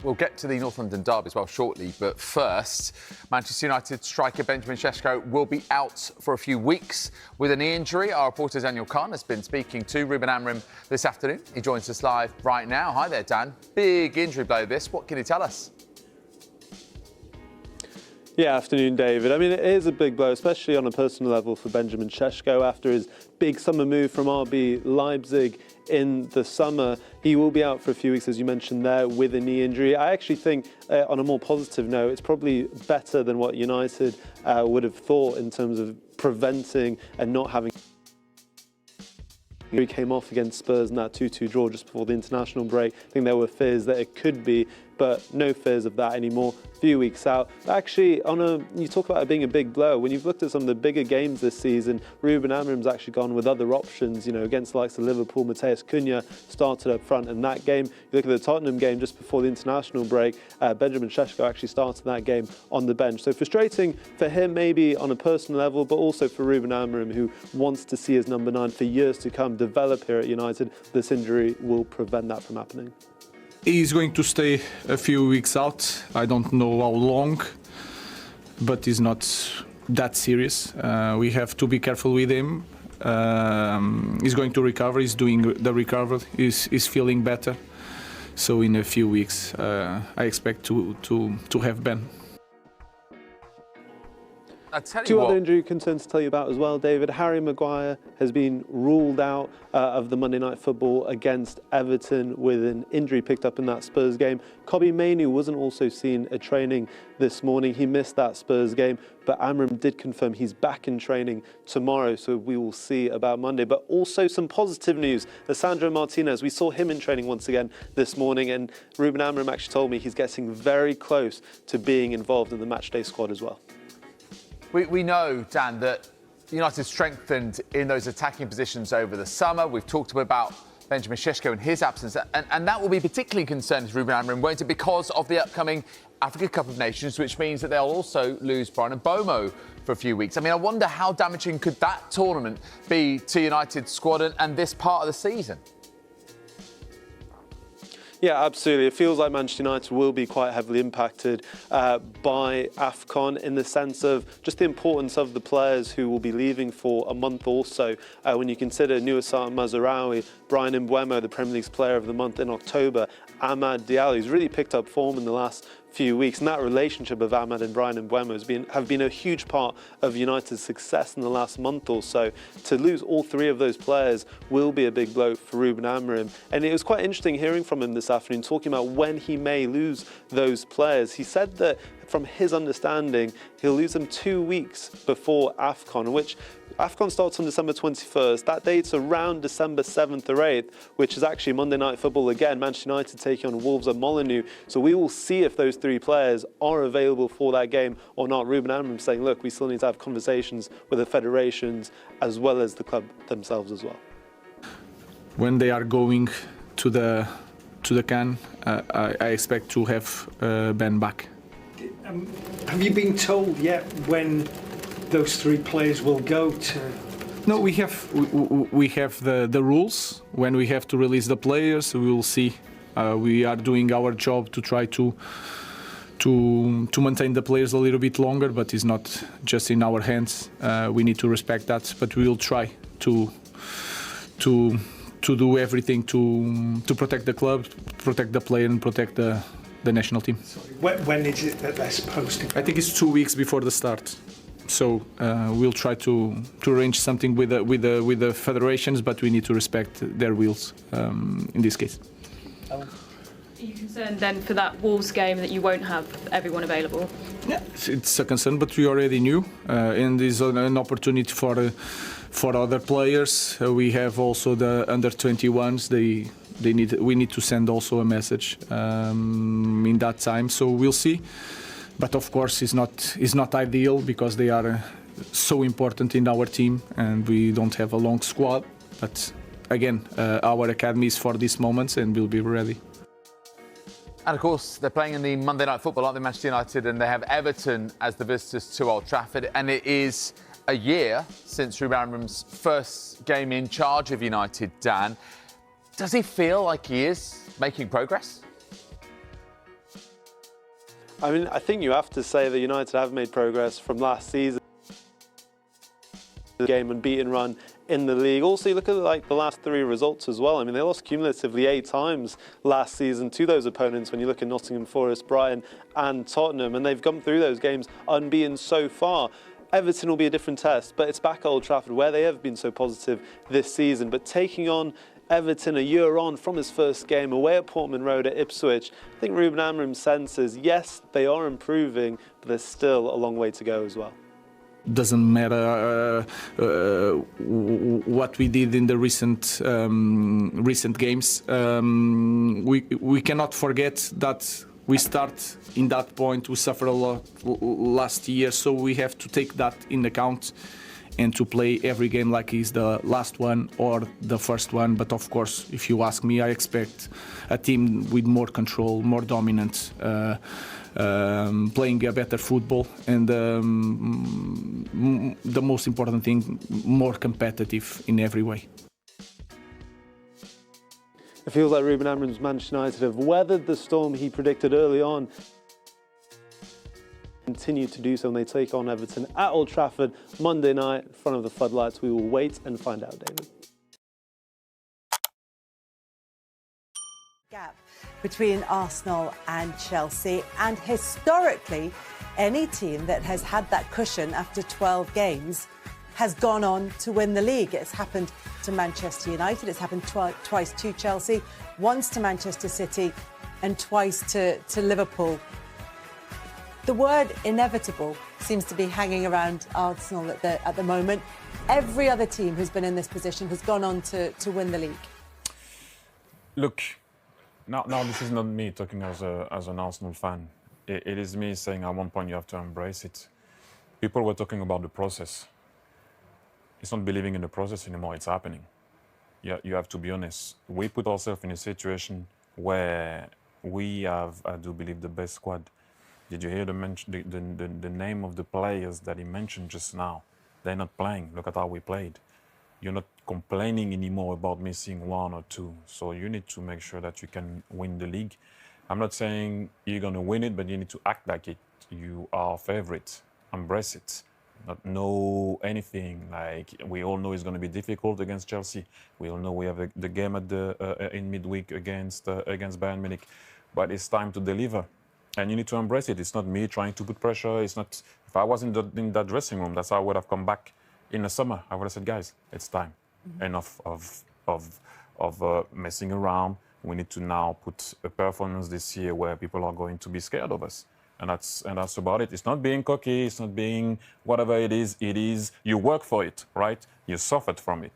We'll get to the North London derby as well shortly, but first, Manchester United striker Benjamin Šeško will be out for a few weeks with a knee injury. Our reporter Daniel Khan has been speaking to Ruben Amorim this afternoon. He joins us live right now. Hi there, Dan. Big injury blow this. What can you tell us? Yeah, afternoon, David. I mean, it is a big blow, especially on a personal level for Benjamin Šeško after his big summer move from RB Leipzig in the summer. He will be out for a few weeks, as you mentioned there, with a knee injury. I actually think, on a more positive note, it's probably better than what United would have thought in terms of preventing and not having. He came off against Spurs in that 2-2 draw just before the international break. I think there were fears that it could be, but no fears of that anymore. A few weeks out. Actually, you talk about it being a big blow. When you've looked at some of the bigger games this season, Ruben Amorim's actually gone with other options. You know, against the likes of Liverpool, Matheus Cunha started up front in that game. You look at the Tottenham game just before the international break, Benjamin Šeško actually started that game on the bench. So frustrating for him maybe on a personal level, but also for Ruben Amorim, who wants to see his number 9 for years to come develop here at United. This injury will prevent that from happening. He's going to stay a few weeks out. I don't know how long, but it's not that serious. We have to be careful with him. He's going to recover. He's doing the recovery. He's feeling better. So in a few weeks, I expect to have Ben. Two other injury concerns to tell you about as well, David. Harry Maguire has been ruled out of the Monday Night Football against Everton with an injury picked up in that Spurs game. Kobbie Mainoo wasn't also seen at training this morning. He missed that Spurs game, but Amorim did confirm he's back in training tomorrow, so we will see about Monday. But also some positive news. Lisandro Martinez, we saw him in training once again this morning, and Ruben Amorim actually told me he's getting very close to being involved in the matchday squad as well. We know, Dan, that United strengthened in those attacking positions over the summer. We've talked about Benjamin Šeško and his absence, and that will be particularly concerning to Ruben Amorim, won't it, because of the upcoming Africa Cup of Nations, which means that they'll also lose Bryan Mbeumo for a few weeks. I mean, I wonder how damaging could that tournament be to United's squad and this part of the season? Yeah, absolutely. It feels like Manchester United will be quite heavily impacted by AFCON in the sense of just the importance of the players who will be leaving for a month or so. When you consider Nouassa Mazraoui, Bryan Mbeumo, the Premier League's Player of the Month in October, Amad Diallo, who's really picked up form in the last few weeks, and that relationship of Amad and Bryan Mbeumo have been a huge part of United's success in the last month or so. To lose all three of those players will be a big blow for Ruben Amorim, and it was quite interesting hearing from him this afternoon talking about when he may lose those players. He said that from his understanding he'll lose them 2 weeks before AFCON, which AFCON starts on December 21st. That date's around December 7th or 8th, which is actually Monday Night Football again. Manchester United taking on Wolves at Molineux. So we will see if those three players are available for that game or not. Ruben Amorim saying, look, we still need to have conversations with the federations as well as the club themselves as well. When they are going to the CAN, I expect to have Ben back. Have you been told yet when those three players will go to? No, we have the rules. When we have to release the players, we will see. We are doing our job to try to maintain the players a little bit longer, but it's not just in our hands. We need to respect that, but we will try to do everything to protect the club, protect the player, and protect the national team. When is it that they're supposed to go? I think it's 2 weeks before the start. So we'll try to arrange something with the federations, but we need to respect their wills in this case. Are you concerned then for that Wolves game that you won't have everyone available? Yeah, it's a concern, but we already knew, and it's an opportunity for other players. We have also the under-21s. We need to send also a message in that time. So we'll see. But of course, it's not ideal because they are so important in our team, and we don't have a long squad. But again, our academy is for these moments, and we'll be ready. And of course, they're playing in the Monday Night Football, aren't they, Manchester United? And they have Everton as the visitors to Old Trafford. And it is a year since Ruben Amorim's first game in charge of United, Dan. Does he feel like he is making progress? I mean, I think you have to say that United have made progress from last season. The game unbeaten run in the league. Also, you look at like the last 3 results as well. I mean, they lost cumulatively 8 times last season to those opponents when you look at Nottingham Forest, Brighton and Tottenham, and they've come through those games unbeaten so far. Everton will be a different test, but it's back at Old Trafford where they have been so positive this season. But taking on Everton a year on from his first game away at Portman Road at Ipswich, I think Ruben Amorim senses, yes, they are improving, but there's still a long way to go as well. Doesn't matter what we did in the recent games. We cannot forget that we start in that point. We suffered a lot last year, so we have to take that in account and to play every game like it's the last one or the first one. But of course, if you ask me, I expect a team with more control, more dominant, playing a better football, and the most important thing, more competitive in every way. It feels like Ruben Amorim's Manchester United have weathered the storm he predicted early on. Continue to do so when they take on Everton at Old Trafford Monday night in front of the floodlights. We will wait and find out, David. Gap between Arsenal and Chelsea, and historically any team that has had that cushion after 12 games has gone on to win the league. It's happened to Manchester United, it's happened twice to Chelsea, once to Manchester City and twice to Liverpool. The word inevitable seems to be hanging around Arsenal at the moment. Every other team who's been in this position has gone on to win the league. Look, now this is not me talking as an Arsenal fan. It is me saying at one point you have to embrace it. People were talking about the process. It's not believing in the process anymore, it's happening. You have to be honest. We put ourselves in a situation where we have, I do believe, the best squad. Did you hear the name of the players that he mentioned just now? They're not playing. Look at how we played. You're not complaining anymore about missing 1 or 2. So you need to make sure that you can win the league. I'm not saying you're going to win it, but you need to act like it. You are favorite. Embrace it. Not know anything. Like, we all know it's going to be difficult against Chelsea. We all know we have the game at in midweek against Bayern Munich. But it's time to deliver. And you need to embrace it. It's not me trying to put pressure. It's not. If I was in that dressing room, that's how I would have come back in the summer. I would have said, guys, it's time. Enough of messing around. We need to now put a performance this year where people are going to be scared of us. And that's about it. It's not being cocky. It's not being whatever it is. It is, you work for it, right? You suffered from it.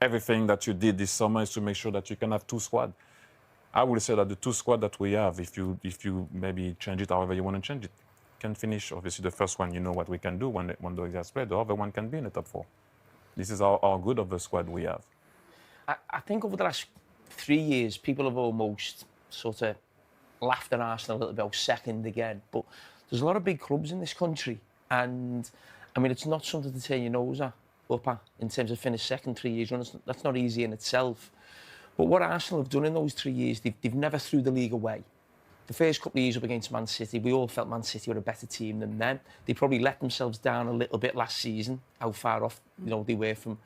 Everything that you did this summer is to make sure that you can have 2 squads. I would say that the 2 squads that we have, if you maybe change it however you want to change it, can finish. Obviously, the first one, you know what we can do when the exams play. The other one can be in the top 4. This is how good of a squad we have. I think over the last 3 years, people have almost sort of laughed at Arsenal a little bit, about second again. But there's a lot of big clubs in this country, and I mean, it's not something to turn your nose up at in terms of finish second 3 years. That's not easy in itself. But what Arsenal have done in those 3 years, they've never threw the league away. The first couple of years up against Man City, we all felt Man City were a better team than them. They probably let themselves down a little bit last season, how far off they were from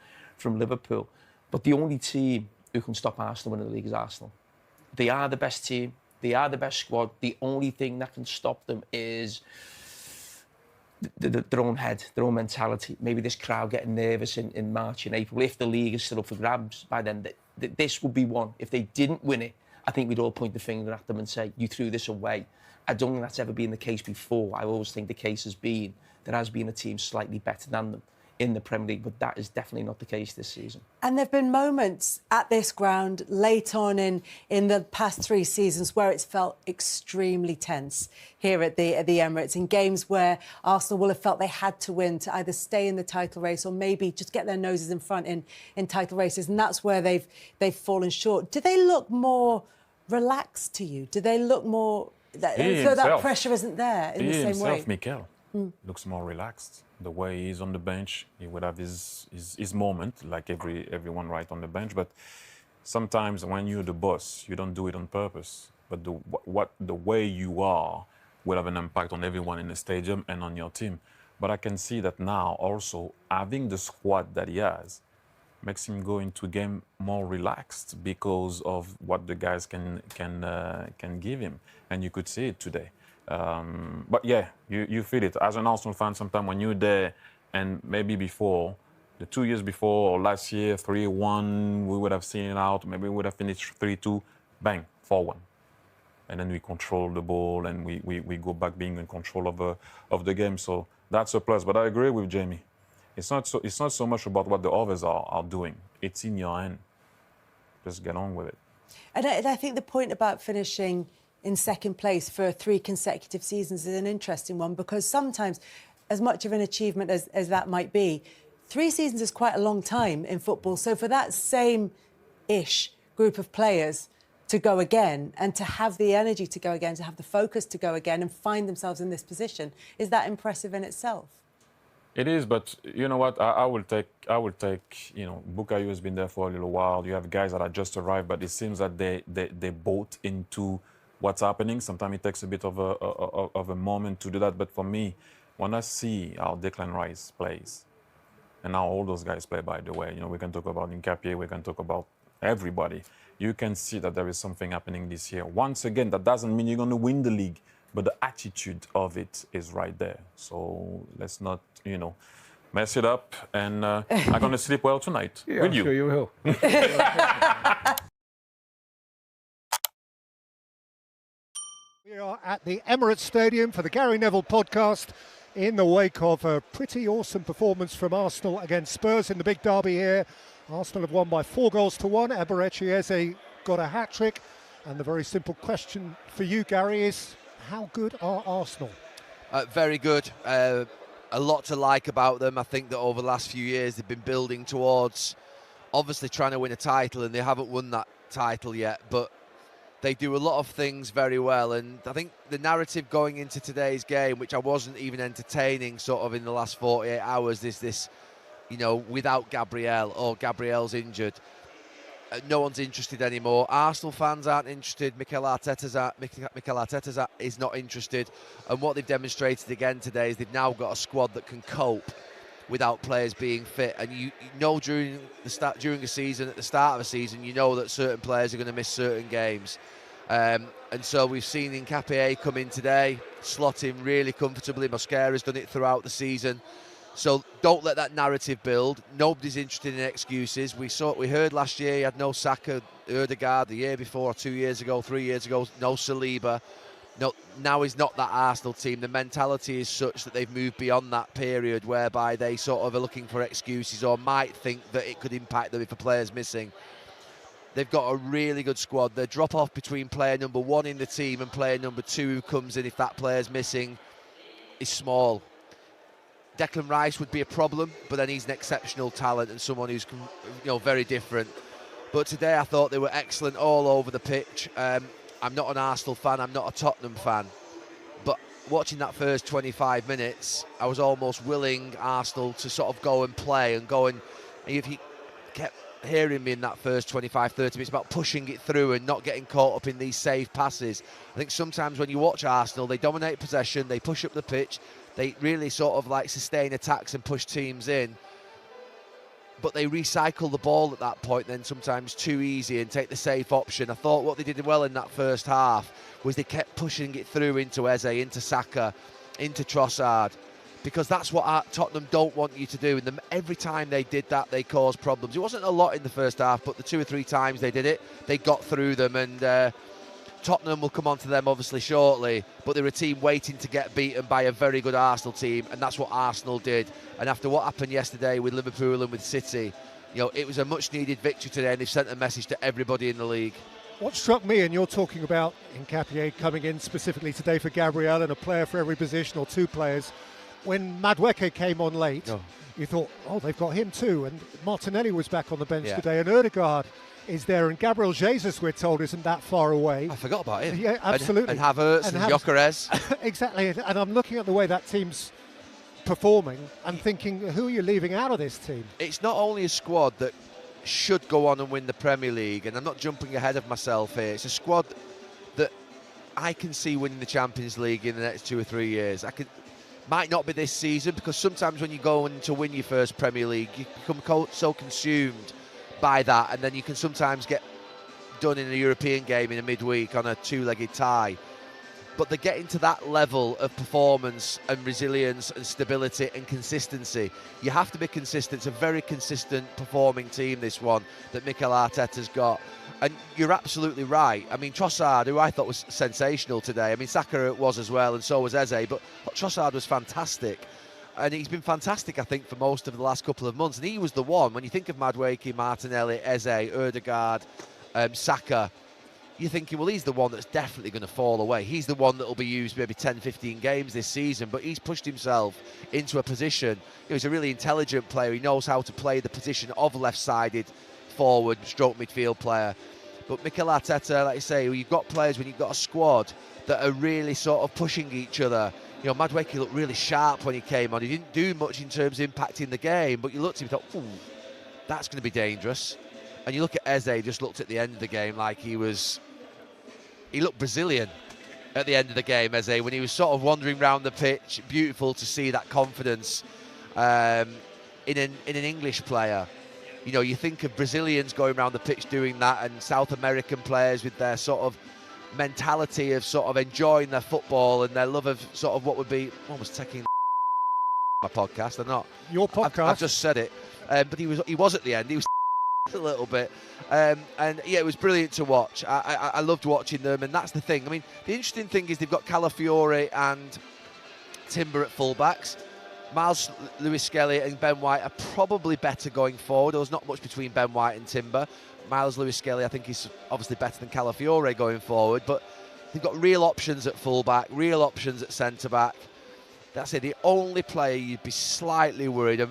Liverpool. But the only team who can stop Arsenal winning the league is Arsenal. They are the best team. They are the best squad. The only thing that can stop them is their own head, their own mentality. Maybe this crowd getting nervous in March and April. If the league is still up for grabs by then, this would be one. If they didn't win it, I think we'd all point the finger at them and say, you threw this away. I don't think that's ever been the case before. I always think the case has been there has been a team slightly better than them in the Premier League, but that is definitely not the case this season. And there have been moments at this ground late on in the past 3 seasons where it's felt extremely tense here at the Emirates, in games where Arsenal will have felt they had to win to either stay in the title race or maybe just get their noses in front in title races, and that's where they've fallen short. Do they look more relaxed to you? Do they look more so that pressure isn't there in the same way? Mikel looks more relaxed. The way he's on the bench, he would have his moment, like everyone right on the bench. But sometimes when you're the boss, you don't do it on purpose. But the way you are will have an impact on everyone in the stadium and on your team. But I can see that now also having the squad that he has makes him go into game more relaxed because of what the guys can give him, and you could see it today. But yeah, you feel it as an Arsenal fan. Sometimes when you're there, and maybe before, the 2 years before or last year, 3-1, we would have seen it out. Maybe we would have finished 3-2, bang, 4-1. And then we control the ball and we go back being in control of the game. So that's a plus. But I agree with Jamie. It's not so much about what the others are doing. It's in your hand. Just get on with it. And I think the point about finishing in second place for 3 consecutive seasons is an interesting one, because sometimes, as much of an achievement as that might be, 3 seasons is quite a long time in football. So for that same-ish group of players to go again and to have the energy to go again, to have the focus to go again and find themselves in this position, is that impressive in itself? It is, but you know what? I will take. You know, Bukayo has been there for a little while. You have guys that are just arrived, but it seems that they bought into what's happening. Sometimes it takes a bit of a moment to do that. But for me, when I see how Declan Rice plays, and how all those guys play, by the way, you know, we can talk about Nkapie, we can talk about everybody. You can see that there is something happening this year. Once again, that doesn't mean you're going to win the league, but the attitude of it is right there. So let's not, you know, mess it up. And I'm going to sleep well tonight. Yeah, Will I'm you? sure you will. We are at the Emirates Stadium for the Gary Neville podcast in the wake of a pretty awesome performance from Arsenal against Spurs in the big derby here. Arsenal have won by 4-1. Eberechi Eze got a hat-trick. And the very simple question for you, Gary, is how good are Arsenal? Very good. A lot to like about them. I think that over the last few years they've been building towards obviously trying to win a title, and they haven't won that title yet, but they do a lot of things very well. And I think the narrative going into today's game, which I wasn't even entertaining sort of in the last 48 hours, is this, you know, without Gabriel, or Gabriel's injured, no one's interested anymore. Arsenal fans aren't interested. Mikel Arteta is not interested. And what they've demonstrated again today is they've now got a squad that can cope without players being fit. And you know during a season, at the start of a season, you know that certain players are going to miss certain games. And so we've seen Nkapie come in today, slot in really comfortably. Mosquera's done it throughout the season. So don't let that narrative build. Nobody's interested in excuses. We heard last year he had no Saka, Ødegaard, the year before, 2 years ago, 3 years ago, no Saliba. No, now he's not that Arsenal team. The mentality is such that they've moved beyond that period whereby they sort of are looking for excuses or might think that it could impact them if a player's missing. They've got a really good squad. The drop-off between player number 1 in the team and player number 2 who comes in if that player's missing is small. Declan Rice would be a problem, but then he's an exceptional talent and someone who's, you know, very different. But today I thought they were excellent all over the pitch. I'm not an Arsenal fan, I'm not a Tottenham fan, but watching that first 25 minutes, I was almost willing Arsenal to sort of go and play and go and if he kept hearing me in that first 25, 30 minutes about pushing it through and not getting caught up in these safe passes. I think sometimes when you watch Arsenal, they dominate possession, they push up the pitch, they really sort of like sustain attacks and push teams in, but they recycle the ball at that point then sometimes too easy and take the safe option. I thought what they did well in that first half was they kept pushing it through into Eze, into Saka, into Trossard, because that's what Tottenham don't want you to do. And every time they did that, they caused problems. It wasn't a lot in the first half, but the 2 or 3 times they did it, they got through them. And Tottenham will come on to them obviously shortly, but they're a team waiting to get beaten by a very good Arsenal team, and that's what Arsenal did. And after what happened yesterday with Liverpool and with City, you know, it was a much needed victory today, and they've sent a message to everybody in the league. What struck me, and you're talking about Nkapie coming in specifically today for Gabriel and a player for every position or 2 players, when Madueke came on late, you thought, oh, they've got him too, and Martinelli was back on the bench today, and Ødegaard is there, and Gabriel Jesus, we're told, isn't that far away. I forgot about him. Yeah, absolutely. And Havertz and Gyökeres. Exactly, and I'm looking at the way that team's performing and thinking, who are you leaving out of this team? It's not only a squad that should go on and win the Premier League, and I'm not jumping ahead of myself here, it's a squad that I can see winning the Champions League in the next 2 or 3 years. Might not be this season, because sometimes when you go in to win your first Premier League, you become so consumed by that, and then you can sometimes get done in a European game in a midweek on a two-legged tie. But they're getting to that level of performance and resilience and stability and consistency. You have to be consistent. It's a very consistent performing team, this one, that Mikel Arteta's got. And you're absolutely right. I mean, Trossard, who I thought was sensational today. I mean, Saka was as well, and so was Eze. But Trossard was fantastic. And he's been fantastic, I think, for most of the last couple of months. And he was the one, when you think of Madueke, Martinelli, Eze, Ødegaard, Saka, you're thinking, well, he's the one that's definitely going to fall away. He's the one that will be used maybe 10, 15 games this season, but he's pushed himself into a position. He's a really intelligent player. He knows how to play the position of left-sided forward, stroke midfield player. But Mikel Arteta, like I say, you've got players, when you've got a squad that are really sort of pushing each other. You know, Madueke looked really sharp when he came on. He didn't do much in terms of impacting the game, but you looked at him and thought, ooh, that's going to be dangerous. And you look at Eze, just looked at the end of the game like he looked Brazilian at the end of the game, Eze, when he was sort of wandering around the pitch. Beautiful to see that confidence in an English player. You know, you think of Brazilians going around the pitch doing that, and South American players with their sort of mentality of sort of enjoying their football and their love of sort of what would be almost taking my podcast. I'm not. Your podcast. I've just said it. But he was at the end. He was a little bit. And yeah, it was brilliant to watch. I loved watching them, and that's the thing. I mean, the interesting thing is they've got Calafiore and Timber at fullbacks. Miles Lewis-Skelly and Ben White are probably better going forward. There's not much between Ben White and Timber. Miles Lewis-Skelly, I think, is obviously better than Calafiore going forward, but they've got real options at fullback, real options at centre-back. That's it. The only player you'd be slightly worried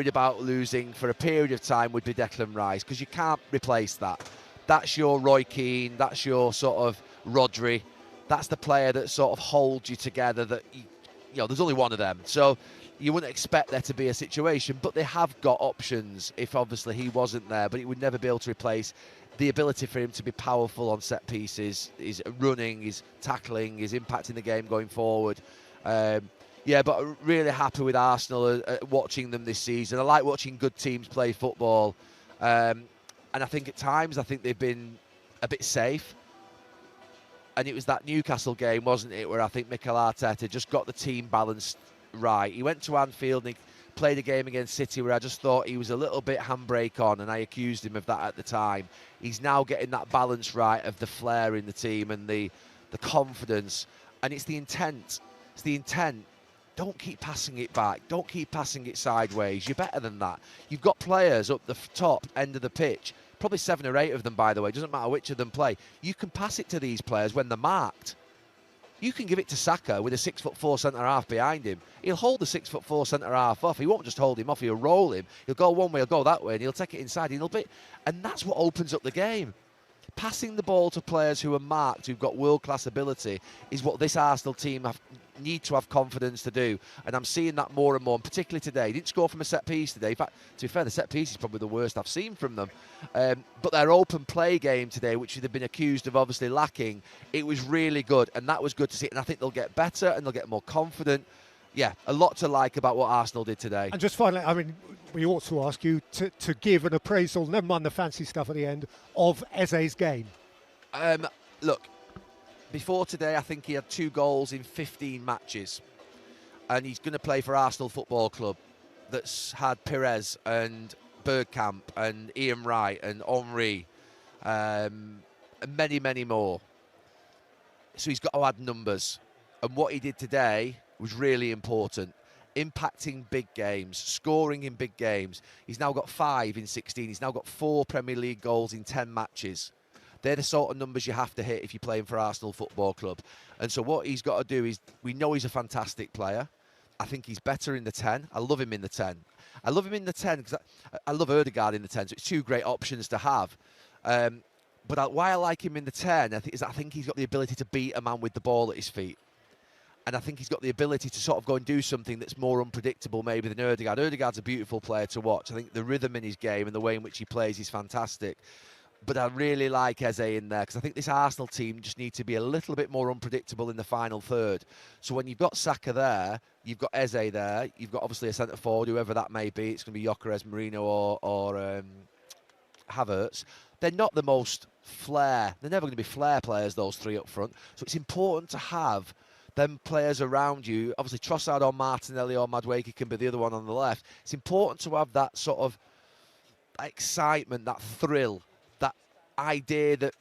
about losing for a period of time would be Declan Rice, because you can't replace that. That's your Roy Keane, that's your sort of Rodri. That's the player that sort of holds you together. That you know, there's only one of them. So you wouldn't expect there to be a situation, but they have got options if obviously he wasn't there, but he would never be able to replace the ability for him to be powerful on set pieces, his running, his tackling, his impacting the game going forward. Yeah, but I'm really happy with Arsenal watching them this season. I like watching good teams play football. And I think at times, they've been a bit safe. And it was that Newcastle game, wasn't it, where I think Mikel Arteta just got the team balanced right. He went to Anfield and he played a game against City where I just thought he was a little bit handbrake on, and I accused him of that at the time. He's now getting that balance right of the flair in the team and the confidence. And it's the intent. It's the intent. Don't keep passing it back. Don't keep passing it sideways. You're better than that. You've got players up the top end of the pitch, probably 7 or 8 of them, by the way. It doesn't matter which of them play. You can pass it to these players when they're marked. You can give it to Saka with a 6'4" centre-half behind him. He'll hold the 6'4" centre-half off. He won't just hold him off. He'll roll him. He'll go one way, he'll go that way, and he'll take it inside. And that's what opens up the game. Passing the ball to players who are marked, who've got world-class ability, is what this Arsenal team need to have confidence to do. And I'm seeing that more and more, and particularly today. He didn't score from a set-piece today. In fact, to be fair, the set-piece is probably the worst I've seen from them. But their open play game today, which they've been accused of obviously lacking, it was really good, and that was good to see. And I think they'll get better, and they'll get more confident. Yeah, a lot to like about what Arsenal did today. And just finally, I mean, we ought to ask you to give an appraisal, never mind the fancy stuff at the end, of Eze's game. Look, before today, I think he had 2 goals in 15 matches. And he's going to play for Arsenal Football Club, that's had Perez and Bergkamp and Ian Wright and Henry and many, many more. So he's got to add numbers. And what he did today was really important. Impacting big games, scoring in big games. He's now got 5 in 16. He's now got 4 Premier League goals in 10 matches. They're the sort of numbers you have to hit if you're playing for Arsenal Football Club. And so what he's got to do is, we know he's a fantastic player. I think he's better in the 10. I love him in the 10. I love him in the 10 because I love Ødegaard in the 10. So it's 2 great options to have. But why I like him in the 10 is I think he's got the ability to beat a man with the ball at his feet. And I think he's got the ability to sort of go and do something that's more unpredictable maybe than Ødegaard. Ødegaard's a beautiful player to watch. I think the rhythm in his game and the way in which he plays is fantastic. But I really like Eze in there because I think this Arsenal team just need to be a little bit more unpredictable in the final third. So when you've got Saka there, you've got Eze there, you've got obviously a centre forward, whoever that may be. It's going to be Gyökeres, Marino or Havertz. They're not the most flair. They're never going to be flair players, those three up front. So it's important to have them players around you. Obviously, Trossard or Martinelli or Madueke can be the other one on the left. It's important to have that sort of excitement, that thrill, that idea that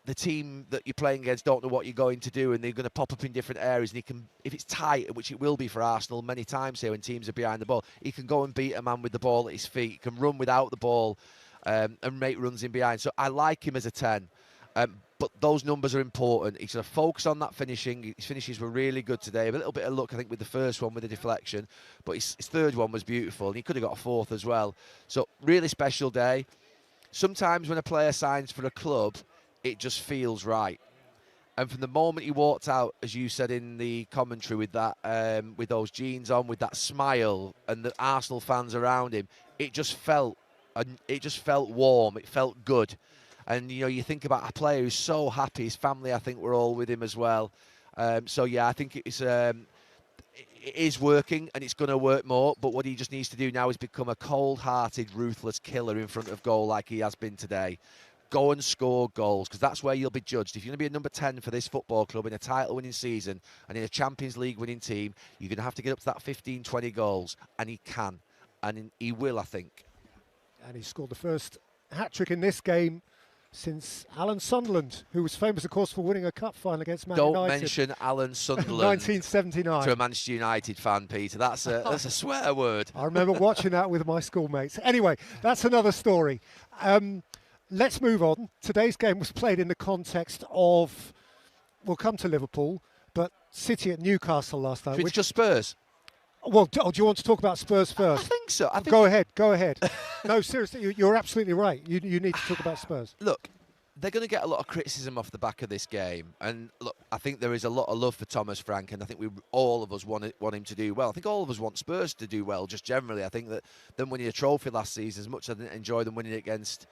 the team that you're playing against don't know what you're going to do and they're going to pop up in different areas, and he can, if it's tight, which it will be for Arsenal many times here when teams are behind the ball, he can go and beat a man with the ball at his feet. He can run without the ball and make runs in behind. So I like him as a 10. But those numbers are important. He's going to focus on that finishing. His finishes were really good today. A little bit of luck, I think, with the first one with the deflection. But his third one was beautiful. And he could have got a fourth as well. So really special day. Sometimes when a player signs for a club, it just feels right. And from the moment he walked out, as you said in the commentary, with that, with those jeans on, with that smile, and the Arsenal fans around him, it just felt warm. It felt good. And, you know, you think about a player who's so happy. His family, I think, were all with him as well. So, yeah, I think it is working and it's going to work more. But what he just needs to do now is become a cold-hearted, ruthless killer in front of goal like he has been today. Go and score goals, because that's where you'll be judged. If you're going to be a number 10 for this football club in a title-winning season and in a Champions League winning team, you're going to have to get up to that 15, 20 goals. And he can. And he will, I think. And he scored the first hat-trick in this game since Alan Sunderland, who was famous, of course, for winning a cup final against Man United. Don't mention Alan Sunderland 1979. to a Manchester United fan, Peter. That's a swear word. I remember watching that with my schoolmates. Anyway, that's another story. Let's move on. Today's game was played in the context of, we'll come to Liverpool, but City at Newcastle last night. It's just Spurs. Well, do you want to talk about Spurs first? I think so. Go ahead. No, seriously, you're absolutely right. You need to talk about Spurs. Look, they're going to get a lot of criticism off the back of this game. And look, I think there is a lot of love for Thomas Frank, and I think all of us want him to do well. I think all of us want Spurs to do well, just generally. I think that them winning a trophy last season, as much as I didn't enjoy them winning it against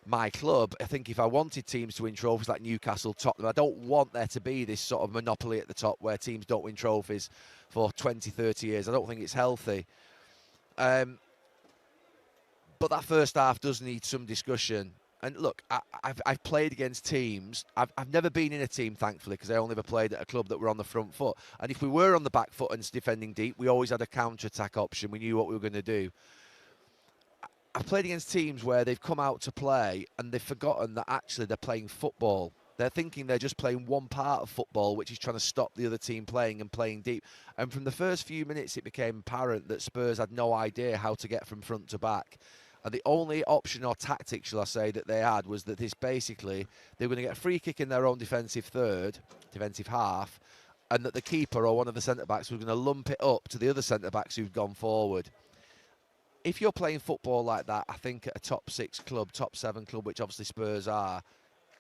my club, I think if I wanted teams to win trophies like Newcastle, Tottenham, I don't want there to be this sort of monopoly at the top where teams don't win trophies for 20, 30 years. I don't think it's healthy. But that first half does need some discussion. And look, I've played against teams. I've never been in a team, thankfully, because I only ever played at a club that were on the front foot. And if we were on the back foot and defending deep, we always had a counter-attack option. We knew what we were going to do. I've played against teams where they've come out to play and they've forgotten that actually they're playing football. They're thinking they're just playing one part of football, which is trying to stop the other team playing and playing deep. And from the first few minutes, it became apparent that Spurs had no idea how to get from front to back. And the only option or tactic, shall I say, that they had was that they were going to get a free kick in their own defensive half, and that the keeper or one of the centre-backs was going to lump it up to the other centre-backs who'd gone forward. If you're playing football like that, I think at a top 6 club, top 7 club, which obviously Spurs are,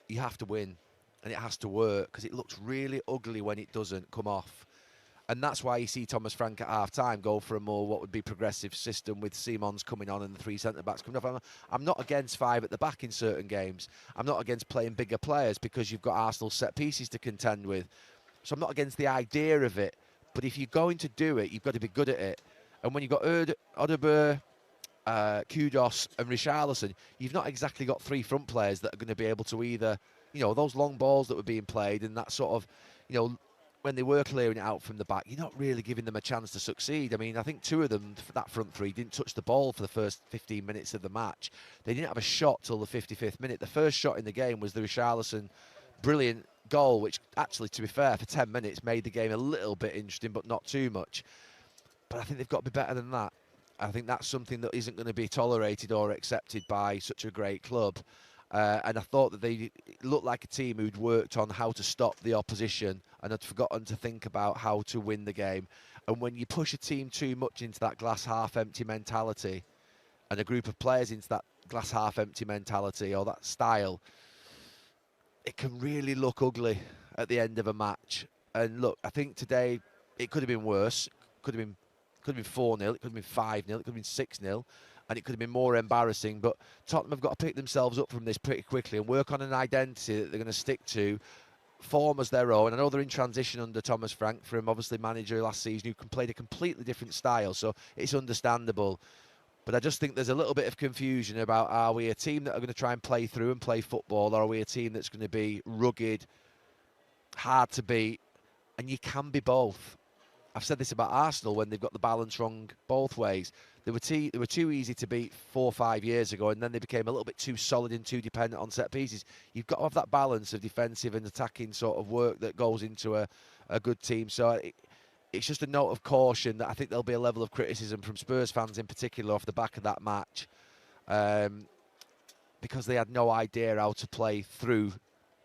you have to win. And it has to work, because it looks really ugly when it doesn't come off. And that's why you see Thomas Frank at half-time go for a more what would be progressive system with Simons coming on and the 3 centre-backs coming off. I'm not against 5 at the back in certain games. I'm not against playing bigger players because you've got Arsenal set pieces to contend with. So I'm not against the idea of it. But if you're going to do it, you've got to be good at it. And when you've got Odegaard, Kudos and Richarlison, you've not exactly got 3 front players that are going to be able to either, you know, those long balls that were being played and that sort of, you know, when they were clearing it out from the back, you're not really giving them a chance to succeed. I mean, I think 2 of them, that front 3, didn't touch the ball for the first 15 minutes of the match. They didn't have a shot till the 55th minute. The first shot in the game was the Richarlison brilliant goal, which actually, to be fair, for 10 minutes made the game a little bit interesting, but not too much. But I think they've got to be better than that. I think that's something that isn't going to be tolerated or accepted by such a great club. And I thought that they looked like a team who'd worked on how to stop the opposition and had forgotten to think about how to win the game. And when you push a team too much into that glass half empty mentality, and a group of players into that glass half empty mentality or that style, it can really look ugly at the end of a match. And look, I think today it could have been worse. Could have been 4-0, it could have been 5-0, it could have been 6-0. and it could have been more embarrassing. But Tottenham have got to pick themselves up from this pretty quickly and work on an identity that they're going to stick to, form as their own. I know they're in transition under Thomas Frank, from obviously manager last season who played a completely different style, so it's understandable. But I just think there's a little bit of confusion about, are we a team that are going to try and play through and play football, or are we a team that's going to be rugged, hard to beat? And you can be both. I've said this about Arsenal when they've got the balance wrong both ways. They were too easy to beat 4 or 5 years ago, and then they became a little bit too solid and too dependent on set pieces. You've got to have that balance of defensive and attacking sort of work that goes into a good team. So it's just a note of caution that I think there'll be a level of criticism from Spurs fans in particular off the back of that match, because they had no idea how to play through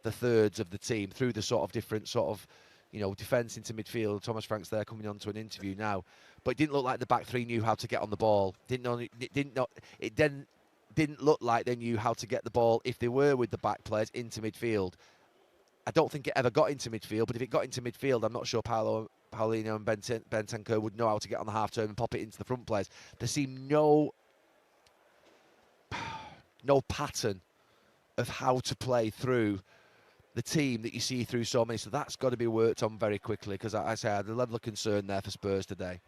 the thirds of the team, through the sort of different sort of, defence into midfield. Thomas Frank's there coming on to an interview now, but it didn't look like the back three knew how to get on the ball. It didn't look like they knew how to get the ball if they were with the back players into midfield. I don't think it ever got into midfield, but if it got into midfield, I'm not sure Paulino and Bentancur would know how to get on the half turn and pop it into the front players. There seemed no pattern of how to play through the team that you see through so many. So that's got to be worked on very quickly, because I say I had a level of concern there for Spurs today.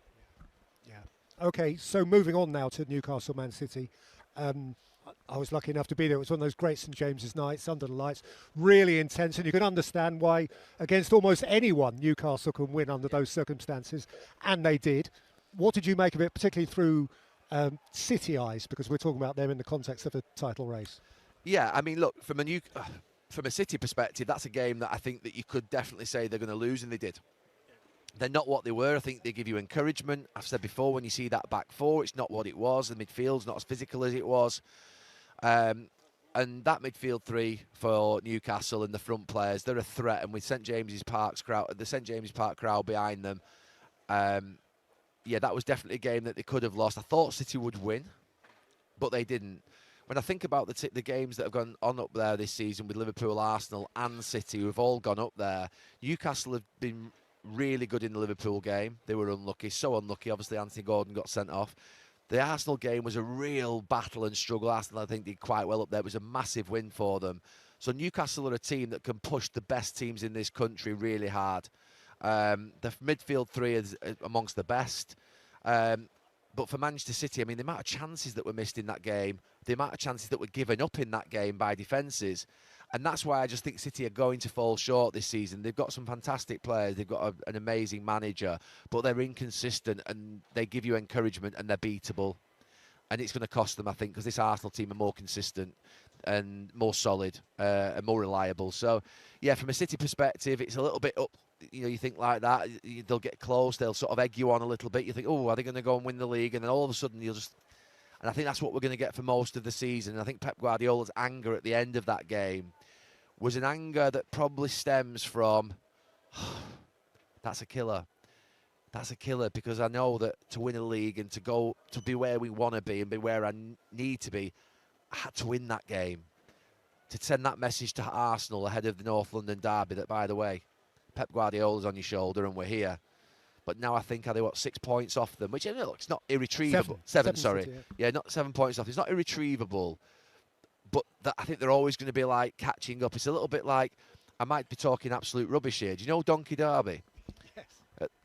Yeah. Okay, so moving on now to Newcastle Man City. I was lucky enough to be there. It was one of those great St James's nights under the lights, really intense, and you can understand why against almost anyone Newcastle can win under those circumstances, and they did. What did you make of it, particularly through City eyes, because we're talking about them in the context of a title race? Yeah, I mean, look, from a City perspective, that's a game that I think that you could definitely say they're going to lose, and they did. They're not what they were. I think they give you encouragement. I've said before, when you see that back four, it's not what it was. The midfield's not as physical as it was. And that midfield three for Newcastle and the front players, they're a threat. And with the St James's Park crowd behind them, that was definitely a game that they could have lost. I thought City would win, but they didn't. When I think about the games that have gone on up there this season with Liverpool, Arsenal and City, who have all gone up there, Newcastle have been really good in the Liverpool game. They were unlucky, so unlucky. Obviously, Anthony Gordon got sent off. The Arsenal game was a real battle and struggle. Arsenal, I think, did quite well up there. It was a massive win for them. So Newcastle are a team that can push the best teams in this country really hard. The midfield three is amongst the best. But for Manchester City, I mean, the amount of chances that were missed in that game, the amount of chances that were given up in that game by defences, and that's why I just think City are going to fall short this season. They've got some fantastic players, they've got an amazing manager, but they're inconsistent, and they give you encouragement, and they're beatable. And it's going to cost them, I think, because this Arsenal team are more consistent and more solid and more reliable. So, yeah, from a City perspective, it's a little bit up. You think like that, they'll get close, they'll sort of egg you on a little bit. You think, oh, are they going to go and win the league? And then all of a sudden you'll just... And I think that's what we're going to get for most of the season. And I think Pep Guardiola's anger at the end of that game was an anger that probably stems from, that's a killer. That's a killer, because I know that to win a league and to go to be where we want to be and be where I need to be, I had to win that game. To send that message to Arsenal ahead of the North London derby that, by the way, Pep Guardiola's on your shoulder and we're here. But now I think, are they, 6 points off them? Which, look, it's not irretrievable. Seven, sorry. City, yeah, not 7 points off. It's not irretrievable. But I think they're always going to be, like, catching up. It's a little bit like, I might be talking absolute rubbish here. Do you know Donkey Derby? Yes.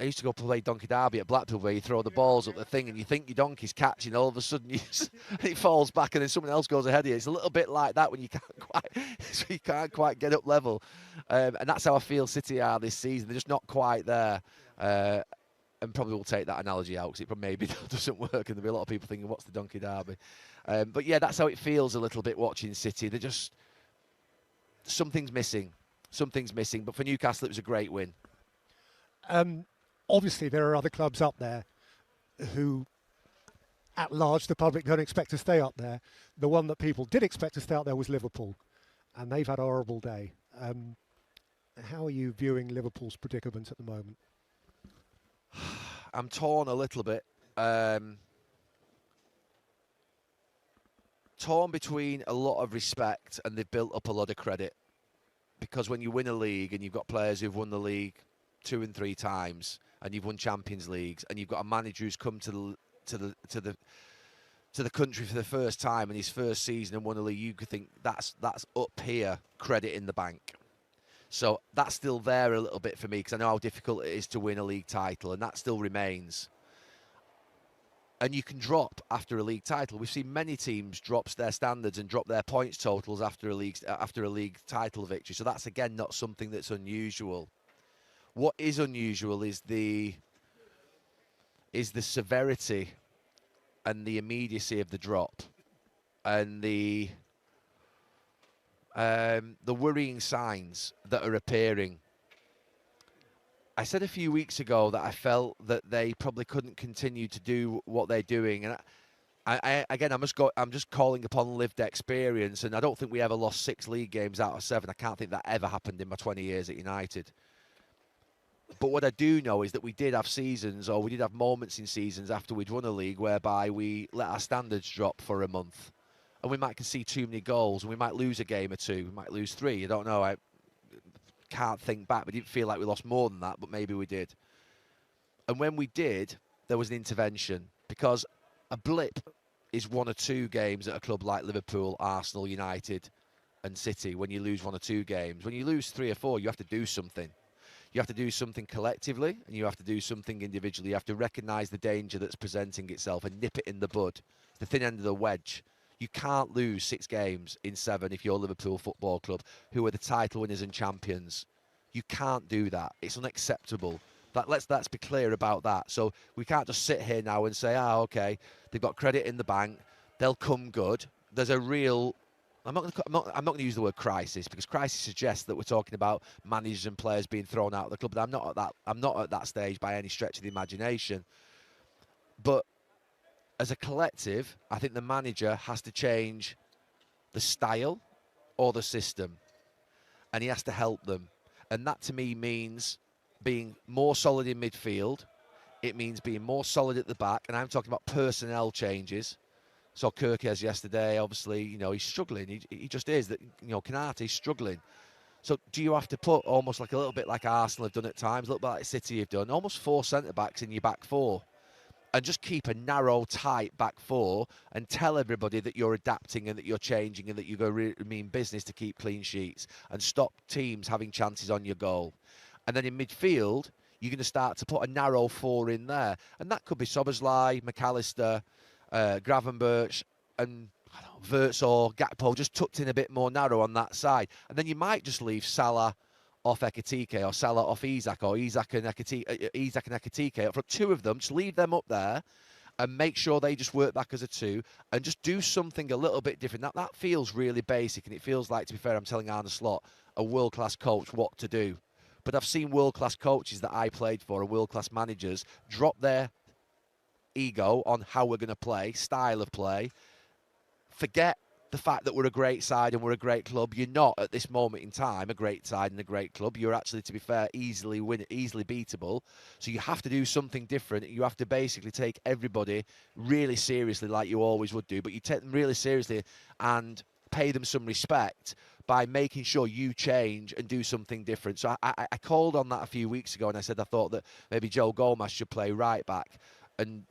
I used to go play Donkey Derby at Blackpool, where you throw the balls up the thing and you think your donkey's catching, all of a sudden it falls back and then someone else goes ahead of you. It's a little bit like that when you can't quite get up level. And that's how I feel City are this season. They're just not quite there. And probably will take that analogy out, because it maybe doesn't work, and there'll be a lot of people thinking, what's the Donkey Derby? But yeah, that's how it feels a little bit watching City. They're just... Something's missing. But for Newcastle, it was a great win. Obviously, there are other clubs up there who, at large, the public don't expect to stay up there. The one that people did expect to stay up there was Liverpool, and they've had a horrible day. How are you viewing Liverpool's predicament at the moment? I'm torn a little bit. Torn between a lot of respect, and they've built up a lot of credit. Because when you win a league and you've got players who've won the league 2 and 3 times, and you've won Champions Leagues, and you've got a manager who's come to to the country for the first time in his first season and won a league, you could think that's up here, credit in the bank. So that's still there a little bit for me, because I know how difficult it is to win a league title, and that still remains. And you can drop after a league title. We've seen many teams drop their standards and drop their points totals after a league title victory. So that's again not something that's unusual. What is unusual is the severity and the immediacy of the drop, and the worrying signs that are appearing. I said a few weeks ago that I felt that they probably couldn't continue to do what they're doing, and I'm just calling upon lived experience. And I don't think we ever lost 6 league games out of 7. I can't think that ever happened in my 20 years at United. But what I do know is that we did have seasons, or we did have moments in seasons after we'd won a league, whereby we let our standards drop for a month, and we might concede too many goals, and we might lose a game or 2, we might lose 3. I don't know. I can't think back. We didn't feel like we lost more than that, but maybe we did. And when we did, there was an intervention, because a blip is 1 or 2 games at a club like Liverpool, Arsenal, United and City. When you lose 1 or 2 games, when you lose 3 or 4, you have to do something. You have to do something collectively, and you have to do something individually. You have to recognise the danger that's presenting itself and nip it in the bud, the thin end of the wedge. You can't lose 6 games in 7 if you're Liverpool Football Club, who are the title winners and champions. You can't do that. It's unacceptable. Let's be clear about that. So we can't just sit here now and say, okay, they've got credit in the bank, they'll come good. There's a real... I'm not going to use the word crisis, because crisis suggests that we're talking about managers and players being thrown out of the club. But I'm not at that stage by any stretch of the imagination. But as a collective, I think the manager has to change the style or the system, and he has to help them. And that to me means being more solid in midfield. It means being more solid at the back, and I'm talking about personnel changes. So Kirkes yesterday, obviously, he's struggling. He just is. That Konate's struggling. So do you have to put almost like a little bit like Arsenal have done at times, a little bit like City have done, almost 4 centre-backs in your back 4, and just keep a narrow, tight back 4 and tell everybody that you're adapting and that you're changing and that you're going to mean business to keep clean sheets and stop teams having chances on your goal. And then in midfield, you're going to start to put a narrow 4 in there. And that could be Szoboszlai, McAllister, Gravenberch and Wirtz or Gakpo, just tucked in a bit more narrow on that side. And then you might just leave Salah off Ekitike, or Salah off Isak, or Isak and Ekitike up front. 2 of them, just leave them up there and make sure they just work back as a 2 and just do something a little bit different. That feels really basic, and it feels like, to be fair, I'm telling Arne Slot, a world-class coach, what to do. But I've seen world-class coaches that I played for, or world-class managers, drop their ego on how we're going to play, style of play, forget the fact that we're a great side and we're a great club. You're not, at this moment in time, a great side and a great club. You're actually, to be fair, easily beatable. So you have to do something different. You have to basically take everybody really seriously, like you always would do, but you take them really seriously and pay them some respect by making sure you change and do something different. So I called on that a few weeks ago, and I said I thought that maybe Joe Gomez should play right back, and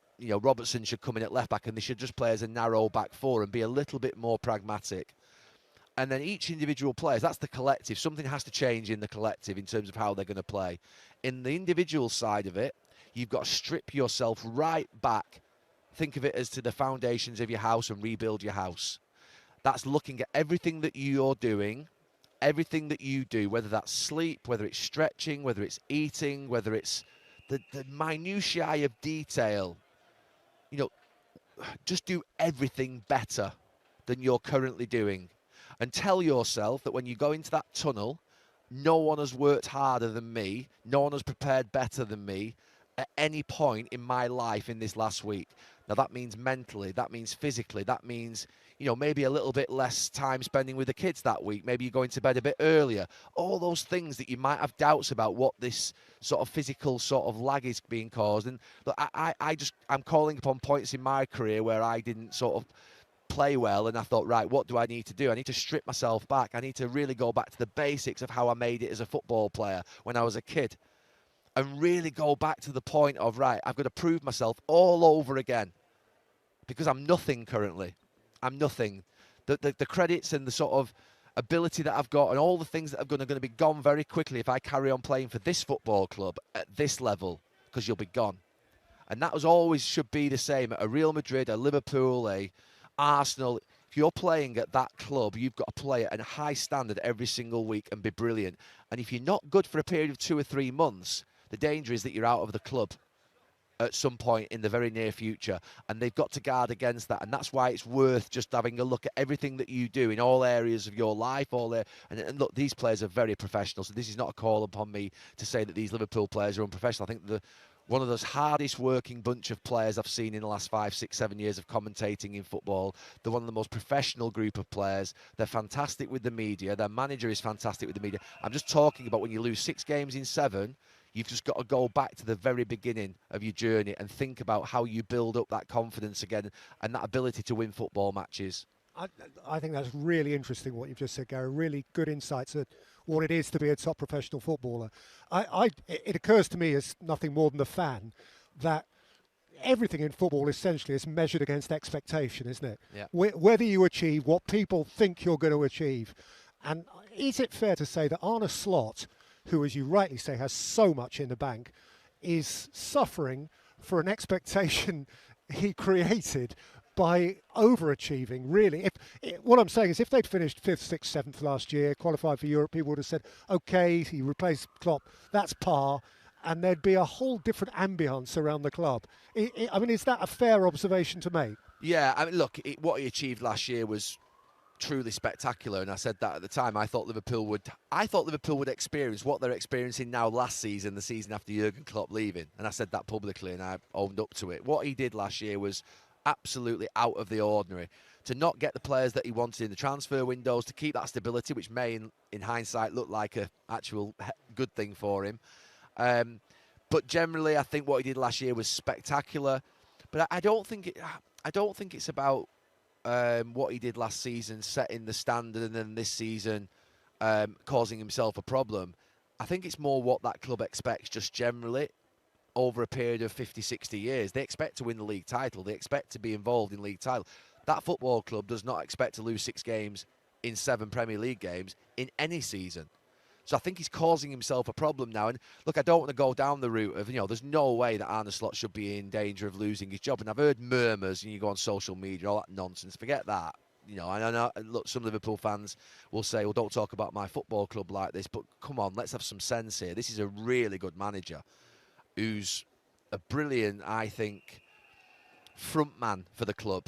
Robertson should come in at left back, and they should just play as a narrow back 4 and be a little bit more pragmatic. And then each individual player, that's the collective. Something has to change in the collective in terms of how they're going to play. In the individual side of it, you've got to strip yourself right back. Think of it as to the foundations of your house and rebuild your house. That's looking at everything that you're doing, everything that you do, whether that's sleep, whether it's stretching, whether it's eating, whether it's the minutiae of detail. Just do everything better than you're currently doing. And tell yourself that when you go into that tunnel, no one has worked harder than me, no one has prepared better than me at any point in my life in this last week. Now, that means mentally, that means physically, that means, maybe a little bit less time spending with the kids that week. Maybe you're going to bed a bit earlier. All those things that you might have doubts about what this sort of physical sort of lag is being caused. And look, I'm calling upon points in my career where I didn't sort of play well, and I thought, right, what do I need to do? I need to strip myself back. I need to really go back to the basics of how I made it as a football player when I was a kid, and really go back to the point of, right, I've got to prove myself all over again. because I'm nothing currently. I'm nothing. The credits and the sort of ability that I've got and all the things that are going to be gone very quickly if I carry on playing for this football club at this level, because you'll be gone. And that was always should be the same at a Real Madrid, a Liverpool, a Arsenal. If you're playing at that club, you've got to play at a high standard every single week and be brilliant. And if you're not good for a period of 2 or 3 months, the danger is that you're out of the club at some point in the very near future, and they've got to guard against that. And that's why it's worth just having a look at everything that you do in all areas of your life. And look, these players are very professional, so this is not a call upon me to say that these Liverpool players are unprofessional. I think one of those hardest working bunch of players I've seen in the last 5, 6, 7 years of commentating in football. They're one of the most professional group of players. They're fantastic with the media. Their manager is fantastic with the media. I'm just talking about when you lose 6 games in 7, you've just got to go back to the very beginning of your journey and think about how you build up that confidence again and that ability to win football matches. I think that's really interesting what you've just said, Gary. Really good insights at what it is to be a top professional footballer. It occurs to me as nothing more than a fan that everything in football essentially is measured against expectation, isn't it? Yeah. Whether you achieve what people think you're going to achieve. And is it fair to say that Arne Slot, who, as you rightly say, has so much in the bank, is suffering for an expectation he created by overachieving, really? What I'm saying is if they'd finished 5th, 6th, 7th last year, qualified for Europe, people would have said, OK, he replaced Klopp, that's par, and there'd be a whole different ambience around the club. I mean, is that a fair observation to make? Yeah, I mean, look, what he achieved last year was truly spectacular, and I said that at the time. I thought Liverpool would experience what they're experiencing now last season, the season after Jurgen Klopp leaving, and I said that publicly, and I owned up to it. What he did last year was absolutely out of the ordinary. To not get the players that he wanted in the transfer windows, to keep that stability, which may, in hindsight, look like a actual good thing for him. But generally, I think what he did last year was spectacular. But I don't think it's about what he did last season, setting the standard, and then this season causing himself a problem. I think it's more what that club expects just generally over a period of 50, 60 years. They expect to win the league title. They expect to be involved in league title. That football club does not expect to lose 6 games in 7 Premier League games in any season. So I think he's causing himself a problem now. And look, I don't want to go down the route of, there's no way that Arne Slot should be in danger of losing his job. And I've heard murmurs, and you go on social media, all that nonsense. Forget that. And I know, look, some Liverpool fans will say, well, don't talk about my football club like this. But come on, let's have some sense here. This is a really good manager who's a brilliant, I think, front man for the club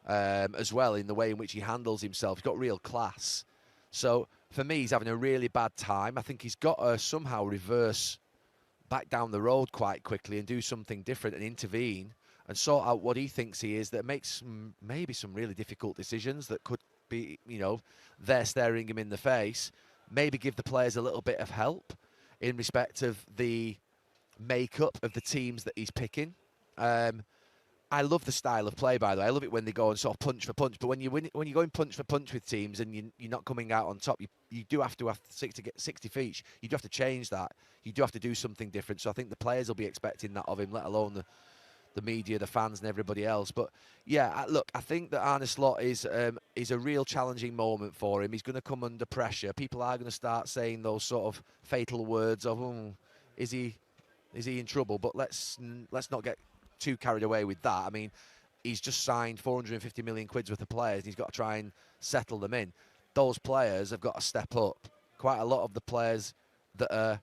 as well, in the way in which he handles himself. He's got real class. So for me, he's having a really bad time. I think he's got to somehow reverse back down the road quite quickly and do something different and intervene and sort out what he thinks he is, that makes maybe some really difficult decisions that could be, there staring him in the face. Maybe give the players a little bit of help in respect of the makeup of the teams that he's picking. I love the style of play, by the way. I love it when they go and sort of punch for punch. But when you're going punch for punch with teams and you're not coming out on top, you do have to get 60 feet. You do have to change that. You do have to do something different. So I think the players will be expecting that of him, let alone the media, the fans, and everybody else. But yeah, look, I think that Arne Slot is a real challenging moment for him. He's going to come under pressure. People are going to start saying those sort of fatal words of, is he in trouble? But let's not get too carried away with that. I mean, he's just signed 450 million quid worth of players. He's got to try and settle them in. Those players have got to step up. Quite a lot of the players that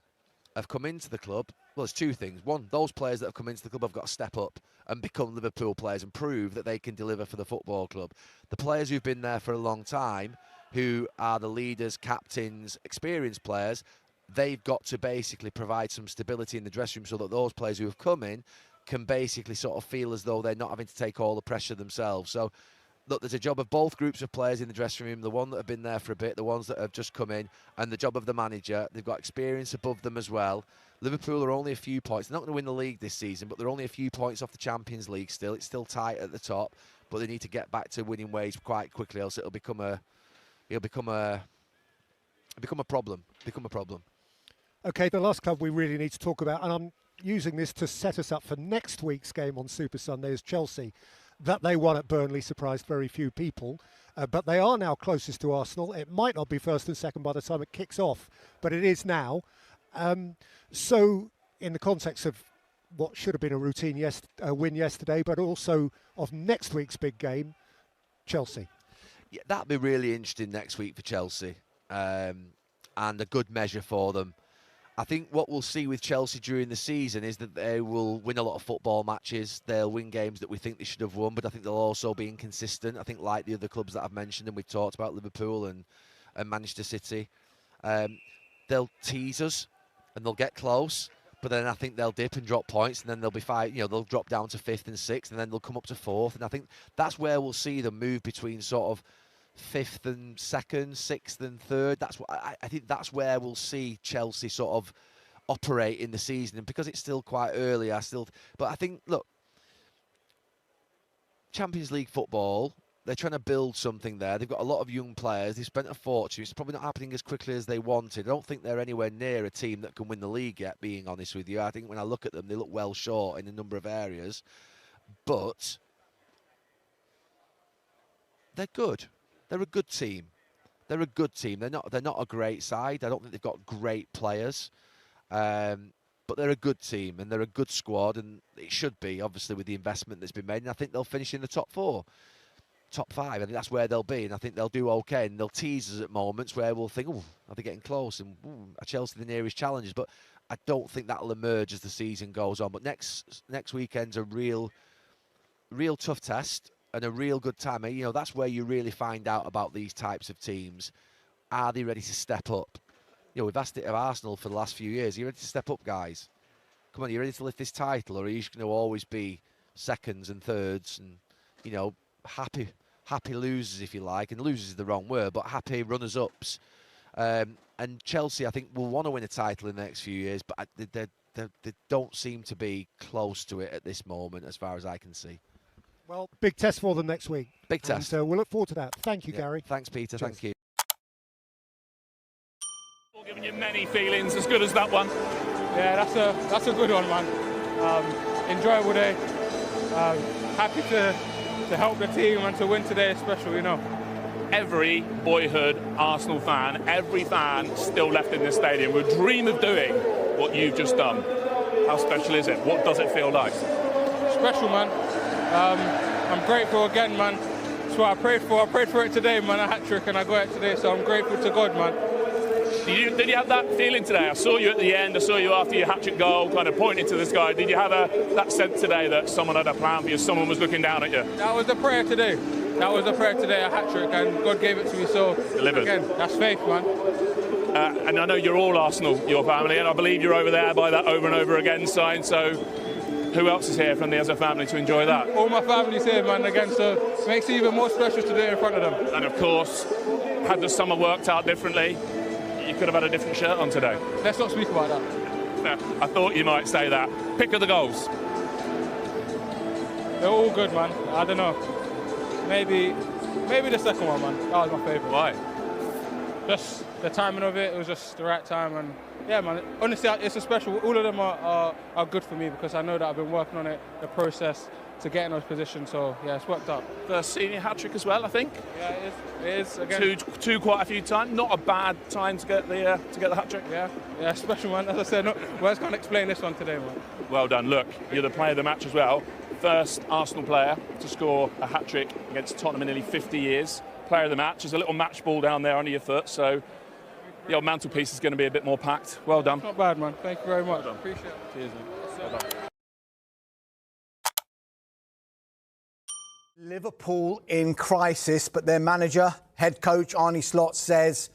have come into the club, well, there's 2 things. One, those players that have come into the club have got to step up and become Liverpool players and prove that they can deliver for the football club. The players who've been there for a long time, who are the leaders, captains, experienced players, they've got to basically provide some stability in the dressing room so that those players who have come in can basically sort of feel as though they're not having to take all the pressure themselves. So, look, there's a job of both groups of players in the dressing room, the one that have been there for a bit, the ones that have just come in, and the job of the manager. They've got experience above them as well. Liverpool are only a few points. They're not going to win the league this season, but they're only a few points off the Champions League still. It's still tight at the top, but they need to get back to winning ways quite quickly, else it'll become a problem. OK, the last club we really need to talk about, and I'm using this to set us up for next week's game on Super Sunday, is Chelsea. that they won at Burnley surprised very few people. But they are now closest to Arsenal. It might not be first and second by the time it kicks off, but it is now. So in the context of what should have been a routine win yesterday, but also of next week's big game, Chelsea. Yeah, that'll be really interesting next week for Chelsea, and a good measure for them. I think what we'll see with Chelsea during the season is that they will win a lot of football matches. They'll win games that we think they should have won, but I think they'll also be inconsistent. I think like the other clubs that I've mentioned and we've talked about, Liverpool and Manchester City, they'll tease us and they'll get close, but then I think they'll dip and drop points, and then they'll be they'll drop down to 5th and 6th, and then they'll come up to 4th. And I think that's where we'll see them move between sort of 5th and 2nd, 6th and 3rd. That's what I think. That's where we'll see Chelsea sort of operate in the season. And because it's still quite early, but I think, look, Champions League football, they're trying to build something there. They've got a lot of young players. They've spent a fortune. It's probably not happening as quickly as they wanted. I don't think they're anywhere near a team that can win the league yet, being honest with you. I think when I look at them, they look well short in a number of areas. But they're good. They're a good team. They're a good team. They're not a great side. I don't think they've got great players. But they're a good team and they're a good squad, and it should be, obviously, with the investment that's been made. And I think they'll finish in the top 4. Top 5, I think that's where they'll be, and I think they'll do okay, and they'll tease us at moments where we'll think, oh, are they getting close, and are Chelsea the nearest challengers? But I don't think that'll emerge as the season goes on. But next weekend's a real tough test and a real good time. You know, that's where you really find out about these types of teams. Are they ready to step up? You know, we've asked it of Arsenal for the last few years. Are you ready to step up, guys? Come on, are you ready to lift this title, or are you just going to always be seconds and thirds and, you know, happy losers, if you like, and losers is the wrong word, but happy runners-ups. And Chelsea, I think, will want to win a title in the next few years, but they don't seem to be close to it at this moment, as far as I can see. Well, big test for them next week. Big test. So we'll look forward to that. Thank you, Gary. Thanks, Peter. Cheers. Thank you. Giving you many feelings, as good as that one. Yeah, that's a good one, man. Enjoyable day. Happy to help the team and to win today is special, you know. Every boyhood Arsenal fan, every fan still left in this stadium would dream of doing what you've just done. How special is it? What does it feel like? Special, man. I'm grateful again, man. That's what I prayed for. I prayed for it today, man, a hat-trick, and I got it today, so I'm grateful to God, man. Did you have that feeling today? I saw you at the end, I saw you after your hat-trick goal, kind of pointing to the sky. Did you have that sense today that someone had a plan for you, someone was looking down at you? That was the prayer today. A hat-trick, and God gave it to me, so delivered. Again, that's faith, man. And I know you're all Arsenal, your family, and I believe you're over there by that over and over again sign, so who else is here from the other family to enjoy that? All my family's here, man, again, so it makes it even more special to do it in front of them. And of course, had the summer worked out differently, you could have had a different shirt on today. Let's not speak about that. I thought you might say that. Pick of the goals. They're all good, man. I don't know. Maybe the second one, man. That was my favourite. Why? Just the timing of it. It was just the right time, and yeah, man. Honestly, it's a special. All of them are good for me because I know that I've been working on it, the process to get in those positions. So yeah, it's worked out. The senior hat-trick as well, I think. Yeah, it is. Again. Two quite a few times. Not a bad time to get the hat-trick. Yeah, special, man. As I said, words can't explain this one today, man. Well done. Look, you're the player of the match as well. First Arsenal player to score a hat-trick against Tottenham in nearly 50 years. Player of the match. There's a little match ball down there under your foot, so the old mantelpiece is going to be a bit more packed. Well done. Not bad, man. Thank you very much. Well appreciate it. Cheers, man. Well done. Liverpool in crisis, but their manager, head coach Arne Slot says,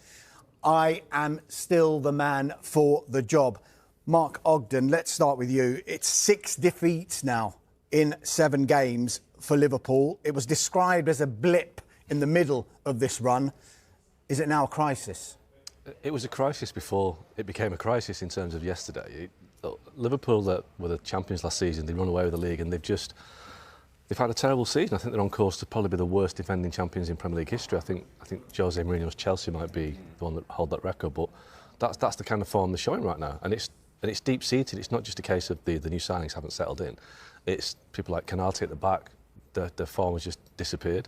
I am still the man for the job. Mark Ogden, let's start with you. It's 6 defeats now in 7 games for Liverpool. It was described as a blip in the middle of this run. Is it now a crisis? It was a crisis before it became a crisis in terms of yesterday. Liverpool, that were the champions last season, they run away with the league, and they've had a terrible season. I think they're on course to probably be the worst defending champions in Premier League history. I think Jose Mourinho's Chelsea might be the one that hold that record, but that's the kind of form they're showing right now, and it's deep-seated. It's not just a case of the new signings haven't settled in. It's people like Canate at the back, their form has just disappeared.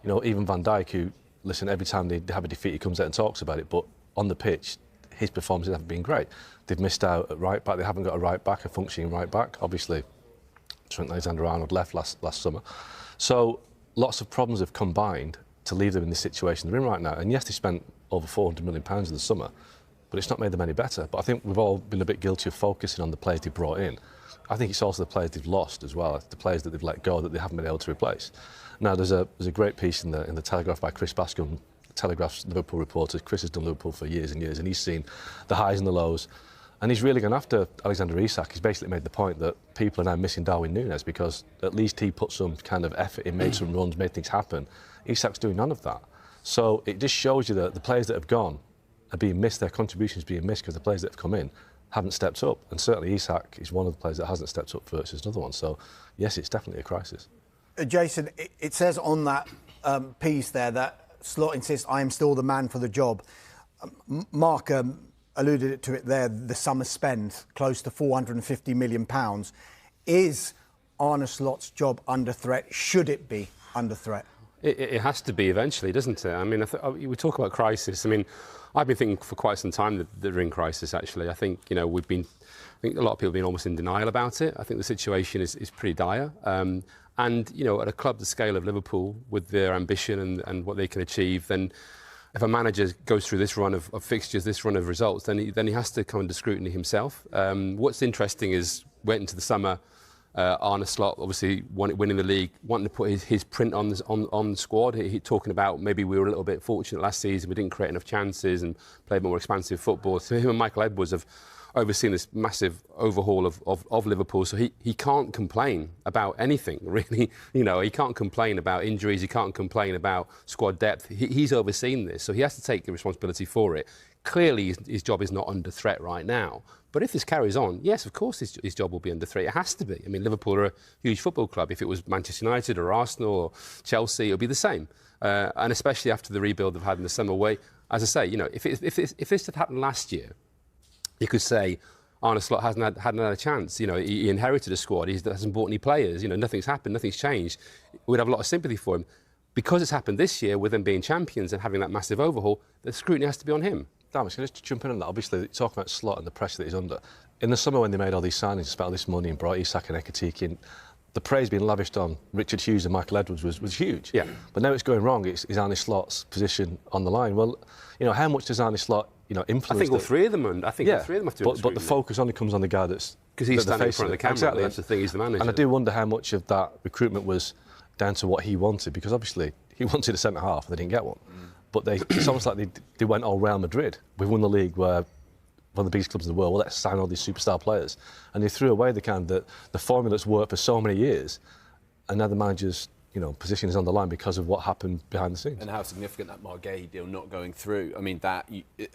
You know, even Van Dijk, who, listen, every time they have a defeat, he comes out and talks about it, but on the pitch, his performances haven't been great. They've missed out at right back. They haven't got a right back, a functioning right back. Obviously, Trent Alexander-Arnold left last summer. So lots of problems have combined to leave them in this situation they're in right now. And yes, they spent over £400 million in the summer, but it's not made them any better. But I think we've all been a bit guilty of focusing on the players they brought in. I think it's also the players they've lost as well, the players that they've let go that they haven't been able to replace. Now, there's a great piece in the Telegraph by Chris Bascombe, Telegraph's Liverpool reporter. Chris has done Liverpool for years and years, and he's seen the highs and the lows. And he's really gone after Alexander Isak. He's basically made the point that people are now missing Darwin Núñez because at least he put some kind of effort in, made some runs, made things happen. Isak's doing none of that. So it just shows you that the players that have gone are being missed, their contributions being missed because the players that have come in haven't stepped up. And certainly Isak is one of the players that hasn't stepped up versus another one. So, yes, it's definitely a crisis. Jason, it says on that piece there that Slot insists, I am still the man for the job. Mark alluded to it there, the summer spend, close to £450 million. Is Arne Slot's job under threat? Should it be under threat? It has to be eventually, doesn't it? I mean, we talk about crisis. I mean, I've been thinking for quite some time that they're in crisis, actually. I think, you know, I think a lot of people have been almost in denial about it. I think the situation is pretty dire. And, you know, at a club the scale of Liverpool, with their ambition and what they can achieve, then if a manager goes through this run of fixtures, this run of results, then he has to come under scrutiny himself. What's interesting is, went into the summer, Arne Slot obviously winning the league, wanting to put his print on the squad. He talking about maybe we were a little bit fortunate last season, we didn't create enough chances and played more expansive football. So him and Michael Edwards have overseen this massive overhaul of Liverpool, so he can't complain about anything, really. You know, he can't complain about injuries, he can't complain about squad depth. He's overseen this, so he has to take the responsibility for it. Clearly, his job is not under threat right now. But if this carries on, yes, of course his job will be under threat. It has to be. I mean, Liverpool are a huge football club. If it was Manchester United or Arsenal or Chelsea, it would be the same. And especially after the rebuild they've had in the summer way. As I say, you know, if this had happened last year, you could say Arne Slot hadn't had a chance. You know, he inherited a squad. He hasn't bought any players. You know, nothing's happened. Nothing's changed. We'd have a lot of sympathy for him. Because it's happened this year, with them being champions and having that massive overhaul, the scrutiny has to be on him. Damn, can I just jump in on that? Obviously, talking about Slot and the pressure that he's under. In the summer when they made all these signings, spent all this money and brought Isak and Ekitike, the praise being lavished on Richard Hughes and Michael Edwards was huge. Yeah. But now it's going wrong. It's Arne Slot's position on the line. Well, you know, how much does Arne Slot, you know, influence? I think all three of them have to do it. But the focus only comes on the guy that's because he's standing in front of the camera. Exactly. That's the thing. He's the manager. And I do wonder how much of that recruitment was down to what he wanted, because obviously he wanted a centre half and they didn't get one. But it's almost like they went all Real Madrid. We've won the league, where one of the biggest clubs in the world. Well, let's sign all these superstar players, and they threw away the formula that's worked for so many years, and now the manager's position is on the line because of what happened behind the scenes. And how significant that Margay deal not going through. I mean,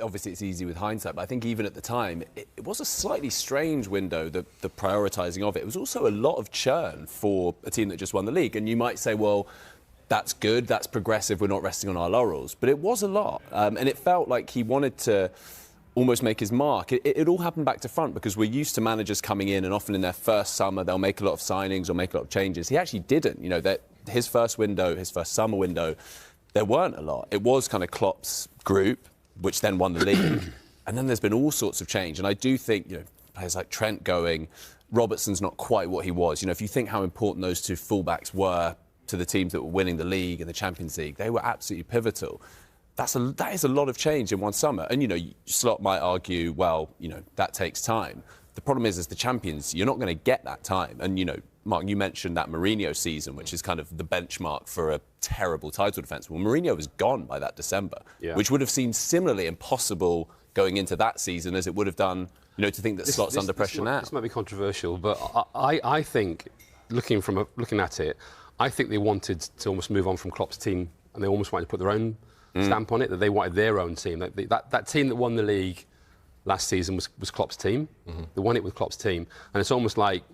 obviously it's easy with hindsight, but I think even at the time, it was a slightly strange window, the prioritising of it. It was also a lot of churn for a team that just won the league. And you might say, well, that's good, that's progressive, we're not resting on our laurels. But it was a lot. And it felt like he wanted to almost make his mark. It all happened back to front because we're used to managers coming in and often in their first summer, they'll make a lot of signings or make a lot of changes. He actually didn't. His first summer window, there weren't a lot. It was kind of Klopp's group, which then won the league. And then there's been all sorts of change. And I do think, players like Trent going, Robertson's not quite what he was. If you think how important those two fullbacks were to the teams that were winning the league and the Champions League, they were absolutely pivotal. That is a lot of change in one summer. And, Slot might argue, well, that takes time. The problem is, as the champions, you're not going to get that time. And, Mark, you mentioned that Mourinho season, which is kind of the benchmark for a terrible title defence. Well, Mourinho was gone by that December, which would have seemed similarly impossible going into that season as it would have done, to think that Slot's under pressure now. This might be controversial, but I think, looking at it, I think they wanted to almost move on from Klopp's team, and they almost wanted to put their own stamp on it, that they wanted their own team. That team that won the league last season was Klopp's team. They won it with Klopp's team. And it's almost like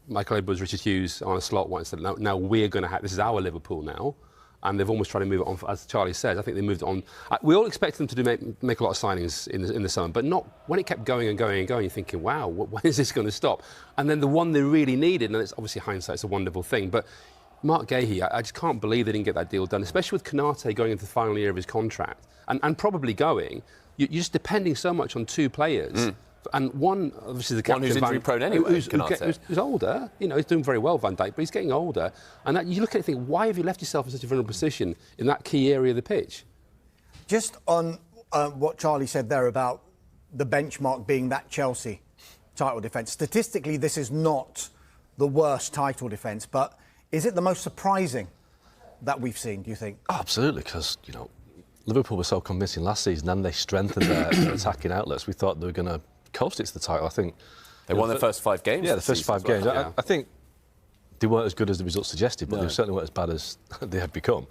Michael Edwards, Richard Hughes, Arne Slot once said, now we're going to have, this is our Liverpool now. And they've almost tried to move it on, as Charlie says. I think they moved it on. We all expected them to make a lot of signings in the summer, but not when it kept going and going and going, you're thinking, wow, when is this going to stop? And then the one they really needed, and it's obviously hindsight's a wonderful thing, but Mark Gahey, I just can't believe they didn't get that deal done, especially with Konate going into the final year of his contract and probably going. You're just depending so much on two players. And one, obviously, the captain, one who's injury prone anyway, who's older. You know, he's doing very well, Van Dijk, but he's getting older. And that, you look at it and think, why have you left yourself in such a vulnerable position in that key area of the pitch? Just on what Charlie said there about the benchmark being that Chelsea title defence. Statistically, this is not the worst title defence, but is it the most surprising that we've seen, do you think? Oh, absolutely, because, you know, Liverpool were so convincing last season and they strengthened their attacking outlets. We thought they were going to coast it to the title. I think they won their first 5 games. Yeah, the first 5 games. Yeah. I think they weren't as good as the results suggested, but they certainly weren't as bad as they had become.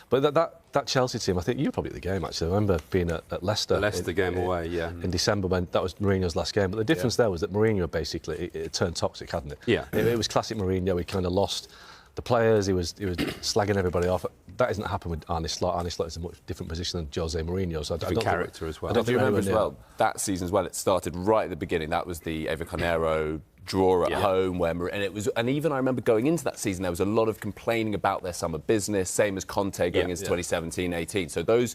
But that Chelsea team, I think you were probably at the game actually. I remember being at Leicester. The Leicester game away, yeah. In December when that was Mourinho's last game. But the difference there was that Mourinho basically it turned toxic, hadn't it? Yeah. It was classic Mourinho. He kind of lost the players. He was slagging everybody off. That hasn't happened with Arne Slot. Arne Slot is a much different position than Jose Mourinho. So different character as well. I don't remember as well that season as well. It started right at the beginning. That was the Eva Carneiro draw at home, and even I remember going into that season, there was a lot of complaining about their summer business, same as Conte going into 2017-18. So those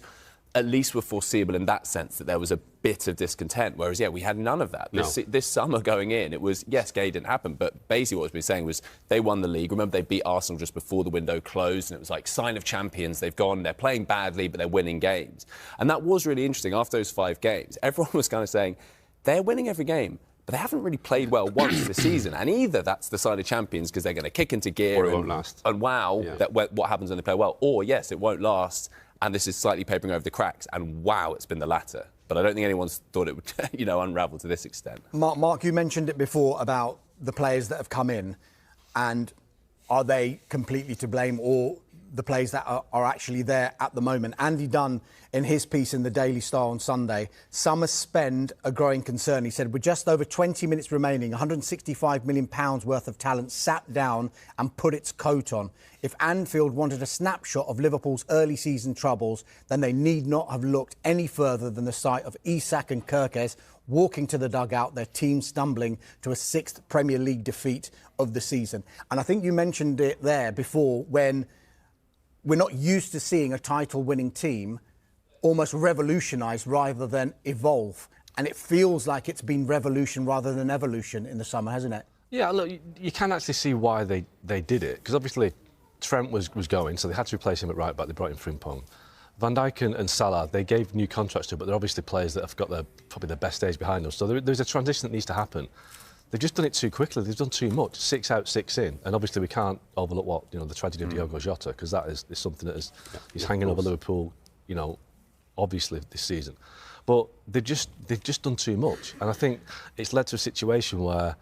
at least were foreseeable in that sense, that there was a bit of discontent. Whereas, we had none of that. This summer going in, it was, yes, Gay didn't happen, but basically what we've been saying was they won the league. Remember, they beat Arsenal just before the window closed, and it was like sign of champions. They've gone, they're playing badly, but they're winning games. And that was really interesting. After those 5 games, everyone was kind of saying, they're winning every game, but they haven't really played well once this season. And either that's the sign of champions because they're going to kick into gear or it won't last. And what happens when they play well. Or, yes, it won't last, and this is slightly papering over the cracks, and wow, it's been the latter. But I don't think anyone's thought it would, unravel to this extent. Mark, you mentioned it before about the players that have come in, and are they completely to blame, or the players that are actually there at the moment? Andy Dunn, in his piece in the Daily Star on Sunday, summer spend a growing concern. He said, with just over 20 minutes remaining, £165 million worth of talent sat down and put its coat on. If Anfield wanted a snapshot of Liverpool's early season troubles, then they need not have looked any further than the sight of Isak and Kerkez walking to the dugout, their team stumbling to a 6th Premier League defeat of the season. And I think you mentioned it there before, when we're not used to seeing a title-winning team almost revolutionise rather than evolve. And it feels like it's been revolution rather than evolution in the summer, hasn't it? Yeah, look, you can actually see why they did it. Because obviously Trent was going, so they had to replace him at right back. They brought in Frimpong. Van Dijk and Salah, they gave new contracts to, but they're obviously players that have got probably their best days behind them. So there's a transition that needs to happen. They've just done it too quickly. They've done too much. 6 out, 6 in. And obviously we can't overlook the tragedy of Diogo Jota, because that is something that is hanging over Liverpool, obviously this season. But they've just done too much. And I think it's led to a situation where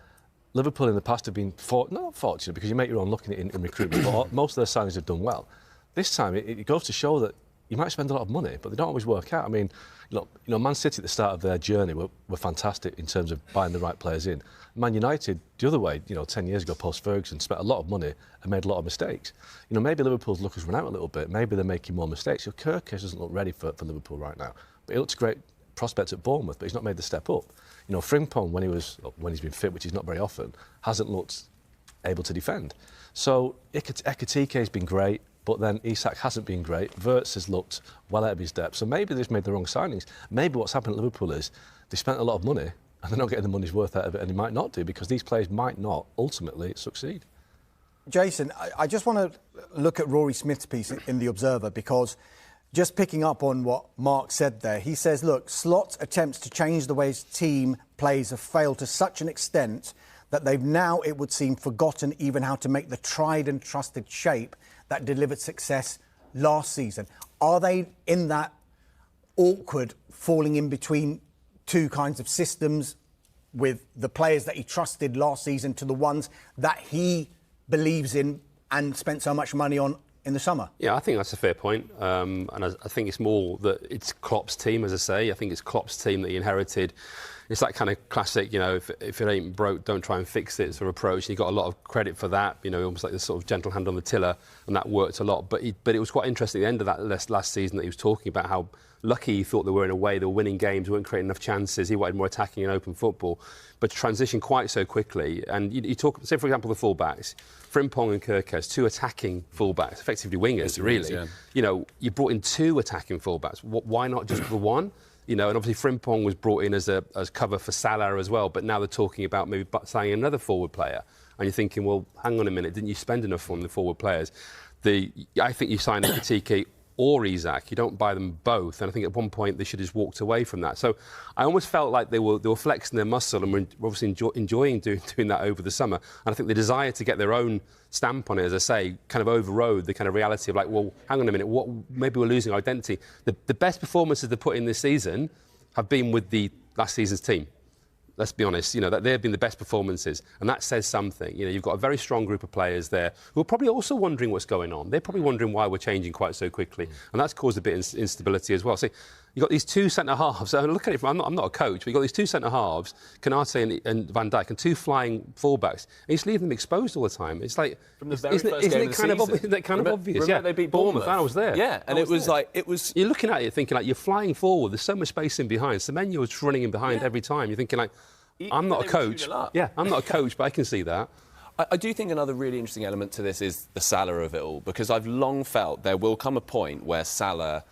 Liverpool in the past have been not fortunate, because you make your own looking at it in recruitment, but most of their signings have done well. This time it goes to show that you might spend a lot of money, but they don't always work out. I mean, Man City at the start of their journey were fantastic in terms of buying the right players in. Man United, the other way, 10 years ago, post-Ferguson, spent a lot of money and made a lot of mistakes. Maybe Liverpool's luck has run out a little bit. Maybe they're making more mistakes. Kerkez doesn't look ready for Liverpool right now. But he looks a great prospect at Bournemouth, but he's not made the step up. Frimpong, when he's been fit, which is not very often, hasn't looked able to defend. So Ekitike's been great, but then Isak hasn't been great. Wirtz has looked well out of his depth. So maybe they've made the wrong signings. Maybe what's happened at Liverpool is they spent a lot of money and they're not getting the money's worth out of it, and they might not do, because these players might not ultimately succeed. Jason, I just want to look at Rory Smith's piece in The Observer, because just picking up on what Mark said there, he says, look, Slot's attempts to change the way his team plays have failed to such an extent that they've now, it would seem, forgotten even how to make the tried and trusted shape that delivered success last season. Are they in that awkward falling in between two kinds of systems, with the players that he trusted last season to the ones that he believes in and spent so much money on in the summer? Yeah, I think that's a fair point. And I think it's more that it's Klopp's team, as I say. I think it's Klopp's team that he inherited it's that kind of classic, if it ain't broke, don't try and fix it sort of approach. And he got a lot of credit for that, almost like this sort of gentle hand on the tiller, and that worked a lot. But it was quite interesting at the end of that last season that he was talking about how lucky he thought they were in a way. They were winning games, weren't creating enough chances. He wanted more attacking and open football. But to transition quite so quickly, and you talk, say for example, the full-backs, Frimpong and Kirkes, two attacking full-backs, effectively wingers, really. Yeah. You brought in two attacking full-backs. Why not just the one? And obviously Frimpong was brought in as cover for Salah as well, but now they're talking about maybe signing another forward player. And you're thinking, well, hang on a minute, didn't you spend enough on the forward players? I think you signed Ekitike or Isak. You don't buy them both. And I think at one point they should have just walked away from that. So I almost felt like they were flexing their muscle and were obviously enjoying doing that over the summer. And I think the desire to get their own stamp on it, as I say, kind of overrode the kind of reality of like, well, hang on a minute, maybe we're losing identity. The best performances they put in this season have been with the last season's team. Let's be honest, that they've been the best performances, and that says something. You've got a very strong group of players there who are probably also wondering what's going on. They're probably wondering why we're changing quite so quickly, and that's caused a bit of instability as well. So you've got these two centre-halves. I look at it I'm not a coach, but you've got these two centre-halves, Konate and Van Dijk, and two flying full-backs, and you just leave them exposed all the time. It's like, from the very first game of the season. Isn't that kind of obvious? Remember they beat Bournemouth. I was there. Yeah, and it was like, You're looking at it thinking like, you're flying forward, there's so much space in behind. Semenyo is running in behind every time. You're thinking like, I'm not a coach. Yeah, I'm not a coach, but I can see that. I do think another really interesting element to this is the Salah of it all, because I've long felt there will come a point where Salah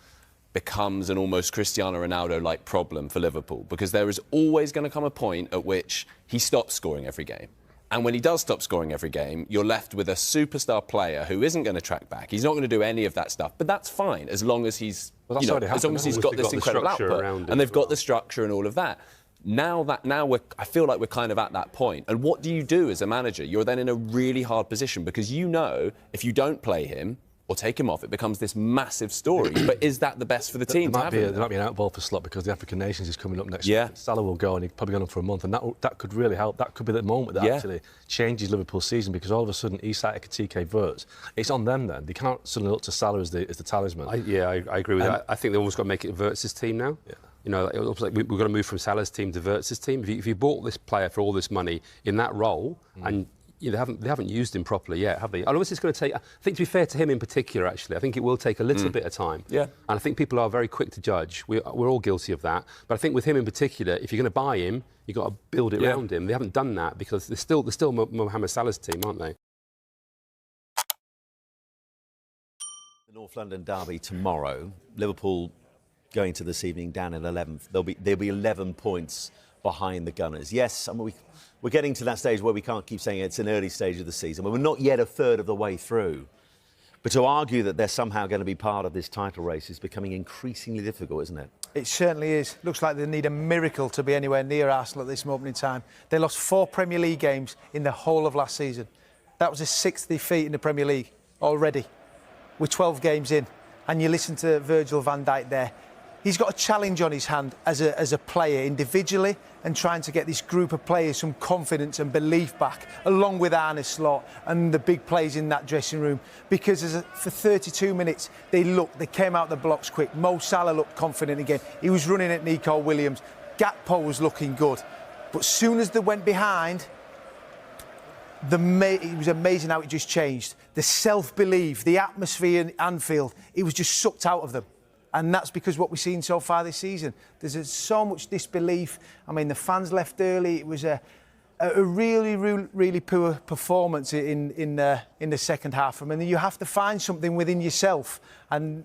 becomes an almost Cristiano Ronaldo-like problem for Liverpool, because there is always going to come a point at which he stops scoring every game. And when he does stop scoring every game, you're left with a superstar player who isn't going to track back. He's not going to do any of that stuff, but that's fine as long as he's, as long as he's got this incredible output and they've got the structure and all of that. I feel like we're kind of at that point. And what do you do as a manager? You're then in a really hard position, because if you don't play him or take him off, it becomes this massive story. But is that the best for the team? There might be an outball for slot, because the African Nations is coming up next week. Salah will go, and he's probably gone up for a month, and that could really help. That could be the moment that actually changes Liverpool's season, because all of a sudden Isak, Ekitike, Wirtz, it's on them then. They can't suddenly look to Salah as the talisman. I agree with that. I think they've almost got to make it Wirtz's team now. Yeah. We've got to move from Salah's team to Wirtz's team. If you bought this player for all this money in that role, and they haven't used him properly yet, have they? Otherwise, it's going to take. I think, to be fair to him in particular, actually, I think it will take a little bit of time. Yeah. And I think people are very quick to judge. We're all guilty of that. But I think with him in particular, if you're going to buy him, you've got to build it around him. They haven't done that, because they're still Mohamed Salah's team, aren't they? The North London derby tomorrow. Liverpool going to this evening down in 11th. There'll be 11 points behind the Gunners. Yes, I mean, we're getting to that stage where we can't keep saying it's an early stage of the season, but we're not yet a third of the way through. But to argue that they're somehow going to be part of this title race is becoming increasingly difficult, isn't it? It certainly is. Looks like they need a miracle to be anywhere near Arsenal at this moment in time. They lost 4 Premier League games in the whole of last season. That was a 6th defeat in the Premier League already. We're 12 games in, and you listen to Virgil van Dijk there. He's got a challenge on his hand as a player individually, and trying to get this group of players some confidence and belief back, along with Arne Slot and the big players in that dressing room. Because for 32 minutes, they came out the blocks quick. Mo Salah looked confident again. He was running at Nico Williams. Gakpo was looking good. But soon as they went behind, it was amazing how it just changed. The self-belief, the atmosphere in Anfield, it was just sucked out of them. And that's because what we've seen so far this season. There's so much disbelief. I mean, the fans left early. It was a really, really, really poor performance in the second half. I mean, you have to find something within yourself. And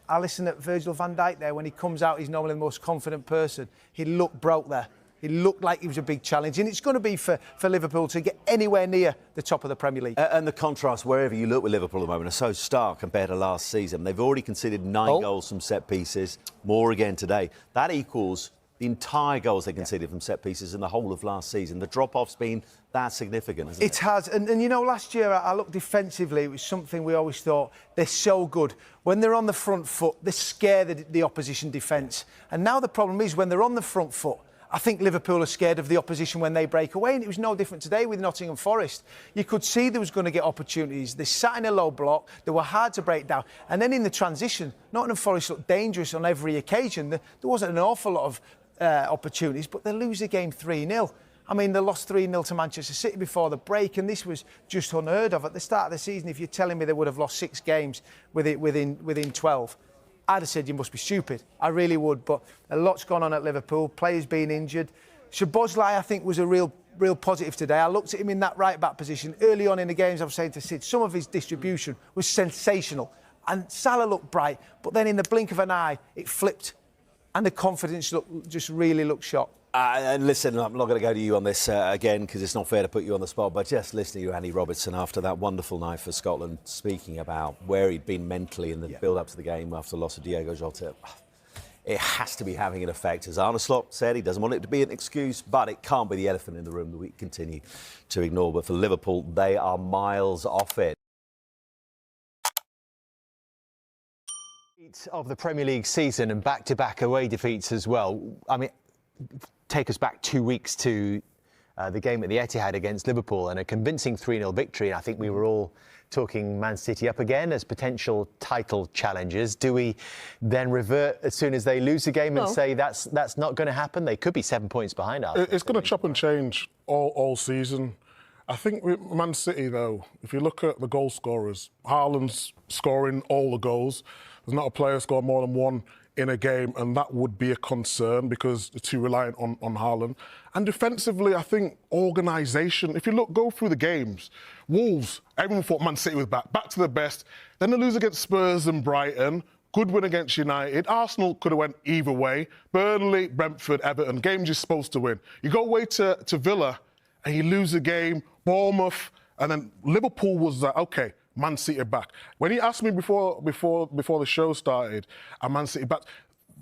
I listen at Virgil van Dijk there. When he comes out, he's normally the most confident person. He looked broke there. He looked like it was a big challenge, and it's going to be for Liverpool to get anywhere near the top of the Premier League. And the contrast, wherever you look with Liverpool at the moment, are so stark compared to last season. They've already conceded 9 goals from set pieces, more again today. That equals the entire goals they conceded from set pieces in the whole of last season. The drop-off's been that significant, hasn't it? It has. And last year I looked defensively. It was something we always thought, they're so good. When they're on the front foot, they scare the opposition defence. And now the problem is, when they're on the front foot, I think Liverpool are scared of the opposition when they break away, and it was no different today with Nottingham Forest. You could see they was going to get opportunities. They sat in a low block, they were hard to break down. And then in the transition, Nottingham Forest looked dangerous on every occasion. There wasn't an awful lot of opportunities, but they lose the game 3-0. I mean, they lost 3-0 to Manchester City before the break, and this was just unheard of. At the start of the season, if you're telling me they would have lost 6 games within 12, I'd have said you must be stupid. I really would, but a lot's gone on at Liverpool, players being injured. Szoboszlai, I think, was a real positive today. I looked at him in that right-back position. Early on in the games, I was saying to Sid, some of his distribution was sensational. And Salah looked bright, but then in the blink of an eye, it flipped. And the confidence just really looked shot. And listen, I'm not going to go to you on this again because it's not fair to put you on the spot, but just listening to Andy Robertson after that wonderful night for Scotland, speaking about where he'd been mentally in the build-up to the game after the loss of Diego Jota, it has to be having an effect. As Arne Slot said, he doesn't want it to be an excuse, but it can't be the elephant in the room that we continue to ignore. But for Liverpool, they are miles off it. Of the Premier League season and back-to-back away defeats as well. I mean, take us back 2 weeks to the game at the Etihad against Liverpool and a convincing 3-0 victory. I think we were all talking Man City up again as potential title challengers. Do we then revert as soon as they lose a game and say that's not going to happen? They could be 7 points behind us. It's going to chop and change all season. I think with Man City, though, if you look at the goal scorers, Haaland's scoring all the goals. There's not a player scored more than one in a game, and that would be a concern because they're too reliant on Haaland. And defensively, I think organisation, if you go through the games, Wolves, everyone thought Man City was back to the best. Then they lose against Spurs and Brighton. Good win against United. Arsenal could have went either way. Burnley, Brentford, Everton, games you're supposed to win. You go away to Villa and you lose a game, Bournemouth, and then Liverpool was like, OK, Man City are back. When he asked me before the show started, are Man City back?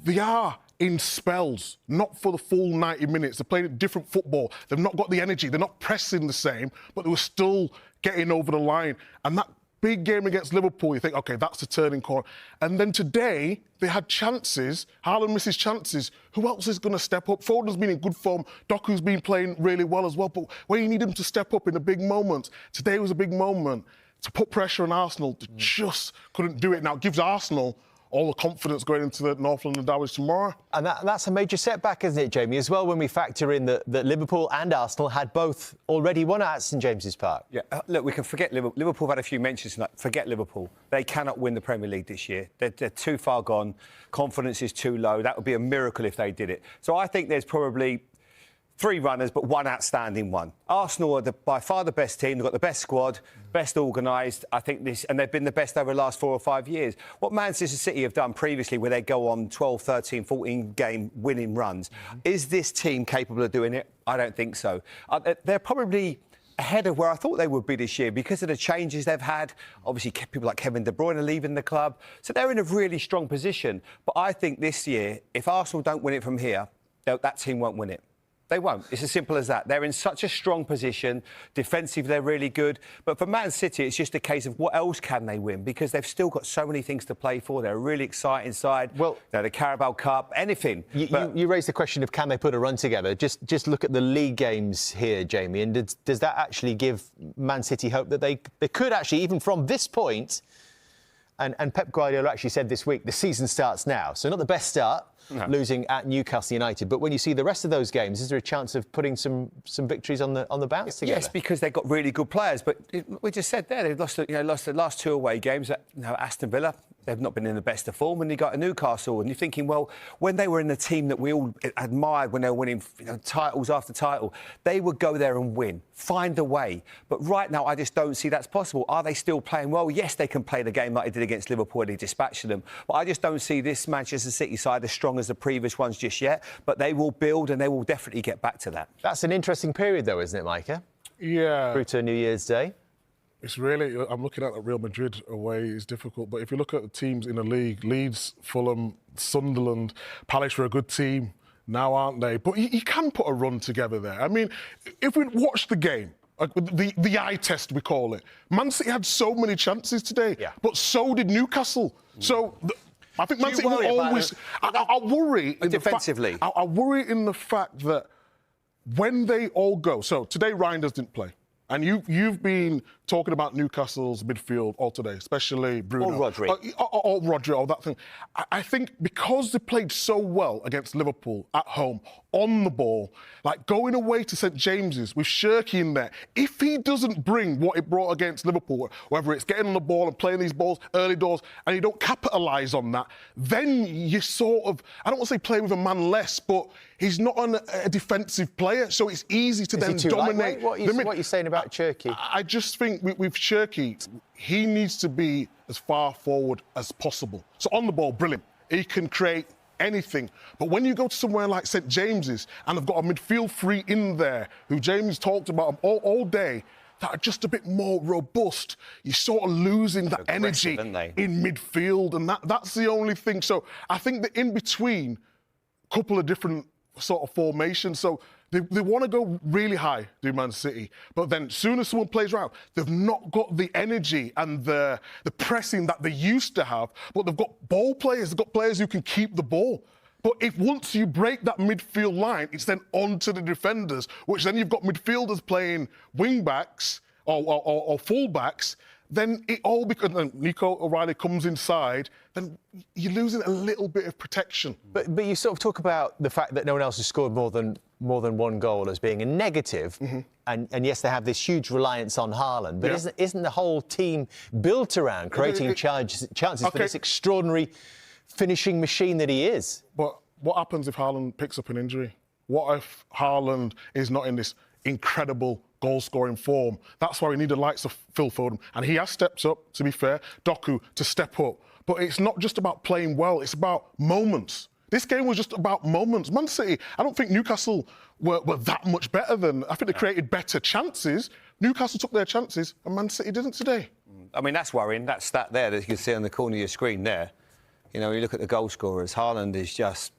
They are in spells, not for the full 90 minutes. They're playing different football. They've not got the energy. They're not pressing the same, but they were still getting over the line. And that big game against Liverpool, you think, OK, that's the turning corner. And then today, they had chances. Haaland misses chances. Who else is going to step up? Foden's been in good form. Doku's been playing really well as well. But when you need him to step up in the big moments, today was a big moment to put pressure on Arsenal. They just couldn't do it. Now, it gives Arsenal all the confidence going into the North London derbies tomorrow. And that's a major setback, isn't it, Jamie, as well, when we factor in that Liverpool and Arsenal had both already won at St James's Park. Yeah, look, we can forget Liverpool. Liverpool have had a few mentions tonight. Forget Liverpool. They cannot win the Premier League this year. They're too far gone. Confidence is too low. That would be a miracle if they did it. So I think there's probably 3 runners, but one outstanding one. Arsenal are by far the best team. They've got the best squad, best organised. I think and they've been the best over the last 4 or 5 years. What Manchester City have done previously, where they go on 12, 13, 14 game winning runs, is this team capable of doing it? I don't think so. They're probably ahead of where I thought they would be this year because of the changes they've had. Obviously, people like Kevin De Bruyne are leaving the club. So they're in a really strong position. But I think this year, if Arsenal don't win it from here, that team won't win it. They won't. It's as simple as that. They're in such a strong position. Defensive, they're really good. But for Man City, it's just a case of what else can they win? Because they've still got so many things to play for. They're a really exciting side. Well, the Carabao Cup, anything. You raised the question of can they put a run together? Just look at the league games here, Jamie. And does that actually give Man City hope that they could actually, even from this point, and Pep Guardiola actually said this week, the season starts now. So not the best start, losing at Newcastle United. But when you see the rest of those games, is there a chance of putting some victories on the bounce together? Yes, because they've got really good players. But we just said there, they've lost the last 2 away games at Aston Villa. They've not been in the best of form, and you got a Newcastle, and you're thinking, well, when they were in the team that we all admired, when they were winning titles after title, they would go there and win, find a way. But right now, I just don't see that's possible. Are they still playing well? Yes, they can play the game like they did against Liverpool, and they dispatched them. But I just don't see this Manchester City side as strong as the previous ones just yet. But they will build, and they will definitely get back to that. That's an interesting period, though, isn't it, Micah? Yeah. Through to New Year's Day. It's really, I'm looking at Real Madrid away, it's difficult. But if you look at the teams in the league, Leeds, Fulham, Sunderland, Palace were a good team now, aren't they? But you can put a run together there. I mean, if we watch the game, the eye test, we call it, Man City had so many chances today, but so did Newcastle. So I think Man City will always... I worry... defensively? I worry in the fact that when they all go... So today, Reinders didn't play. And you've been talking about Newcastle's midfield all today, especially Bruno. Or Rodri. Or Rodri, or that thing. I think because they played so well against Liverpool at home, on the ball, like going away to St James's with Shirky in there, if he doesn't bring what he brought against Liverpool, whether it's getting on the ball and playing these balls early doors, and you don't capitalise on that, then you sort of, I don't want to say play with a man less, but he's not a defensive player, so it's easy to then dominate. What are you saying about Shirky? I just think with Shirky, he needs to be as far forward as possible. So on the ball, brilliant. He can create anything. But when you go to somewhere like St James's and they've got a midfield three in there, who James talked about all day, that are just a bit more robust, you're sort of losing that energy in midfield, and that's the only thing. So I think that in between, a couple of different sort of formations. So they want to go really high, do Man City, but then as soon as someone plays around, they've not got the energy and the pressing that they used to have, but they've got ball players, they've got players who can keep the ball. But if once you break that midfield line, it's then on to the defenders, which then you've got midfielders playing wing-backs or full-backs, then it all becomes, Nico O'Reilly comes inside, then you're losing a little bit of protection. But you sort of talk about the fact that no one else has scored more than one goal as being a negative, and yes, they have this huge reliance on Haaland, but isn't the whole team built around creating chances for this extraordinary finishing machine that he is? But what happens if Haaland picks up an injury? What if Haaland is not in this incredible goal-scoring form? That's why we need the likes of Phil Foden. And he has stepped up, to be fair, Doku to step up. But it's not just about playing well, it's about moments. This game was just about moments. Man City, I don't think Newcastle were that much better than... I think they created better chances. Newcastle took their chances, and Man City didn't today. I mean, that's worrying. That stat there that you can see on the corner of your screen there. You know, you look at the goal scorers, Haaland is just...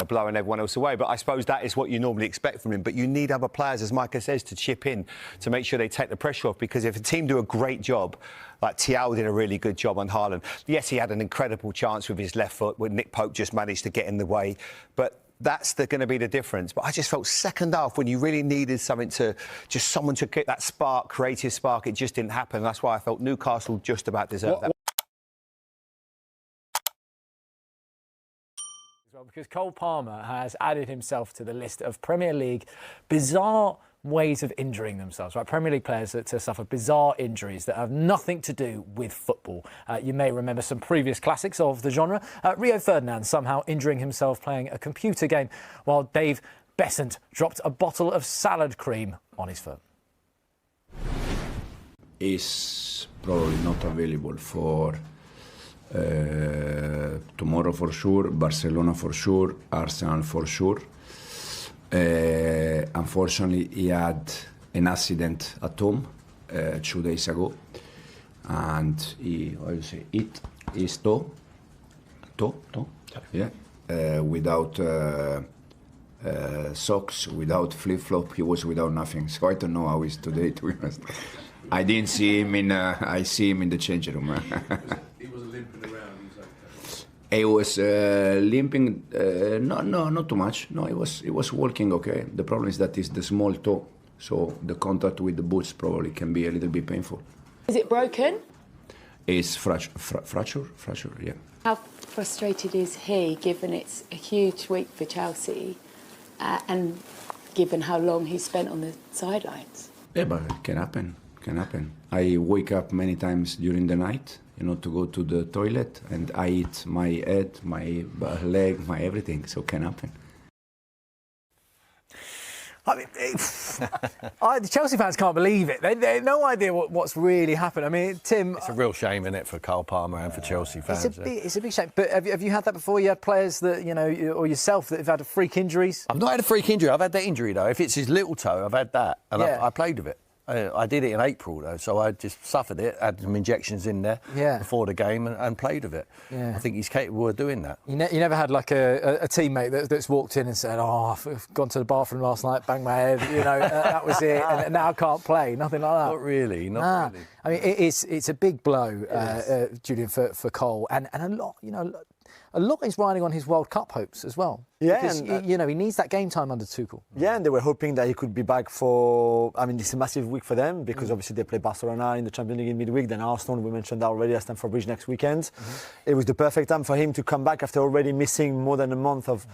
blowing everyone else away. But I suppose that is what you normally expect from him. But you need other players, as Micah says, to chip in to make sure they take the pressure off. Because if a team do a great job, like Thiago did a really good job on Haaland. Yes, he had an incredible chance with his left foot, where Nick Pope just managed to get in the way. But that's going to be the difference. But I just felt second half, when you really needed someone to get that spark, creative spark, it just didn't happen. That's why I felt Newcastle just about deserved that. Because Cole Palmer has added himself to the list of Premier League bizarre ways of injuring themselves, right? Premier League players to suffer bizarre injuries that have nothing to do with football. You may remember some previous classics of the genre. Rio Ferdinand somehow injuring himself playing a computer game, while Dave Besant dropped a bottle of salad cream on his foot. Is probably not available for tomorrow for sure, Barcelona for sure, Arsenal for sure. Unfortunately, he had an accident at home 2 days ago, and he, his toe, without socks, without flip-flop, he was without nothing. So I don't know how he's today, to be honest. I didn't see him I see him in the changing room. He was limping, not too much. No, he was walking okay. The problem is that it's the small toe, so the contact with the boots probably can be a little bit painful. Is it broken? It's fracture, yeah. How frustrated is he, given it's a huge week for Chelsea, and given how long he's spent on the sidelines? Yeah, but it can happen. I wake up many times during the night, to go to the toilet, and I eat my head, my leg, my everything, so it can happen. I mean, the Chelsea fans can't believe it. They have no idea what's really happened. I mean, Tim... It's a real shame, isn't it, for Cole Palmer and for Chelsea fans? It's a big shame. But have you had that before? You had players that, or yourself, that have had freak injuries? I've not had a freak injury. I've had that injury, though. If it's his little toe, I've had that. And I played with it. I did it in April, though, so I just suffered it, had some injections in there before the game and played with it. Yeah. I think he's capable of doing that. You never had, like, a teammate that's walked in and said, I've gone to the bathroom last night, banged my head, that was it, and now I can't play, nothing like that? Not really, really. I mean, it's a big blow, Julian, for Cole, and a lot, a lot is riding on his World Cup hopes as well. Yeah, because, and, you know, he needs that game time under Tuchel. Yeah, and they were hoping that he could be back for... I mean, this is a massive week for them because obviously they play Barcelona in the Champions League in midweek, then Arsenal, we mentioned that already, at Stamford Bridge next weekend. It was the perfect time for him to come back after already missing more than a month of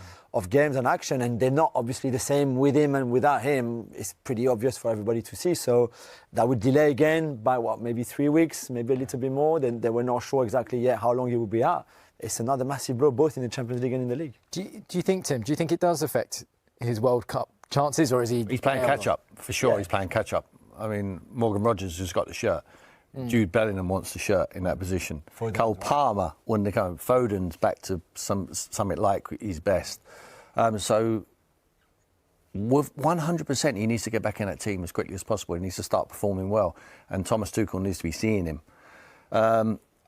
games and action, and they're not obviously the same with him and without him. It's pretty obvious for everybody to see, so that would delay again by, maybe 3 weeks, maybe a little bit more. Then they were not sure exactly yet how long he would be out. It's another massive blow, both in the Champions League and in the league. Do you think, Tim, it does affect his World Cup chances, or is he... He's playing catch-up, for sure. Yeah. He's playing catch-up. I mean, Morgan Rogers has got the shirt. Jude Bellingham wants the shirt in that position. Cole Palmer wouldn't have come. Foden's back to something like his best. So, with 100%, he needs to get back in that team as quickly as possible. He needs to start performing well. And Thomas Tuchel needs to be seeing him.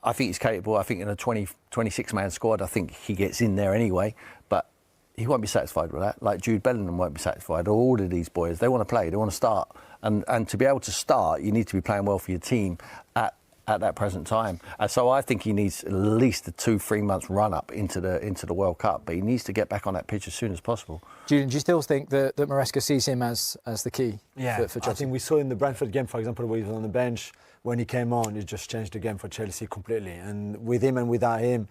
I think he's capable. I think in a 26-man squad, I think he gets in there anyway. But he won't be satisfied with that. Like Jude Bellingham won't be satisfied. All of these boys, they want to play. They want to start. And to be able to start, you need to be playing well for your team at that present time. And so I think he needs at least a 2-3 months run-up into the World Cup. But he needs to get back on that pitch as soon as possible. Julian, do you still think that Maresca sees him as the key for Chelsea? I think we saw in the Brentford game, for example, where he was on the bench. When he came on, it just changed the game for Chelsea completely. And with him and without him,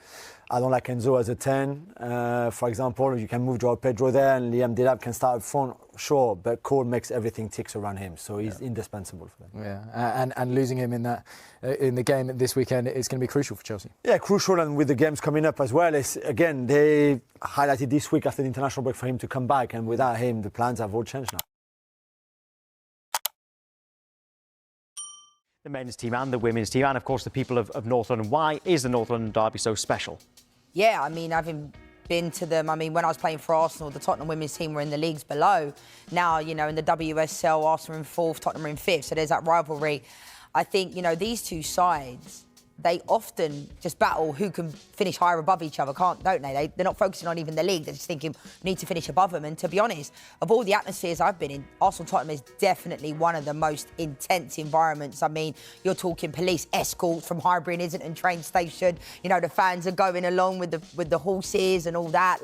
I don't like Enzo as a 10. For example, you can move Joao Pedro there and Liam Delap can start up front, sure, but Cole makes everything ticks around him, so he's indispensable for them. Yeah, and losing him in the game this weekend is going to be crucial for Chelsea. Yeah, crucial, and with the games coming up as well, again, they highlighted this week after the international break for him to come back, and without him, the plans have all changed now. The men's team and the women's team, and of course the people of North London. Why is the North London derby so special? Yeah, I mean, having been to them, I mean, when I was playing for Arsenal, the Tottenham women's team were in the leagues below. Now, you know, in the WSL, Arsenal are in 4th, Tottenham are in 5th, so there's that rivalry. I think, you know, these two sides, they often just battle who can finish higher above each other, don't they? They're not focusing on even the league. They're just thinking, we need to finish above them. And to be honest, of all the atmospheres I've been in, Arsenal-Tottenham is definitely one of the most intense environments. I mean, you're talking police escorts from Highbury and Islington train station. You know, the fans are going along with the horses and all that.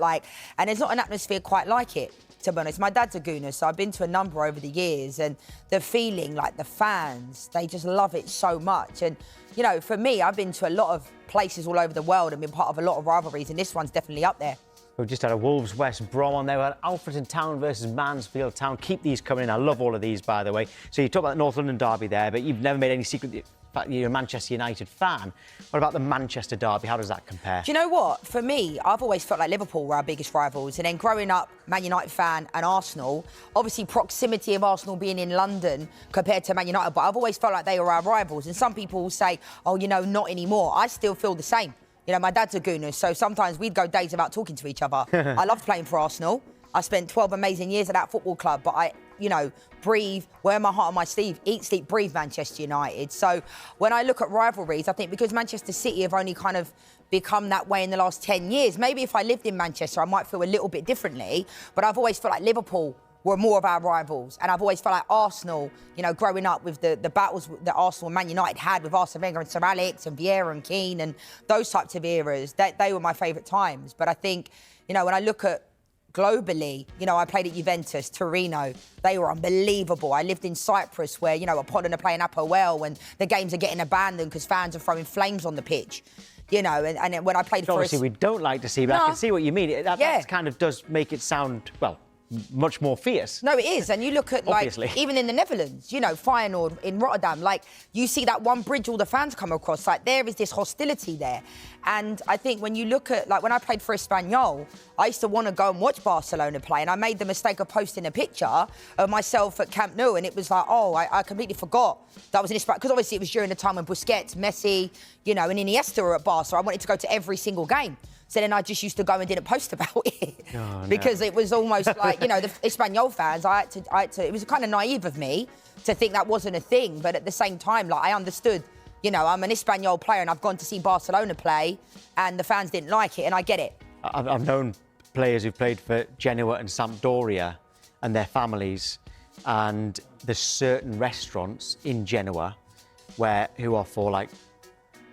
And there's not an atmosphere quite like it, to be honest. My dad's a Gooner, so I've been to a number over the years, and the feeling, the fans, they just love it so much. And you know, for me, I've been to a lot of places all over the world and been part of a lot of rivalries, and this one's definitely up there. We've just had a Wolves West Brom on there. We had Alfreton Town versus Mansfield Town. Keep these coming in. I love all of these, by the way. So you talk about the North London derby there, but you've never made any secret that you're a Manchester United fan. What about the Manchester derby? How does that compare? Do you know what? For me, I've always felt like Liverpool were our biggest rivals. And then growing up, Man United fan and Arsenal, obviously proximity of Arsenal being in London compared to Man United, but I've always felt like they were our rivals. And some people will say, oh, you know, not anymore. I still feel the same. You know, my dad's a Gooner, so sometimes we'd go days without talking to each other. I loved playing for Arsenal. I spent 12 amazing years at that football club, but I, you know, breathe, wear my heart on my sleeve, eat, sleep, breathe Manchester United. So when I look at rivalries, I think because Manchester City have only kind of become that way in the last 10 years, maybe if I lived in Manchester, I might feel a little bit differently, but I've always felt like Liverpool were more of our rivals. And I've always felt like Arsenal, you know, growing up with the battles that Arsenal and Man United had with Arsene Wenger and Sir Alex and Vieira and Keane and those types of eras, they were my favourite times. But I think, you know, when I look at globally, you know, I played at Juventus, Torino. They were unbelievable. I lived in Cyprus where, you know, Apollon are playing Apoel and the games are getting abandoned because fans are throwing flames on the pitch. You know, and when I played for... Obviously, we don't like to see, but I can see what you mean. That kind of does make it sound, well, much more fierce. No, it is. And you look at, even in the Netherlands, you know, Feyenoord in Rotterdam, you see that one bridge all the fans come across, there is this hostility there. And I think when you look at, when I played for Espanyol, I used to want to go and watch Barcelona play, and I made the mistake of posting a picture of myself at Camp Nou, and it was I completely forgot that was in Espanyol, because obviously it was during the time when Busquets, Messi, you know, and Iniesta were at Barca, so I wanted to go to every single game. So then I just used to go and didn't post about it because it was almost like, you know, the Espanyol fans, I had to, it was kind of naive of me to think that wasn't a thing. But at the same time, I understood, you know, I'm an Espanyol player and I've gone to see Barcelona play and the fans didn't like it, and I get it. I've known players who've played for Genoa and Sampdoria and their families, and there's certain restaurants in Genoa who are for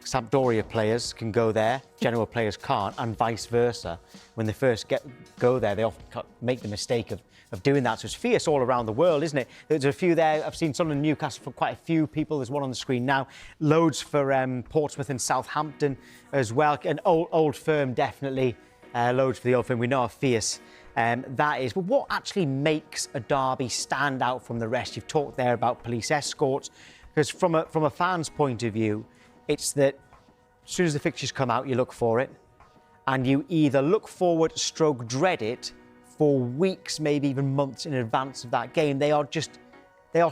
Sampdoria players can go there, Genoa players can't, and vice versa. When they first go there, they often make the mistake of doing that. So it's fierce all around the world, isn't it? There's a few there. I've seen some in Newcastle for quite a few people. There's one on the screen now. Loads for Portsmouth and Southampton as well. An old firm, definitely. Loads for the old firm. We know how fierce that is. But what actually makes a derby stand out from the rest? You've talked there about police escorts. Because from a fan's point of view, it's that as soon as the fixtures come out, you look for it. And you either look forward, stroke dread it, for weeks, maybe even months in advance of that game. They are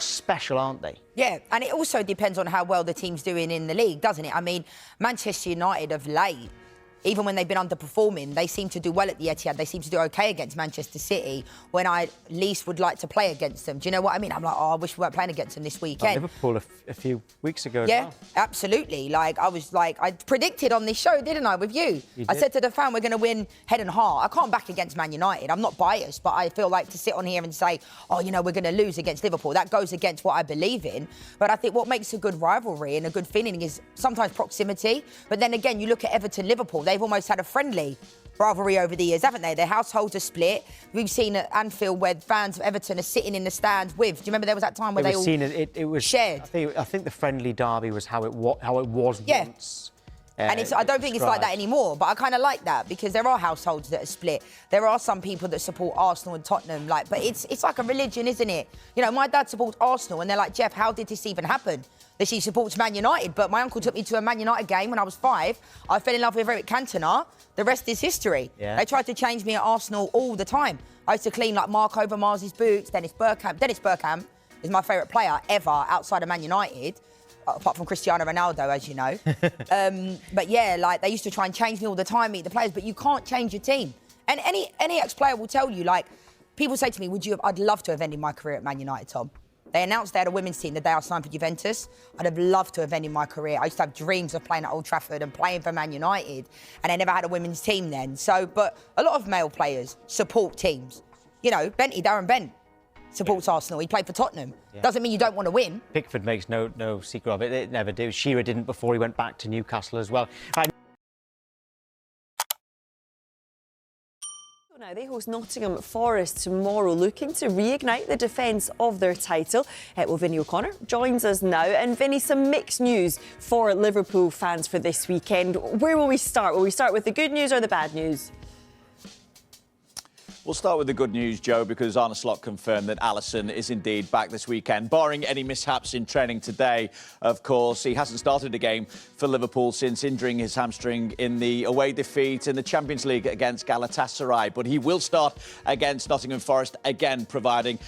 special, aren't they? Yeah, and it also depends on how well the team's doing in the league, doesn't it? I mean, Manchester United of late, even when they've been underperforming, they seem to do well at the Etihad. They seem to do OK against Manchester City when I least would like to play against them. Do you know what I mean? I'm like, I wish we weren't playing against them this weekend. Liverpool a few weeks ago as well. Yeah, absolutely. I predicted on this show, didn't I, with you? I said to the fan, we're going to win head and heart. I can't back against Man United. I'm not biased, but I feel like to sit on here and say, we're going to lose against Liverpool. That goes against what I believe in. But I think what makes a good rivalry and a good feeling is sometimes proximity. But then again, you look at Everton-Liverpool, they've almost had a friendly rivalry over the years, haven't they? Their households are split. We've seen at Anfield where fans of Everton are sitting in the stands with. Do you remember there was that time where they all it was shared? I think the friendly derby was how it was once. And I don't think it's like that anymore, but I kind of like that because there are households that are split. There are some people that support Arsenal and Tottenham, but it's like a religion, isn't it? You know, my dad supports Arsenal, and they're like, Jeff, how did this even happen? That she supports Man United, but my uncle took me to a Man United game when I was 5. I fell in love with Eric Cantona. The rest is history. Yeah. They tried to change me at Arsenal all the time. I used to clean like Mark Overmars' boots, Dennis Bergkamp. Dennis Bergkamp is my favourite player ever outside of Man United, apart from Cristiano Ronaldo, as you know. But yeah, they used to try and change me all the time, meet the players, but you can't change your team. And any ex-player will tell you, people say to me, I'd love to have ended my career at Man United, Tom. They announced they had a women's team the day I signed for Juventus. I'd have loved to have ended my career. I used to have dreams of playing at Old Trafford and playing for Man United, and I never had a women's team then. But a lot of male players support teams. You know, Darren Bent supports Arsenal. He played for Tottenham. Yeah. Doesn't mean you don't want to win. Pickford makes no secret of it. It never did. Shearer didn't before he went back to Newcastle as well. Now they host Nottingham Forest tomorrow, looking to reignite the defence of their title. Well, Vinny O'Connor joins us now. And Vinny, some mixed news for Liverpool fans for this weekend. Where will we start? Will we start with the good news or the bad news? We'll start with the good news, Joe, because Arne Slot confirmed that Alisson is indeed back this weekend. Barring any mishaps in training today, of course, he hasn't started a game for Liverpool since injuring his hamstring in the away defeat in the Champions League against Galatasaray. But he will start against Nottingham Forest again, providing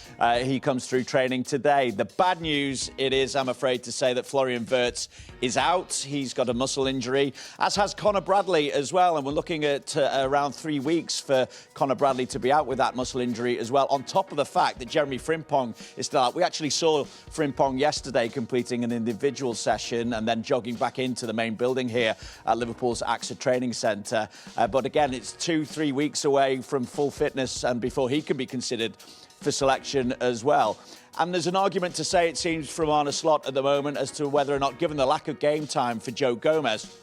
he comes through training today. The bad news, it is, I'm afraid to say, that Florian Wirtz is out. He's got a muscle injury, as has Conor Bradley as well. And we're looking at around 3 weeks for Conor Bradley to be out with that muscle injury as well, on top of the fact that Jeremy Frimpong is still out. We actually saw Frimpong yesterday completing an individual session and then jogging back into the main building here at Liverpool's AXA Training Centre. But again, it's 2-3 weeks away from full fitness and before he can be considered for selection as well. And there's an argument to say, it seems, from Arne Slot at the moment as to whether or not, given the lack of game time for Joe Gomez,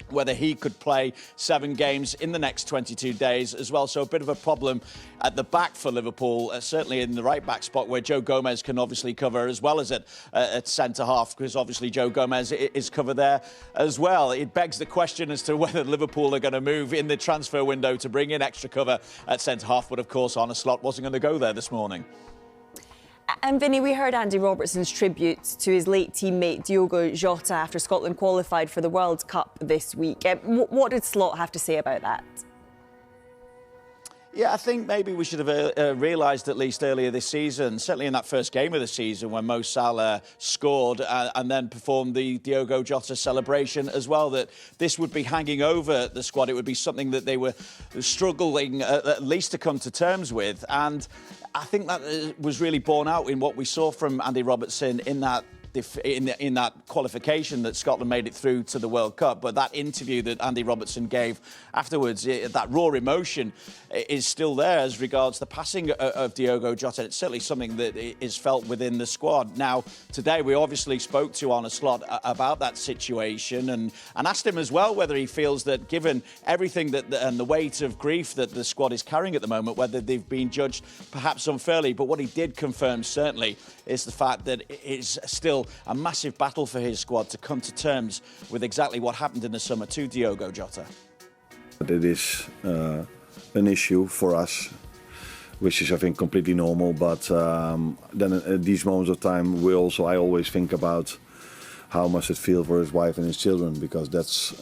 whether he could play 7 games in the next 22 days as well. So a bit of a problem at the back for Liverpool, certainly in the right-back spot, where Joe Gomez can obviously cover, as well as at centre-half, because obviously Joe Gomez is covered there as well. It begs the question as to whether Liverpool are going to move in the transfer window to bring in extra cover at centre-half, but of course Arne Slot wasn't going to go there this morning. And Vinny, we heard Andy Robertson's tribute to his late teammate Diogo Jota after Scotland qualified for the World Cup this week. What did Slot have to say about that? Yeah, I think maybe we should have realised at least earlier this season, certainly in that first game of the season when Mo Salah scored and then performed the Diogo Jota celebration as well, that this would be hanging over the squad. It would be something that they were struggling at least to come to terms with. And I think that was really borne out in what we saw from Andy Robertson in that in that qualification that Scotland made it through to the World Cup. But that interview that Andy Robertson gave afterwards, that raw emotion is still there as regards the passing of Diogo Jota. It's certainly something that is felt within the squad. Now, today we obviously spoke to Arne Slot about that situation and asked him as well whether he feels that, given everything and the weight of grief that the squad is carrying at the moment, whether they've been judged perhaps unfairly. But what he did confirm certainly is the fact that it is still a massive battle for his squad to come to terms with exactly what happened in the summer to Diogo Jota. It is an issue for us, which is, I think, completely normal. But then at these moments of time, I always think about how must it feel for his wife and his children, because that's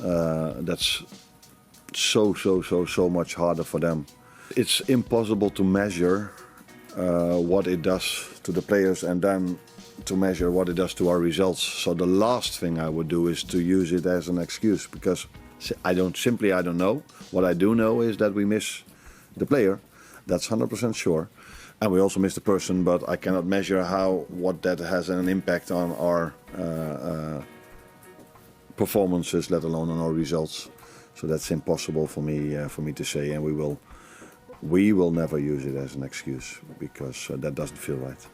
so much harder for them. It's impossible to measure what it does to the players and then to measure what it does to our results. So the last thing I would do is to use it as an excuse, because I don't know. What I do know is that we miss the player. That's 100% sure. And we also miss the person, but I cannot measure what that has an impact on our performances, let alone on our results. So that's impossible for me to say, and we will never use it as an excuse, because that doesn't feel right.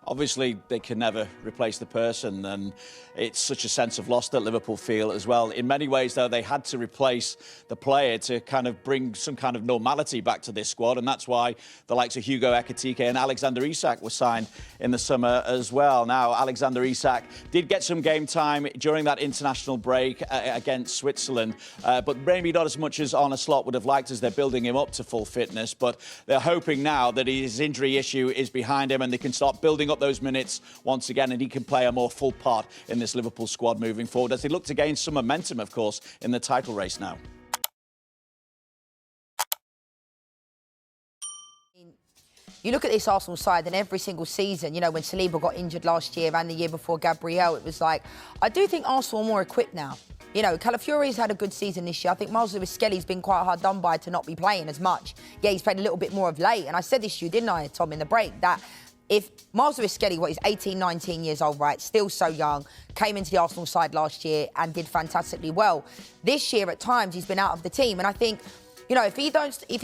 Obviously, they can never replace the person, and it's such a sense of loss that Liverpool feel as well. In many ways, though, they had to replace the player to kind of bring some kind of normality back to this squad, and that's why the likes of Hugo Ekitike and Alexander Isak were signed in the summer as well. Now, Alexander Isak did get some game time during that international break against Switzerland, but maybe not as much as Arne Slot would have liked, as they're building him up to full fitness. But they're hoping now that his injury issue is behind him and they can start building up those minutes once again, and he can play a more full part in this Liverpool squad moving forward as they look to gain some momentum, of course, in the title race now. You look at this Arsenal side, and every single season, you know, when Saliba got injured last year and the year before Gabriel, it was like, I do think Arsenal are more equipped now. You know, Calafiori's had a good season this year. I think Miles Lewis-Skelly's been quite hard done by to not be playing as much. Yeah, he's played a little bit more of late. And I said this to you, didn't I, Tom, in the break, that if Miles Lewis-Skelly, he's 18, 19 years old, right, still so young, came into the Arsenal side last year and did fantastically well. This year, at times, he's been out of the team. And I think, you know, if he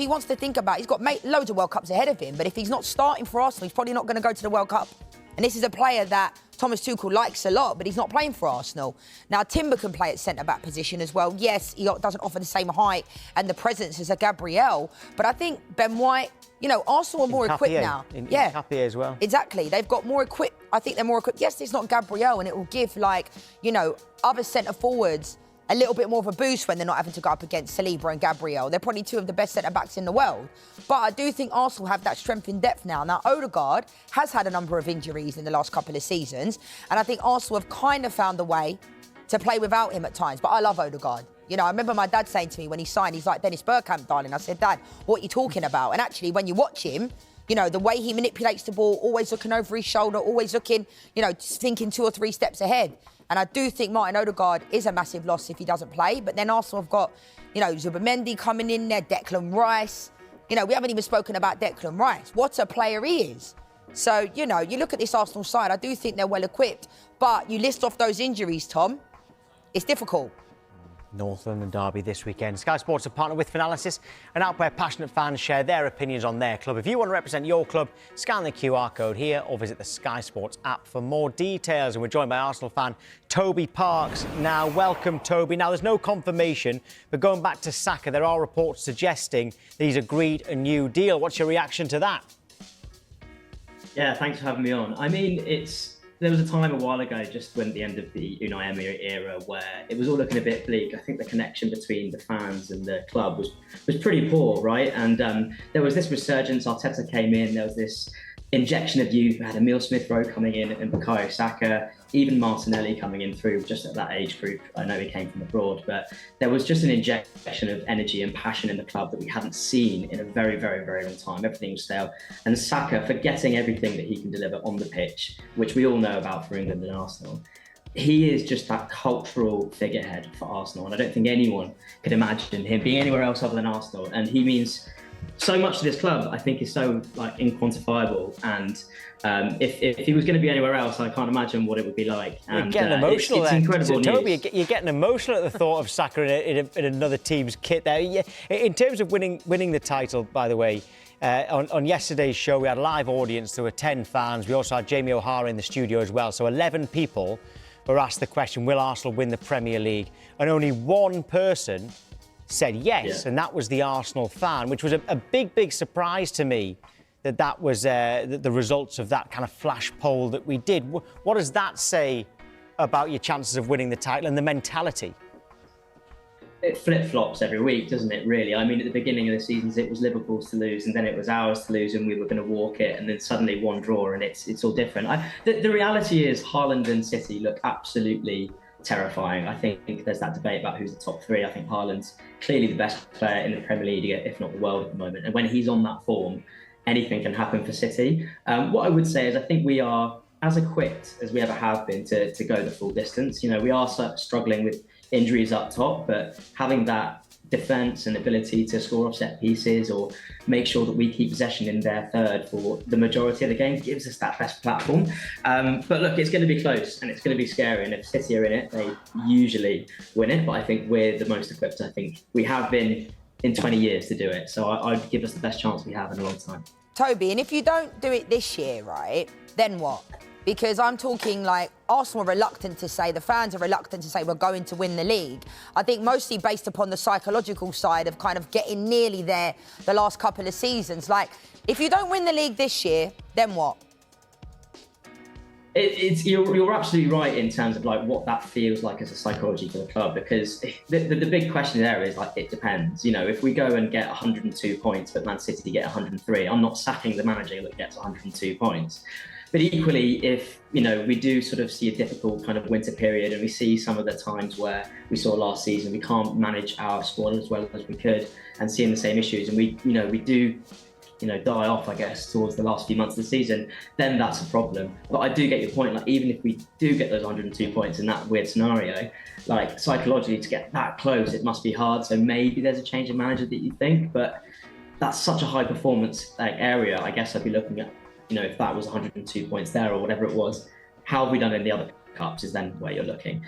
wants to think about it, he's got loads of World Cups ahead of him, but if he's not starting for Arsenal, he's probably not going to go to the World Cup. And this is a player that Thomas Tuchel likes a lot, but he's not playing for Arsenal. Now, Timber can play at centre-back position as well. Yes, he doesn't offer the same height and the presence as a Gabriel, but I think Ben White, you know, Arsenal are more equipped now. Yeah, Cappier as well. Exactly. They've got more equipped. I think they're more equipped. Yes, it's not Gabriel, and it will give, like, you know, other centre-forwards a little bit more of a boost when they're not having to go up against Saliba and Gabriel. They're probably two of the best centre-backs in the world. But I do think Arsenal have that strength in depth now. Now, Odegaard has had a number of injuries in the last couple of seasons, and I think Arsenal have kind of found a way to play without him at times. But I love Odegaard. You know, I remember my dad saying to me when he signed, he's like, Dennis Bergkamp, darling. I said, Dad, what are you talking about? And actually, when you watch him, you know, the way he manipulates the ball, always looking over his shoulder, always looking, you know, thinking 2 or 3 steps ahead. And I do think Martin Odegaard is a massive loss if he doesn't play. But then Arsenal have got, you know, Zubimendi coming in there, Declan Rice. You know, we haven't even spoken about Declan Rice. What a player he is. So, you know, you look at this Arsenal side, I do think they're well equipped. But you list off those injuries, Tom, it's difficult. North London derby this weekend. Sky Sports are partnered with Finalysis, and out where passionate fans share their opinions on their club. If you want to represent your club, scan the QR code here or visit the Sky Sports app for more details. And we're joined by Arsenal fan Toby Parks. Now, welcome, Toby. Now, there's no confirmation, but going back to Saka, there are reports suggesting that he's agreed a new deal. What's your reaction to that? Yeah, thanks for having me on. I mean, there was a time a while ago, just when the end of the Unai Emery era, where it was all looking a bit bleak. I think the connection between the fans and the club was pretty poor, right? And there was this resurgence. Arteta came in. There was this injection of youth. We had Emile Smith-Rowe coming in and Bukayo Saka, even Martinelli coming in through just at that age group. I know he came from abroad, but there was just an injection of energy and passion in the club that we hadn't seen in a very, very, very long time. Everything was stale. And Saka, forgetting everything that he can deliver on the pitch, which we all know about for England and Arsenal, he is just that cultural figurehead for Arsenal. And I don't think anyone could imagine him being anywhere else other than Arsenal. And he means so much of this club, I think, is so like inquantifiable. And if he was going to be anywhere else, I can't imagine what it would be like. You're And getting emotional it's there. incredible news. Toby, you're getting emotional at the thought of Saka in another team's kit there. In terms of winning the title, by the way, on yesterday's show, we had a live audience. There were 10 fans. We also had Jamie O'Hara in the studio as well. So 11 people were asked the question, will Arsenal win the Premier League? And only one person said yes, and that was the Arsenal fan, which was a big surprise to me that was the results of that kind of flash poll that we did. What does that say about your chances of winning the title and the mentality? It flip-flops every week, doesn't it, really? I mean, at the beginning of the seasons, it was Liverpool's to lose, and then it was ours to lose, and we were going to walk it, and then suddenly one draw, and it's all different. The reality is Haaland and City look absolutely terrifying. I think there's that debate about who's the top three. I think Haaland's clearly the best player in the Premier League, if not the world at the moment. And when he's on that form, anything can happen for City. What I would say is I think we are as equipped as we ever have been to go the full distance. You know, we are struggling with injuries up top, but having that defence and ability to score off set pieces or make sure that we keep possession in their third for the majority of the game gives us that best platform. But look, it's going to be close and it's going to be scary. And if City are in it, they usually win it. But I think we're the most equipped. I think we have been in 20 years to do it. So I'd give us the best chance we have in a long time. Toby, and if you don't do it this year, right, then what? Because I'm talking like Arsenal are reluctant to say, the fans are reluctant to say we're going to win the league. I think mostly based upon the psychological side of kind of getting nearly there the last couple of seasons. Like, if you don't win the league this year, then what? You're absolutely right in terms of like what that feels like as a psychology for the club, because the big question there is like, it depends. You know, if we go and get 102 points but Man City get 103, I'm not sacking the manager that gets 102 points. But equally, if, you know, we do sort of see a difficult kind of winter period and we see some of the times where we saw last season, we can't manage our squad as well as we could and seeing the same issues, and we do die off, I guess, towards the last few months of the season, then that's a problem. But I do get your point. Like, even if we do get those 102 points in that weird scenario, like psychologically to get that close, it must be hard. So maybe there's a change of manager that you think, but that's such a high performance area. I guess I'd be looking at, you know, if that was 102 points there or whatever it was, how have we done in the other cups is then where you're looking.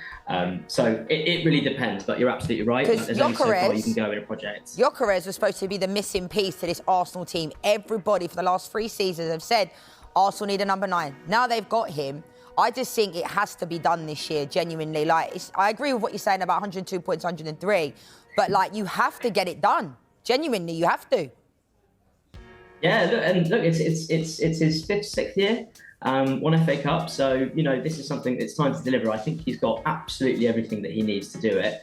So it really depends, but you're absolutely right. There's only so far you can go in a project. Gyökeres was supposed to be the missing piece to this Arsenal team. Everybody for the last 3 seasons have said Arsenal need a number 9. Now they've got him. I just think it has to be done this year, genuinely. Like, I agree with what you're saying about 102 points, 103, but like, you have to get it done. Genuinely, you have to. Yeah, look, it's his 5th, 6th year, one FA Cup. So, you know, this is something that's time to deliver. I think he's got absolutely everything that he needs to do it.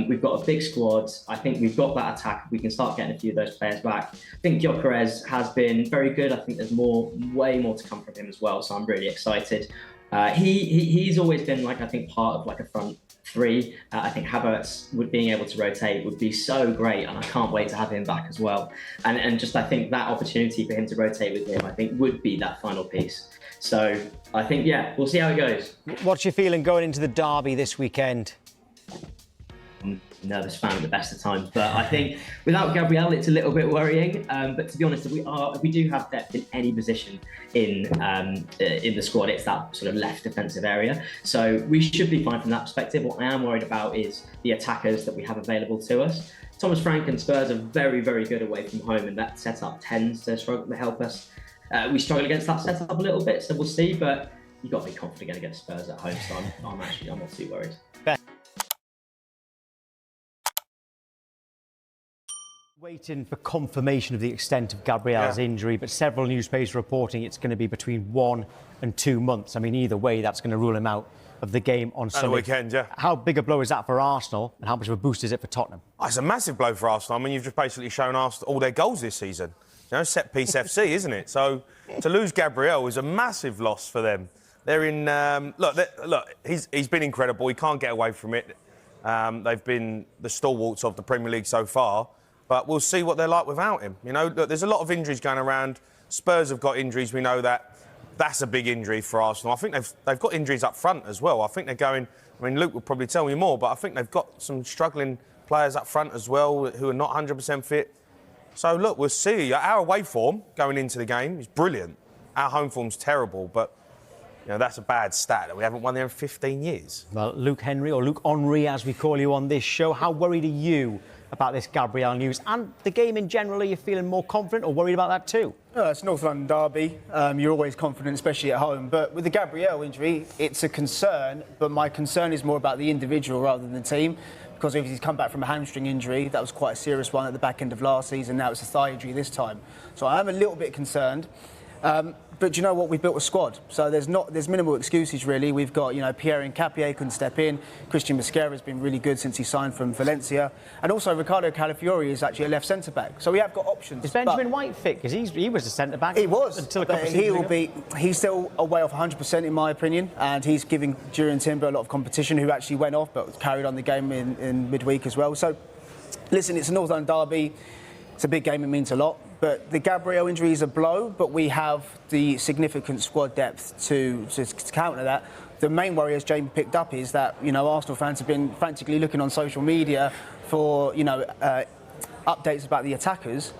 We've got a big squad. I think we've got that attack. We can start getting a few of those players back. I think Gyökeres has been very good. I think there's way more to come from him as well. So I'm really excited. He's always been, like, I think, part of like a front 3. I think Havertz being able to rotate would be so great, and I can't wait to have him back as well. And just I think that opportunity for him to rotate with him, I think, would be that final piece. So I think, yeah, we'll see how it goes. What's your feeling going into the derby this weekend? Nervous fan at the best of times, but I think without Gabriel it's a little bit worrying, but to be honest, if we do have depth in any position in the squad, it's that sort of left defensive area, so we should be fine from that perspective. What I am worried about is the attackers that we have available to us. Thomas Frank and Spurs are very, very good away from home, and that setup tends to struggle to help us. We struggle against that setup a little bit, so we'll see, but you've got to be confident against Spurs at home, so I'm not too worried. Waiting for confirmation of the extent of Gabriel's injury, but several newspapers reporting it's going to be between 1 and 2 months. I mean, either way, that's going to rule him out of the game on Sunday. On the weekend, yeah. How big a blow is that for Arsenal, and how much of a boost is it for Tottenham? Oh, it's a massive blow for Arsenal. I mean, you've just basically shown Arsenal all their goals this season. You know, set-piece FC, isn't it? So to lose Gabriel is a massive loss for them. They're in... Look, he's been incredible. He can't get away from it. They've been the stalwarts of the Premier League so far. But we'll see what they're like without him. You know, look, there's a lot of injuries going around. Spurs have got injuries. We know that. That's a big injury for Arsenal. I think they've got injuries up front as well. I think they're going... I mean, Luke will probably tell me more, but I think they've got some struggling players up front as well who are not 100% fit. So, look, we'll see. Our away form going into the game is brilliant. Our home form's terrible, but, you know, that's a bad stat that we haven't won there in 15 years. Well, Luke Henry, or Luke Henry, as we call you on this show, how worried are you about this Gabriel news and the game in general? Are you feeling more confident or worried about that too? It's North London derby. You're always confident, especially at home. But with the Gabriel injury, it's a concern. But my concern is more about the individual rather than the team. Because if he's come back from a hamstring injury, that was quite a serious one at the back end of last season. Now it's a thigh injury this time. So I am a little bit concerned. But you know what? We've built a squad, so there's minimal excuses really. We've got, you know, Pierre Nketiah couldn't step in. Christian Mosquera has been really good since he signed from Valencia, and also Ricardo Calafiori is actually a left centre back. So we have got options. Is Benjamin White fit? Because he was a centre back. He was until a couple of seasons ago. He's still away off 100% in my opinion, and he's giving Jurriën Timber a lot of competition, who actually went off but carried on the game in midweek as well. So listen, it's a North London derby. It's a big game, it means a lot. But the Gabriel injury is a blow, but we have the significant squad depth to counter that. The main worry, as Jamie picked up, is that, you know, Arsenal fans have been frantically looking on social media for, you know, updates about the attackers.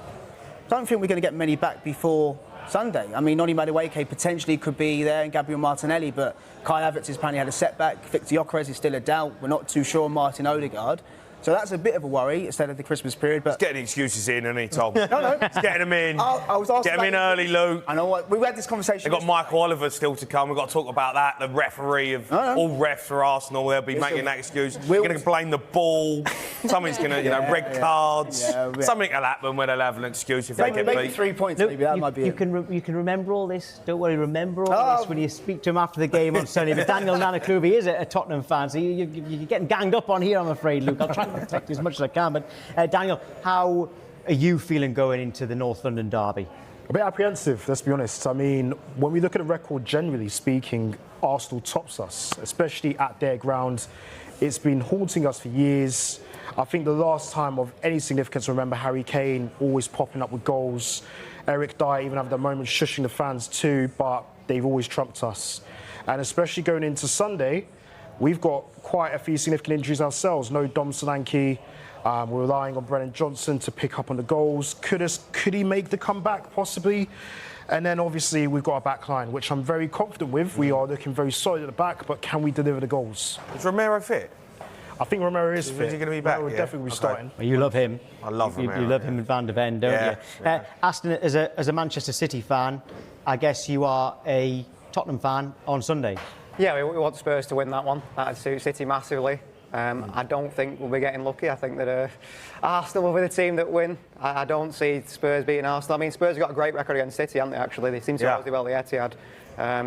I don't think we're going to get many back before Sunday. I mean, Noni Madueke potentially could be there and Gabriel Martinelli, but Kai Havertz has apparently had a setback. Victor Gyökeres is still a doubt. We're not too sure on Martin Odegaard. So that's a bit of a worry instead of the Christmas period. But he's getting excuses in, isn't he, Tom? No. He's getting them in. I was asked Get them in early, Luke. I know what. We had this conversation. They've got Michael Oliver still to come. We've got to talk about that. The referee of all refs for Arsenal. They'll be making that excuse. We're going to blame the ball. Something's going to, you know, red cards. Something will happen where they'll have an excuse if they get beat. Maybe 3 points. Luke, maybe that might be you can remember all this. Don't worry, remember all this when you speak to him after the game on Sunday. But Daniel Nanaklubi is a Tottenham fan, so you're getting ganged up on here, I'm afraid, Luke. I'll try and protect you as much as I can. But Daniel, how are you feeling going into the North London derby? A bit apprehensive, let's be honest. I mean, when we look at the record, generally speaking, Arsenal tops us, especially at their ground. It's been haunting us for years. I think the last time of any significance, remember Harry Kane always popping up with goals. Eric Dyer even having the moment shushing the fans too, but they've always trumped us. And especially going into Sunday, we've got quite a few significant injuries ourselves. No Dom Solanke. We're relying on Brennan Johnson to pick up on the goals. Could he make the comeback? Possibly. And then obviously we've got a back line, which I'm very confident with. We are looking very solid at the back, but can we deliver the goals? Is Romero fit? I think Romero is fit. Is he going to be back? Romero will definitely be starting. Well, you love him. I love Romero. You love him and Van de Ven, don't you? Aston, as a Manchester City fan, I guess you are a Tottenham fan on Sunday. Yeah, we want Spurs to win that one. That would suit City massively. I don't think we'll be getting lucky. I think that Arsenal will be the team that win. I don't see Spurs beating Arsenal. I mean, Spurs have got a great record against City, haven't they, actually? They seem to always do well the Etihad.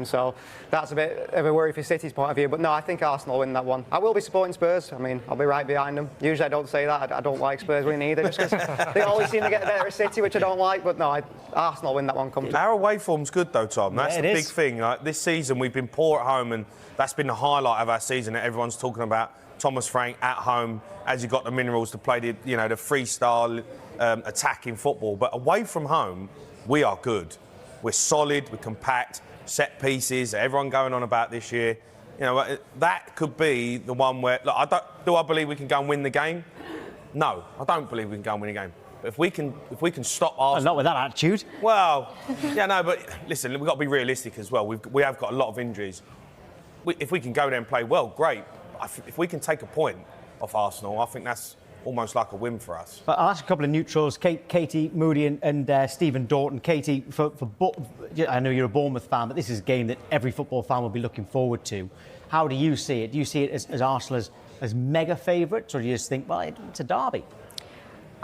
So that's a bit of a worry for City's point of view. But no, I think Arsenal will win that one. I will be supporting Spurs. I mean, I'll be right behind them. Usually I don't say that. I don't like Spurs winning either, just because they always seem to get better at City, which I don't like. But no, Arsenal win that one comfortably. Our away form's good, though, Tom. That's the big thing. Like, this season, we've been poor at home, and that's been the highlight of our season that everyone's talking about. Thomas Frank at home, as you got the minerals to play the freestyle attacking football. But away from home, we are good. We're solid, we're compact, set pieces, everyone going on about this year. You know, that could be the one where... Look, do I believe we can go and win the game? No, I don't believe we can go and win the game. But if we can stop Arsenal... Not with that attitude. Well, yeah, no, but listen, we've got to be realistic as well. We have got a lot of injuries. If we can go there and play well, great. If we can take a point off Arsenal, I think that's almost like a win for us. I'll ask a couple of neutrals, Katie Moody and Stephen Dorton. Katie, I know you're a Bournemouth fan, but this is a game that every football fan will be looking forward to. How do you see it? Do you see it as Arsenal as mega favourites, or do you just think, well, it's a derby?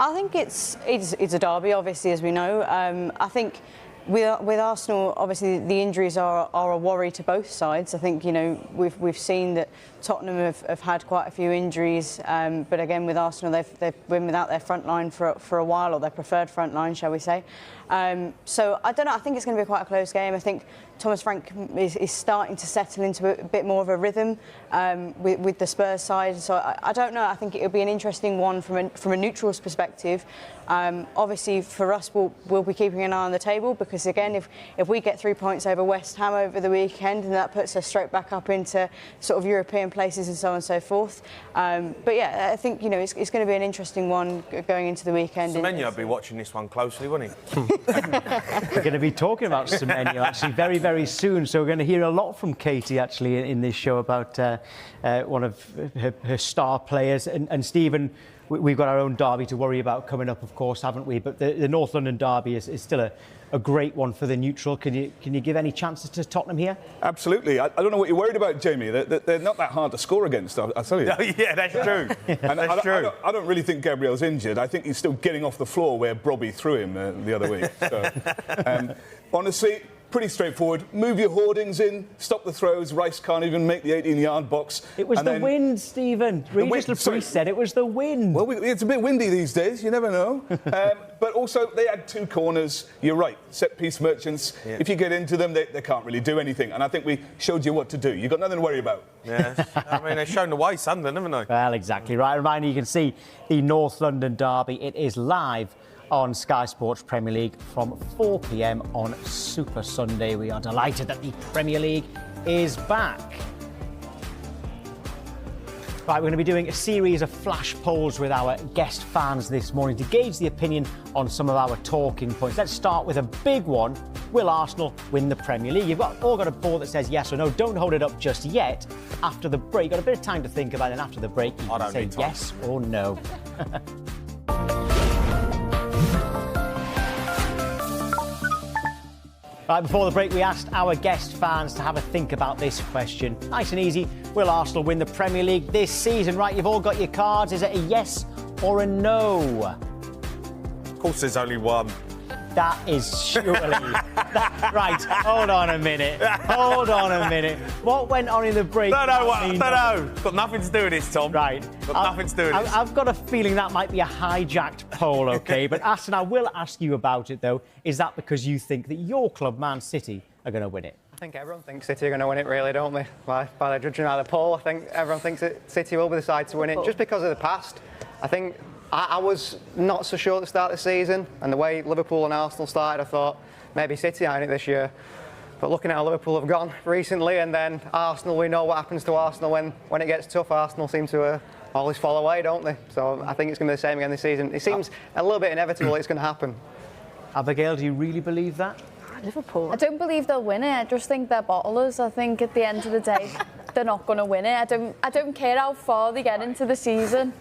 I think it's a derby, obviously, as we know. I think with Arsenal, obviously the injuries are a worry to both sides. I think, you know, we've seen that Tottenham have had quite a few injuries, but again with Arsenal they've been without their front line for a while, or their preferred front line, shall we say. So I don't know. I think it's going to be quite a close game. I think Thomas Frank is starting to settle into a bit more of a rhythm with the Spurs side. So I don't know. I think it'll be an interesting one from a neutral's perspective. Obviously, for us, we'll be keeping an eye on the table because, again, if we get 3 points over West Ham over the weekend, and that puts us straight back up into sort of European places and so on and so forth. But yeah, I think it's going to be an interesting one going into the weekend. Semenyo will be watching this one closely, won't he? We're going to be talking about Semenyo actually very, very soon. So we're going to hear a lot from Katie actually in this show about one of her star players. And Stephen, we've got our own derby to worry about coming up, of course, haven't we? But the North London derby is still a great one for the neutral. Can you give any chances to Tottenham here? Absolutely. I don't know what you're worried about, Jamie. They're not that hard to score against, I'll tell you. Yeah, that's true. That's true. I don't really think Gabriel's injured. I think he's still getting off the floor where Brobby threw him the other week. So, honestly, pretty straightforward. Move your hoardings in, stop the throws. Rice can't even make the 18-yard box. It was the wind, Stephen. Regis Laprise said it was the wind. Well, it's a bit windy these days. You never know. But also, they had 2 corners. You're right, set-piece merchants. Yeah. If you get into them, they can't really do anything. And I think we showed you what to do. You've got nothing to worry about. Yeah, I mean, they've shown the way, Sunderland, haven't they? Well, exactly right. Reminder, you can see the North London derby. It is live on Sky Sports Premier League from 4 p.m. on Super Sunday. We are delighted that the Premier League is back. Right, we're going to be doing a series of flash polls with our guest fans this morning to gauge the opinion on some of our talking points. Let's start with a big one. Will Arsenal win the Premier League? You've all got a ball that says yes or no. Don't hold it up just yet. After the break, got a bit of time to think about it, and after the break, you can say yes or no. Right, before the break, we asked our guest fans to have a think about this question. Nice and easy. Will Arsenal win the Premier League this season? Right, you've all got your cards. Is it a yes or a no? Of course, there's only one. That is surely... Right, hold on a minute. Hold on a minute. What went on in the break? No. Got nothing to do with this, Tom. Right. Got nothing to do with this. I've got a feeling that might be a hijacked poll, OK? But Aston, I will ask you about it, though. Is that because you think that your club, Man City, are going to win it? I think everyone thinks City are going to win it, really, don't they? By the judging by the poll, I think everyone thinks that City will be the side to win it, just because of the past. I think I was not so sure at the start of the season, and the way Liverpool and Arsenal started, I thought maybe City are in it this year. But looking at how Liverpool have gone recently, and then Arsenal, we know what happens to Arsenal when it gets tough. Arsenal seem to always fall away, don't they? So I think it's going to be the same again this season. It seems a little bit inevitable it's going to happen. Abigail, do you really believe that? Liverpool. I don't believe they'll win it. I just think they're bottlers. I think at the end of the day, they're not going to win it. I don't care how far they get into the season.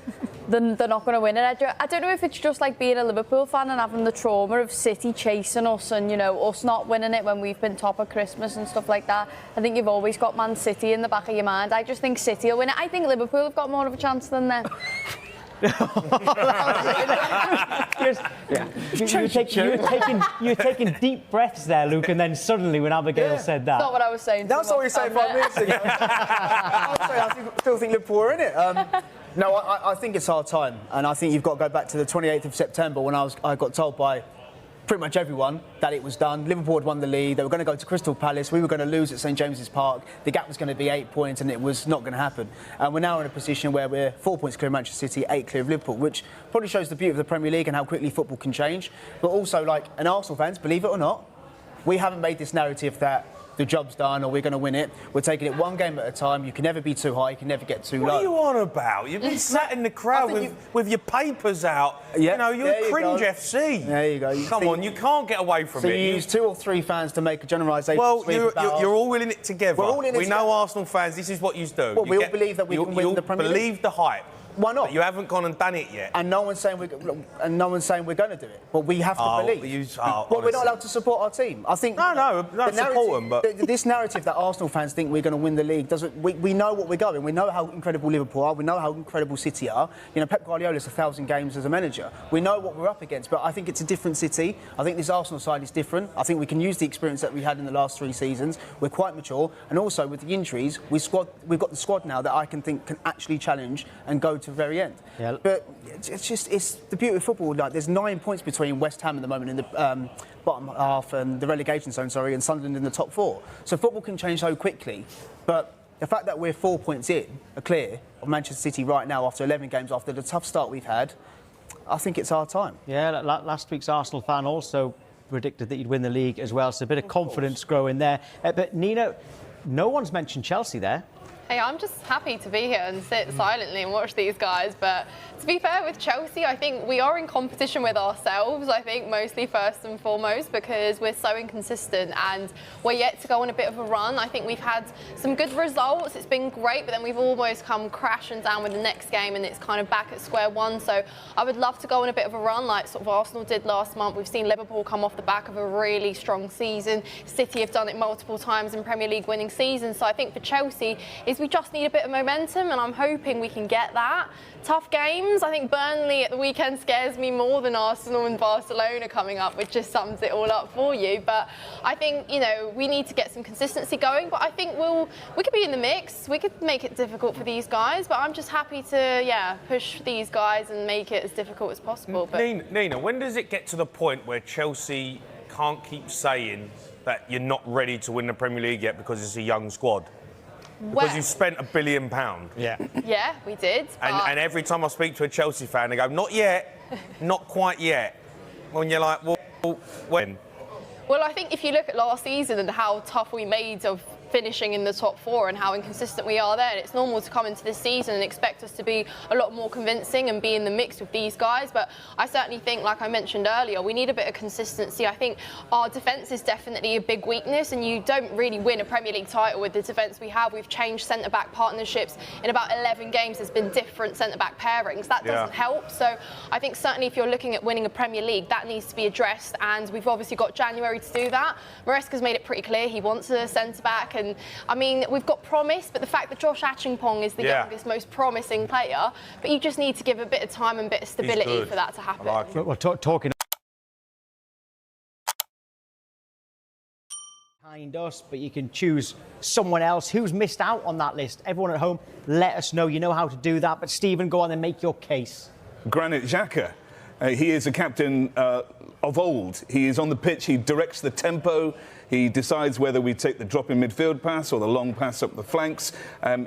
They're not going to win it. I don't know if it's just like being a Liverpool fan and having the trauma of City chasing us and, us not winning it when we've been top of Christmas and stuff like that. I think you've always got Man City in the back of your mind. I just think City will win it. I think Liverpool have got more of a chance than them. You were taking deep breaths there, Luke, and then suddenly when Abigail said that... That's not what I was saying. That's what we were saying 5 minutes ago. I still think Liverpool are in it. No, I think it's our time, and I think you've got to go back to the 28th of September when I got told by pretty much everyone that it was done. Liverpool had won the league. They were going to go to Crystal Palace. We were going to lose at St James's Park. The gap was going to be 8 points, and it was not going to happen. And we're now in a position where we're 4 points clear of Manchester City, 8 clear of Liverpool, which probably shows the beauty of the Premier League and how quickly football can change. But also, an Arsenal fans, believe it or not, we haven't made this narrative that the job's done or we're going to win it. We're taking it one game at a time. You can never be too high, you can never get too low. What are you on about? You've been sat in the crowd with your papers out. Yeah, you're Cringe FC. There you go. Come on, you can't get away from it. So you use 2 or 3 fans to make a generalisation. Well, you're all in it together. We're all in it we know Arsenal fans, this is what you do. Well, we all believe that we can win the Premier League. Believe the hype. Why not? But you haven't gone and done it yet. And no one's saying we're going to do it. But we have to believe. We're not allowed to support our team. I think. No, not support them. But this narrative that Arsenal fans think we're going to win the league doesn't. We know what we're going. We know how incredible Liverpool are. We know how incredible City are. Pep Guardiola's 1,000 games as a manager. We know what we're up against. But I think it's a different City. I think this Arsenal side is different. I think we can use the experience that we had in the last 3 seasons. We're quite mature, and also with the injuries, we've got the squad now that I can think can actually challenge and go to to the very end. Yeah. But it's the beauty of football. Like, there's 9 points between West Ham at the moment in the bottom half and the relegation zone, and Sunderland in the top 4. So football can change so quickly. But the fact that we're 4 points clear of Manchester City right now after 11 games, after the tough start we've had, I think it's our time. Yeah, last week's Arsenal fan also predicted that you'd win the league as well, so a bit of confidence growing there. But Nina, no one's mentioned Chelsea there. Hey, I'm just happy to be here and sit silently and watch these guys. But to be fair with Chelsea, I think we are in competition with ourselves, I think mostly first and foremost, because we're so inconsistent and we're yet to go on a bit of a run. I think we've had some good results. It's been great, but then we've almost come crashing down with the next game and it's kind of back at square one. So I would love to go on a bit of a run like sort of Arsenal did last month. We've seen Liverpool come off the back of a really strong season. City have done it multiple times in Premier League winning seasons. So I think for Chelsea is we just need a bit of momentum, and I'm hoping we can get that. Tough games. I think Burnley at the weekend scares me more than Arsenal and Barcelona coming up, which just sums it all up for you. But I think, you know, we need to get some consistency going. But I think we could be in the mix. We could make it difficult for these guys. But I'm just happy to, push these guys and make it as difficult as possible. But Nina, when does it get to the point where Chelsea can't keep saying that you're not ready to win the Premier League yet because it's a young squad? Because you spent £1 billion. Yeah. Yeah, we did. And every time I speak to a Chelsea fan, they go, not yet, not quite yet. When you're like, well, when? Well, I think if you look at last season and how tough we made of finishing in the top 4 and how inconsistent we are there, it's normal to come into this season and expect us to be a lot more convincing and be in the mix with these guys. But I certainly think, like I mentioned earlier, we need a bit of consistency. I think our defence is definitely a big weakness, and you don't really win a Premier League title with the defence we have. We've changed centre-back partnerships. In about 11 games, there's been different centre-back pairings. That doesn't help. So I think certainly if you're looking at winning a Premier League, that needs to be addressed, and we've obviously got January to do that. Maresca's made it pretty clear he wants a centre-back. And I mean, we've got promise, but the fact that Josh Achimpong is the youngest, most promising player, but you just need to give a bit of time and a bit of stability for that to happen. Well, talking behind us, but you can choose someone else who's missed out on that list. Everyone at home, let us know. You know how to do that. But Stephen, go on and make your case. Granit Xhaka. He is a captain of old. He is on the pitch. He directs the tempo. He decides whether we take the drop-in midfield pass or the long pass up the flanks.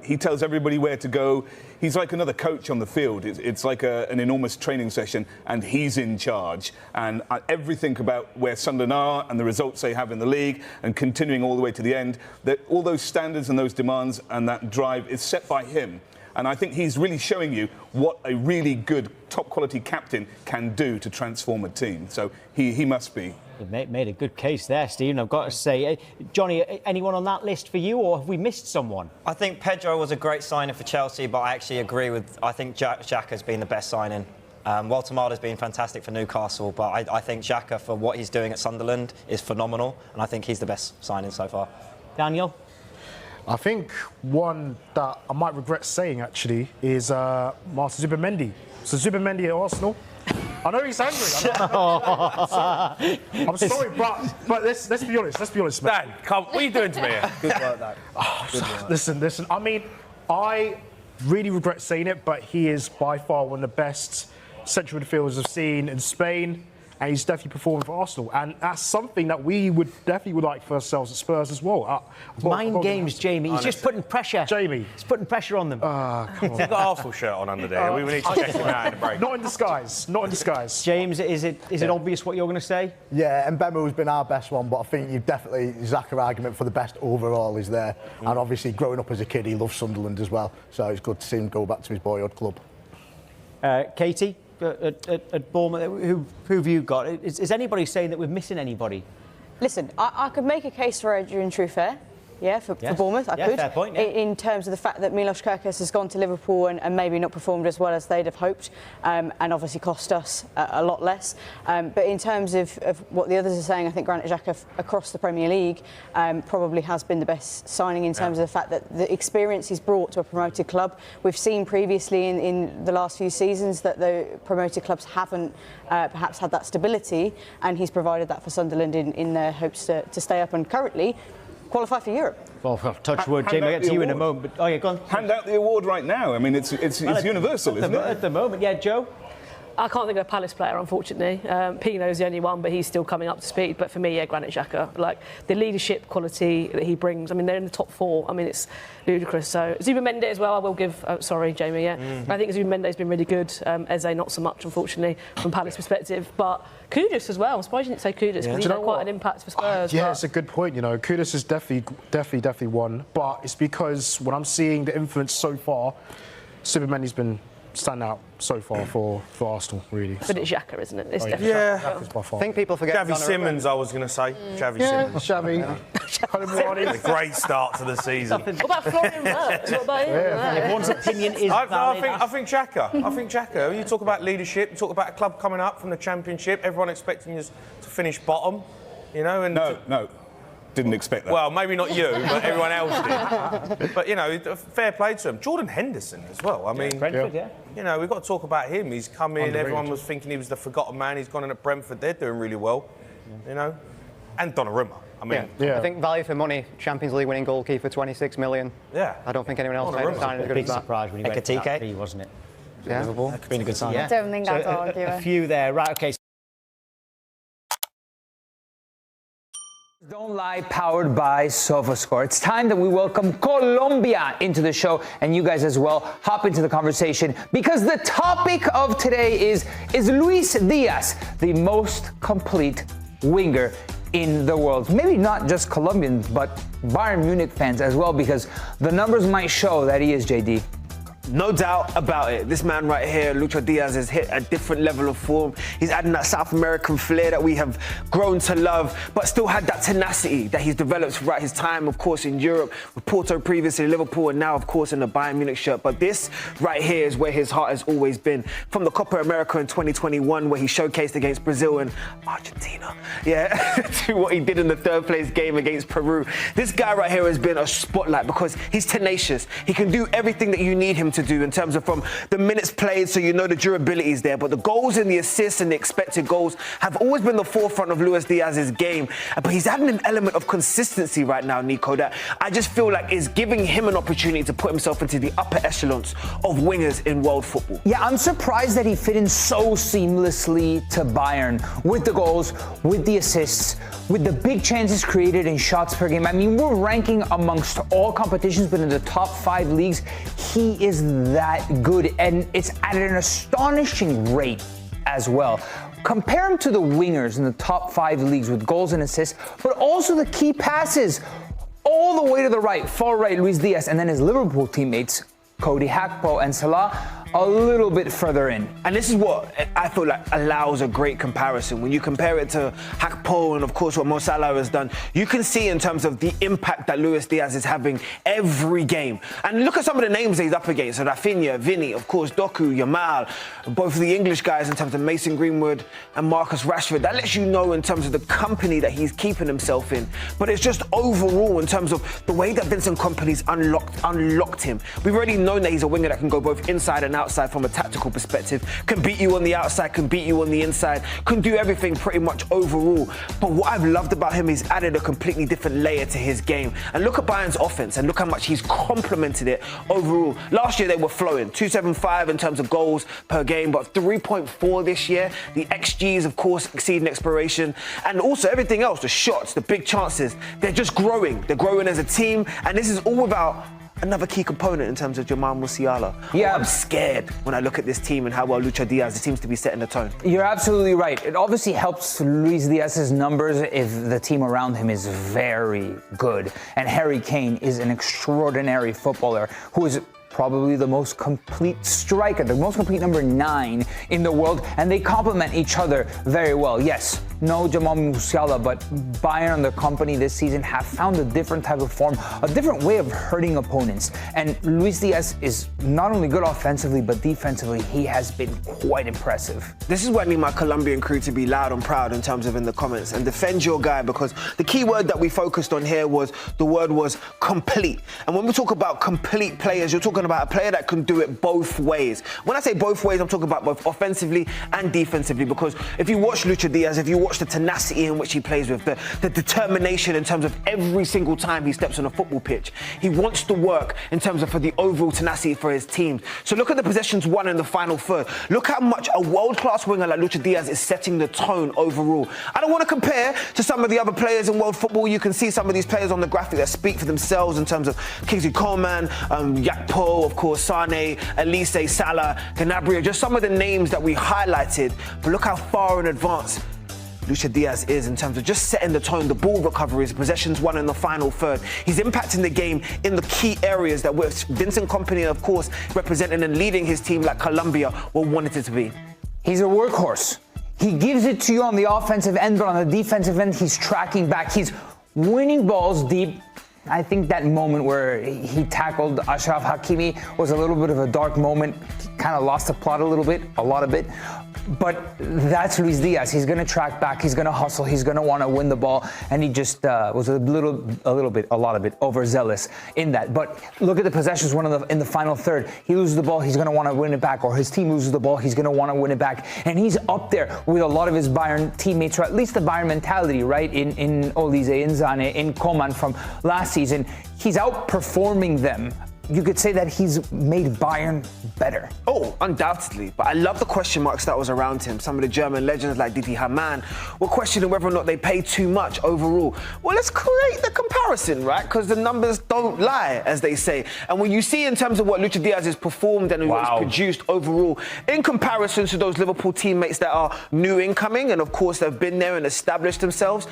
He tells everybody where to go. He's like another coach on the field. It's like an enormous training session, and he's in charge. And everything about where Sunderland are and the results they have in the league and continuing all the way to the end, that all those standards and those demands and that drive is set by him. And I think he's really showing you what a really good, top-quality captain can do to transform a team. So he must be. You've made a good case there, Stephen, I've got to say. Johnny, anyone on that list for you, or have we missed someone? I think Pedro was a great signing for Chelsea, but I actually agree with... I think Xhaka's been the best signing. Walter Marder's been fantastic for Newcastle, but I think Xhaka, for what he's doing at Sunderland, is phenomenal, and I think he's the best signing so far. Daniel? I think one that I might regret saying, actually, is Martin Zubimendi. So Zubimendi at Arsenal. I know he's angry. I'm sorry, but let's be honest. Let's be honest, man. Dan, what are you doing to me here? Good work, Dan. Listen. I mean, I really regret saying it, but he is by far one of the best central midfielders I've seen in Spain. And he's definitely performing for Arsenal. And that's something that we would like for ourselves at Spurs as well. Mind games, Jamie. He's just putting pressure. Jamie. He's putting pressure on them. Come on. He's got an Arsenal shirt on under there. We need to check him out in the break. Not in disguise. James, is it obvious what you're going to say? Yeah, and Mbeumo's been our best one, but I think you've definitely, Xhaka argument for the best overall is there. And obviously, growing up as a kid, he loves Sunderland as well. So it's good to see him go back to his boyhood club. Katie? At Bournemouth, who've you got? Is anybody saying that we're missing anybody? Listen, I could make a case for Adrian Truffert. For Bournemouth, I could. Fair point, In terms of the fact that Milos Kerkez has gone to Liverpool and maybe not performed as well as they'd have hoped, and obviously cost us a lot less. But in terms of what the others are saying, I think Granit Xhaka across the Premier League probably has been the best signing in terms of the fact that the experience he's brought to a promoted club. We've seen previously in the last few seasons that the promoted clubs haven't perhaps had that stability, and he's provided that for Sunderland in their hopes to stay up. And currently, qualify for Europe. Well, touch wood, Jamie. I'll get to you in a moment. But, oh, yeah, go on. Hand out the award right now. I mean, it's universal, isn't it? At the moment, yeah, Joe? I can't think of a Palace player, unfortunately. Pino's the only one, but he's still coming up to speed. But for me, yeah, Granit Xhaka. Like, the leadership quality that he brings, I mean, they're in the top 4. I mean, it's ludicrous. So, Zubimende as well, I will give... sorry, Jamie, yeah. I think Zubimende's been really good. Eze, not so much, unfortunately, from Palace perspective. But Kudus as well. I'm surprised you didn't say Kudus, because he's had quite an impact for Spurs. Yeah, it's a good point, you know. Kudus has definitely won. But it's because when I'm seeing the influence so far, Zubimendi's been standing out so far for Arsenal, really. But it's Xhaka, isn't it? It's definitely yeah. Xhaka. I think people forget Xavi Simons, I was going to say. Xavi Simons. Xavi. A great start to the season. What about Florian Wirtz? What about him? Everyone's opinion is valid. I think Xhaka. I think Xhaka. You talk about leadership, you talk about a club coming up from the Championship, everyone expecting you to finish bottom, you know. And No. Didn't expect that. Well, maybe not you, but everyone else did. But, you know, fair play to him. Jordan Henderson as well. I mean, Brentford, yeah. You know, we've got to talk about him. He's come in, everyone was thinking he was the forgotten man. He's gone in at Brentford. They're doing really well, you know. And Donnarumma. I mean, I think value for money, Champions League winning goalkeeper, 26 million. Yeah. I don't think anyone else made a signing as good as that. Big surprise when he went to that fee, wasn't it? Yeah. Liverpool. That could be a good sign. I don't think I'd argue A it. few there. Right, OK. Don't Lie, powered by SofaScore. It's time that we welcome Colombia into the show, and you guys as well hop into the conversation, because the topic of today is Luis Diaz the most complete winger in the world? Maybe not just Colombians, but Bayern Munich fans as well, because the numbers might show that he is, JD. No doubt about it. This man right here, Lucho Diaz, has hit a different level of form. He's adding that South American flair that we have grown to love, but still had that tenacity that he's developed throughout his time, of course, in Europe, with Porto previously, Liverpool, and now, of course, in the Bayern Munich shirt. But this right here is where his heart has always been. From the Copa America in 2021, where he showcased against Brazil and Argentina, to what he did in the third place game against Peru. This guy right here has been a spotlight because he's tenacious. He can do everything that you need him to do in terms of from the minutes played, so you know the durability is there. But the goals and the assists and the expected goals have always been the forefront of Luis Diaz's game. But he's adding an element of consistency right now, Nico, that I just feel like is giving him an opportunity to put himself into the upper echelons of wingers in world football. Yeah, I'm surprised that he fit in so seamlessly to Bayern, with the goals, with the assists, with the big chances created in shots per game. I mean, we're ranking amongst all competitions, but in the top 5 leagues, he is that good, and it's at an astonishing rate as well. Compare him to the wingers in the top 5 leagues with goals and assists, but also the key passes all the way to the right, far right, Luis Diaz, and then his Liverpool teammates, Cody Gakpo and Salah, a little bit further in. And this is what I feel like allows a great comparison. When you compare it to Gakpo and, of course, what Mo Salah has done, you can see in terms of the impact that Luis Diaz is having every game. And look at some of the names that he's up against. So Rafinha, Vinny, of course, Doku, Yamal, both of the English guys in terms of Mason Greenwood and Marcus Rashford. That lets you know in terms of the company that he's keeping himself in. But it's just overall in terms of the way that Vincent Kompany's unlocked him. We've already known that he's a winger that can go both inside and outside from a tactical perspective, can beat you on the outside, can beat you on the inside, can do everything pretty much overall. But what I've loved about him is added a completely different layer to his game. And look at Bayern's offense and look how much he's complemented it overall. Last year they were flowing, 2.75 in terms of goals per game, but 3.4 this year. The XGs, of course, exceeding exploration, and also everything else, the shots, the big chances, they're just growing. They're growing as a team, and this is all without another key component in terms of Jamal Musiala. Yeah, I'm scared when I look at this team and how well Lucho Diaz seems to be setting the tone. You're absolutely right. It obviously helps Luis Diaz's numbers if the team around him is very good. And Harry Kane is an extraordinary footballer who is probably the most complete striker, the most complete number 9 in the world, and they complement each other very well. Yes, no Jamal Musiala, but Bayern and the company this season have found a different type of form, a different way of hurting opponents. And Luis Diaz is not only good offensively, but defensively, he has been quite impressive. This is why I need my Colombian crew to be loud and proud in terms of in the comments and defend your guy, because the key word that we focused on here was complete. And when we talk about complete players, you're talking about a player that can do it both ways. When I say both ways, I'm talking about both offensively and defensively, because if you watch Lucho Diaz, if you watch watch the tenacity in which he plays with, the determination in terms of every single time he steps on a football pitch. He wants to work in terms of for the overall tenacity for his team. So look at the possessions won in the final third. Look how much a world-class winger like Lucha Diaz is setting the tone overall. I don't want to compare to some of the other players in world football. You can see some of these players on the graphic that speak for themselves in terms of Kingsley Coman, Gakpo, of course, Sane, Elise, Salah, Gnabry, just some of the names that we highlighted. But look how far in advance Lucha Diaz is in terms of just setting the tone, the ball recoveries, possessions won in the final third. He's impacting the game in the key areas that with Vincent Kompany, of course, representing and leading his team like Colombia will want it to be. He's a workhorse. He gives it to you on the offensive end, but on the defensive end, he's tracking back. He's winning balls deep. I think that moment where he tackled Achraf Hakimi was a little bit of a dark moment. Kind of lost the plot a lot of it. But that's Luis Diaz. He's going to track back. He's going to hustle. He's going to want to win the ball. And he just was a lot of it overzealous in that. But look at the possessions in the final third. He loses the ball. He's going to want to win it back. Or his team loses the ball. He's going to want to win it back. And he's up there with a lot of his Bayern teammates, or at least the Bayern mentality, right? In Olise, in Zane, in Coman from last season. He's outperforming them. You could say that he's made Bayern better. Oh, undoubtedly. But I love the question marks that was around him. Some of the German legends like Didi Hamann were questioning whether or not they pay too much overall. Well, let's create the comparison, right? Because the numbers don't lie, as they say. And when you see in terms of what Lucha Diaz has performed and what's produced overall, in comparison to those Liverpool teammates that are new incoming, and of course they've been there and established themselves,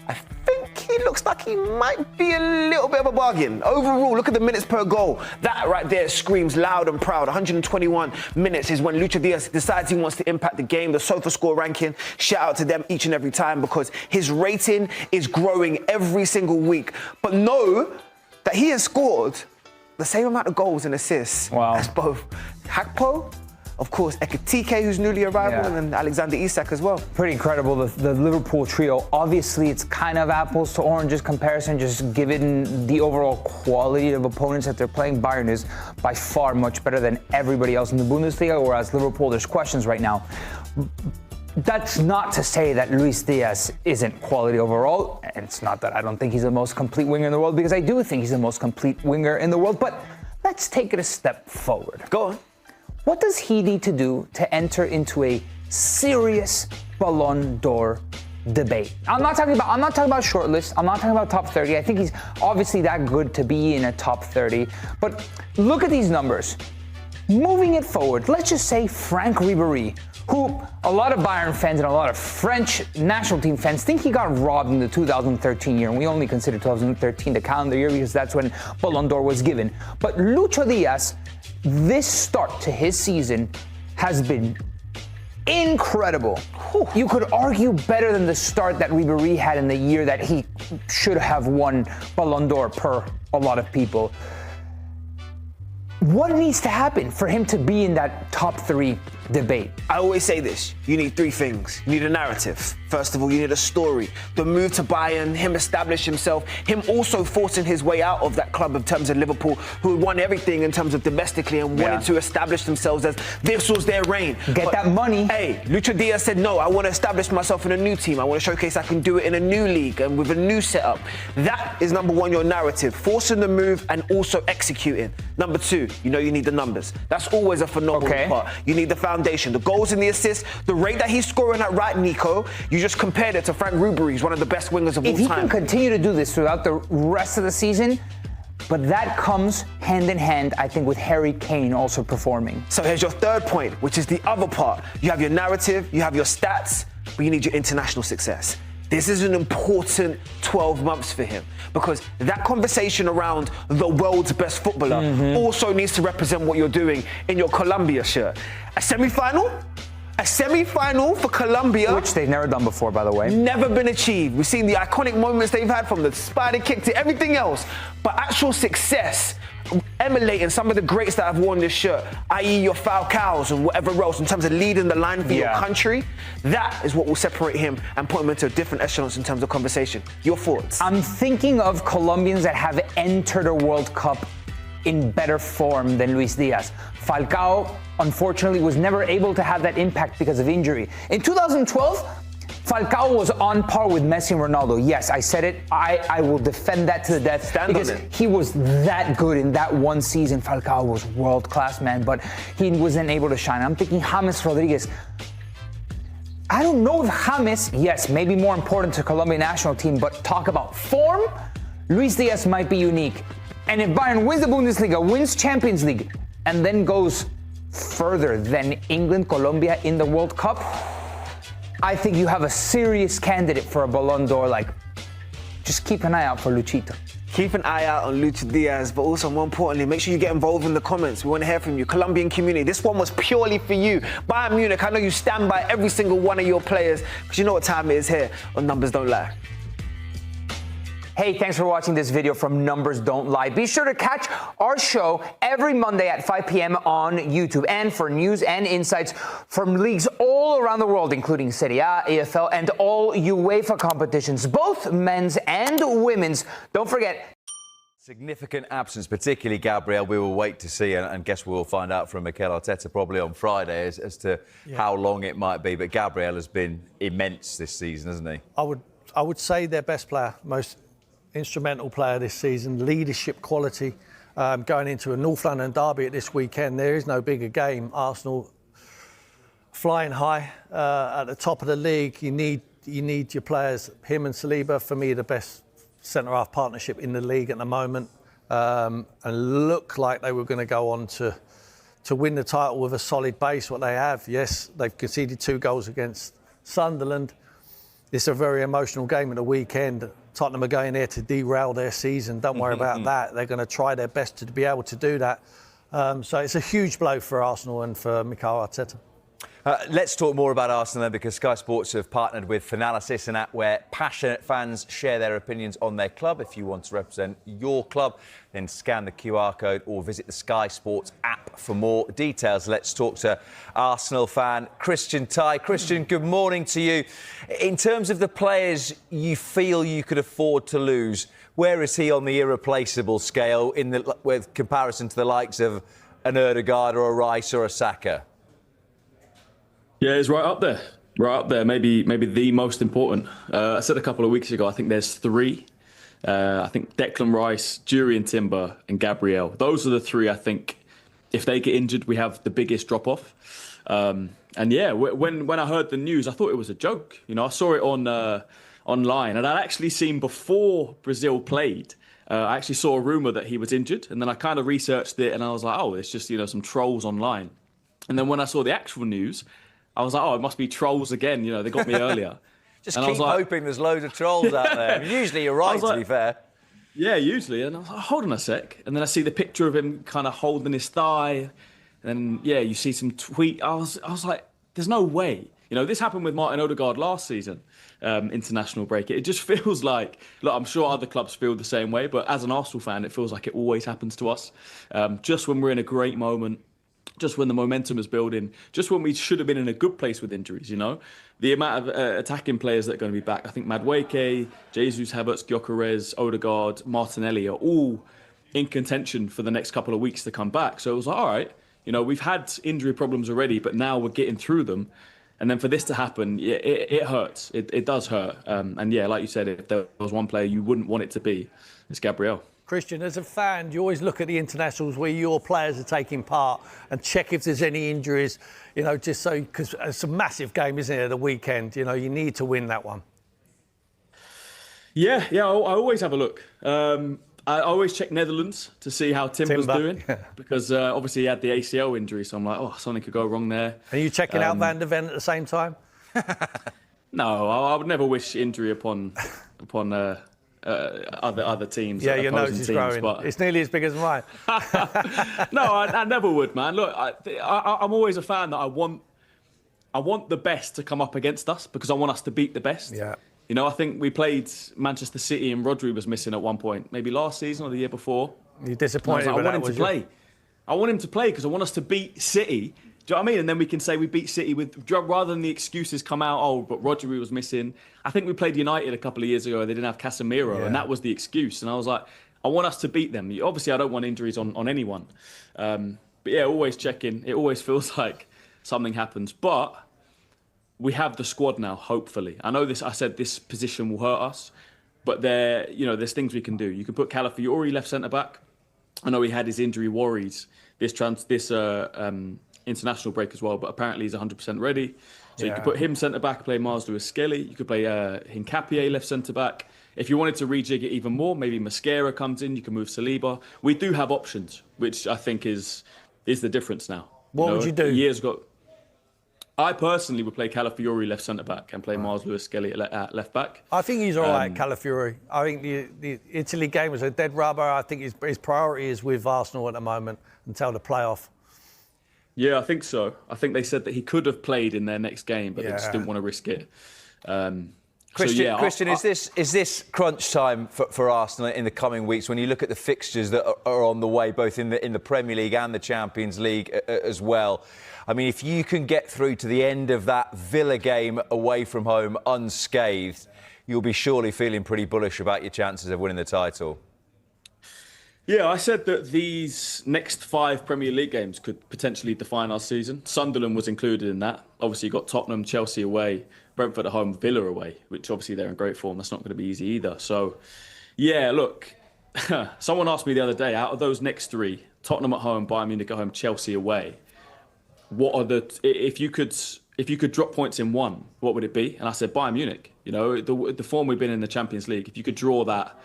I think he looks like he might be a little bit of a bargain. Overall, look at the minutes per goal. That right there screams loud and proud. 121 minutes is when Lucha Diaz decides he wants to impact the game. The SofaScore ranking, shout out to them each and every time because his rating is growing every single week. But know that he has scored the same amount of goals and assists as both Gakpo, of course, Ekitike, who's newly arrived, and then Alexander Isak as well. Pretty incredible, the Liverpool trio. Obviously, it's kind of apples to oranges comparison, just given the overall quality of opponents that they're playing. Bayern is by far much better than everybody else in the Bundesliga, whereas Liverpool, there's questions right now. That's not to say that Luis Diaz isn't quality overall, and it's not that I don't think he's the most complete winger in the world, because I do think he's the most complete winger in the world, but let's take it a step forward. Go on. What does he need to do to enter into a serious Ballon d'Or debate? I'm not talking about shortlist. I'm not talking about top 30. I think he's obviously that good to be in a top 30. But look at these numbers. Moving it forward, let's just say Franck Ribéry, who a lot of Bayern fans and a lot of French national team fans think he got robbed in the 2013 year. And we only consider 2013 the calendar year because that's when Ballon d'Or was given. But Lucha Diaz, this start to his season has been incredible. You could argue better than the start that Ribéry had in the year that he should have won Ballon d'Or per a lot of people. What needs to happen for him to be in that top 3 debate? I always say this, you need 3 things. You need a narrative. First of all, you need a story. The move to Bayern, him establish himself, him also forcing his way out of that club in terms of Liverpool, who had won everything in terms of domestically and wanted to establish themselves as this was their reign. Get that money. Hey, Lucha Diaz said, no, I want to establish myself in a new team. I want to showcase I can do it in a new league and with a new setup. That is number 1, your narrative. Forcing the move and also executing. Number 2, you know you need the numbers. That's always a phenomenal part. You need the foundation, the goals and the assists, the rate that he's scoring at right, Nico. You just compared it to Franck Ribéry. He's one of the best wingers of all time. If he can continue to do this throughout the rest of the season, but that comes hand in hand, I think, with Harry Kane also performing. So here's your third point, which is the other part. You have your narrative, you have your stats, but you need your international success. This is an important 12 months for him because that conversation around the world's best footballer also needs to represent what you're doing in your Colombia shirt. A semi-final for Colombia. Which they've never done before, by the way. Never been achieved. We've seen the iconic moments they've had from the spider kick to everything else. But actual success, emulating some of the greats that have worn this shirt, i.e. your Falcaos and whatever else, in terms of leading the line for your country, that is what will separate him and put him into different echelons in terms of conversation. Your thoughts? I'm thinking of Colombians that have entered a World Cup in better form than Luis Diaz. Falcao, unfortunately, was never able to have that impact because of injury. In 2012, Falcao was on par with Messi and Ronaldo. Yes, I said it. I will defend that to the death. Because he was that good in that one season. Falcao was world class, man, but he wasn't able to shine. I'm thinking James Rodriguez. I don't know if James, yes, maybe more important to Colombia national team, but talk about form, Luis Diaz might be unique. And if Bayern wins the Bundesliga, wins Champions League, and then goes further than England, Colombia in the World Cup, I think you have a serious candidate for a Ballon d'Or. Like, just keep an eye out for Luchito. Keep an eye out on Lucha Diaz, but also more importantly, make sure you get involved in the comments. We want to hear from you. Colombian community, this one was purely for you. Bayern Munich, I know you stand by every single one of your players, because you know what time it is here on Numbers Don't Lie. Hey, thanks for watching this video from Numbers Don't Lie. Be sure to catch our show every Monday at 5 p.m. on YouTube. And for news and insights from leagues all around the world, including Serie A, AFL, and all UEFA competitions, both men's and women's. Don't forget. Significant absence, particularly Gabriel. We will wait to see, and guess we'll find out from Mikel Arteta probably on Friday as to how long it might be. But Gabriel has been immense this season, hasn't he? I would say their best player, most instrumental player this season, leadership quality. Going into a North London derby at this weekend, there is no bigger game. Arsenal flying high at the top of the league. You need your players. Him and Saliba, for me, the best centre-half partnership in the league at the moment, and look like they were going to go on to win the title with a solid base. What they have, yes, they've conceded 2 goals against Sunderland. It's a very emotional game at the weekend. Tottenham are going there to derail their season. Don't worry about that. They're going to try their best to be able to do that. So it's a huge blow for Arsenal and for Mikel Arteta. Let's talk more about Arsenal then, because Sky Sports have partnered with Finalysis, an app where passionate fans share their opinions on their club. If you want to represent your club, then scan the QR code or visit the Sky Sports app for more details. Let's talk to Arsenal fan Christian Tai. Christian, good morning to you. In terms of the players you feel you could afford to lose, where is he on the irreplaceable scale with comparison to the likes of an Odegaard or a Rice or a Saka? Yeah, it's right up there. Maybe the most important. I said a couple of weeks ago, I think there's 3. I think Declan Rice, Jurriën Timber and Gabriel. Those are the 3, I think, if they get injured, we have the biggest drop-off. And yeah, when I heard the news, I thought it was a joke. You know, I saw it on online, and I'd actually seen before Brazil played, I actually saw a rumour that he was injured, and then I kind of researched it, and I was like, oh, it's just, some trolls online. And then when I saw the actual news, I was like, oh, it must be trolls again. They got me earlier. Just keep hoping there's loads of trolls out there. Usually you're right, to be fair. Yeah, usually. And I was like, hold on a sec. And then I see the picture of him kind of holding his thigh. And then, you see some tweet. I was like, there's no way. This happened with Martin Odegaard last season, international break. It just feels like, look, I'm sure other clubs feel the same way, but as an Arsenal fan, it feels like it always happens to us. Just when we're in a great moment, just when the momentum is building, just when we should have been in a good place with injuries, The amount of attacking players that are going to be back. I think Madueke, Jesus, Havertz, Gyökeres, Odegaard, Martinelli are all in contention for the next couple of weeks to come back. So it was like, all right, we've had injury problems already, but now we're getting through them. And then for this to happen, it hurts. It does hurt. And yeah, like you said, if there was one player you wouldn't want it to be, it's Gabriel. Christian, as a fan, you always look at the internationals where your players are taking part and check if there's any injuries, just so, because it's a massive game, isn't it, at the weekend? You need to win that one. Yeah, I always have a look. I always check Netherlands to see how Timber's doing, because obviously he had the ACL injury, so I'm like, oh, something could go wrong there. Are you checking out Van der Ven at the same time? No, I would never wish injury upon other teams. Yeah, your nose is growing. But it's nearly as big as mine. No, I never would, man. Look, I'm always a fan that I want the best to come up against us, because I want us to beat the best. Yeah. I think we played Manchester City and Rodri was missing at one point, maybe last season or the year before. You're disappointed. I want him to play. I want him to play because I want us to beat City. Do you know what I mean? And then we can say we beat City rather than the excuses come out, oh, but Rodri was missing. I think we played United a couple of years ago. They didn't have Casemiro, and that was the excuse. And I was like, I want us to beat them. Obviously, I don't want injuries on anyone. But yeah, always checking. It always feels like something happens. But we have the squad now, hopefully. I know I said this position will hurt us, but there's things we can do. You can put Calafiori left centre-back. I know he had his injury worries this international break as well, but apparently he's 100% ready. So you could put him centre-back, play Mars Lewis-Skelly. You could play Hincapié left centre-back. If you wanted to rejig it even more, maybe Mosquera comes in, you can move Saliba. We do have options, which I think is the difference now. What would you do? I personally would play Calafiori left centre-back and play Mars Lewis-Skelly at left-back. I think he's all right, Calafiori. I think the Italy game was a dead rubber. I think his priority is with Arsenal at the moment until the playoff. Yeah, I think so. I think they said that he could have played in their next game, but they just didn't want to risk it. Christian, is this crunch time for Arsenal in the coming weeks when you look at the fixtures that are on the way, both in the Premier League and the Champions League as well? I mean, if you can get through to the end of that Villa game away from home unscathed, you'll be surely feeling pretty bullish about your chances of winning the title. Yeah, I said that these next 5 Premier League games could potentially define our season. Sunderland was included in that. Obviously, you've got Tottenham, Chelsea away, Brentford at home, Villa away, which obviously they're in great form. That's not going to be easy either. So, yeah, look, someone asked me the other day, out of those next 3, Tottenham at home, Bayern Munich at home, Chelsea away, what are if you could drop points in one, what would it be? And I said Bayern Munich. You know, the form we've been in the Champions League, if you could draw that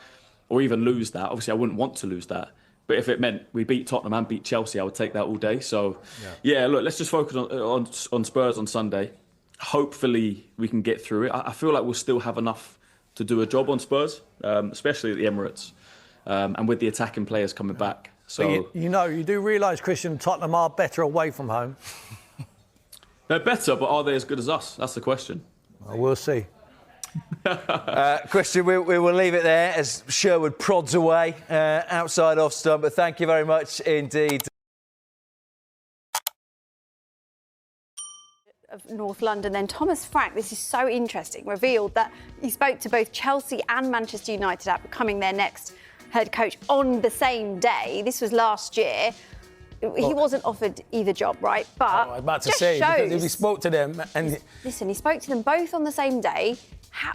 or even lose that, obviously I wouldn't want to lose that. But if it meant we beat Tottenham and beat Chelsea, I would take that all day. So, yeah look, let's just focus on Spurs on Sunday. Hopefully we can get through it. I feel like we'll still have enough to do a job on Spurs, especially at the Emirates, and with the attacking players coming back. So you do realise, Christian, Tottenham are better away from home. They're better, but are they as good as us? That's the question. Well, we'll see. Christian, we will leave it there as Sherwood prods away outside off stump. But thank you very much indeed. Of North London, then Thomas Frank, this is so interesting, revealed that he spoke to both Chelsea and Manchester United about becoming their next head coach on the same day. This was last year. He wasn't offered either job, right? But I was about to say, because if he spoke to them and... Listen, he spoke to them both on the same day.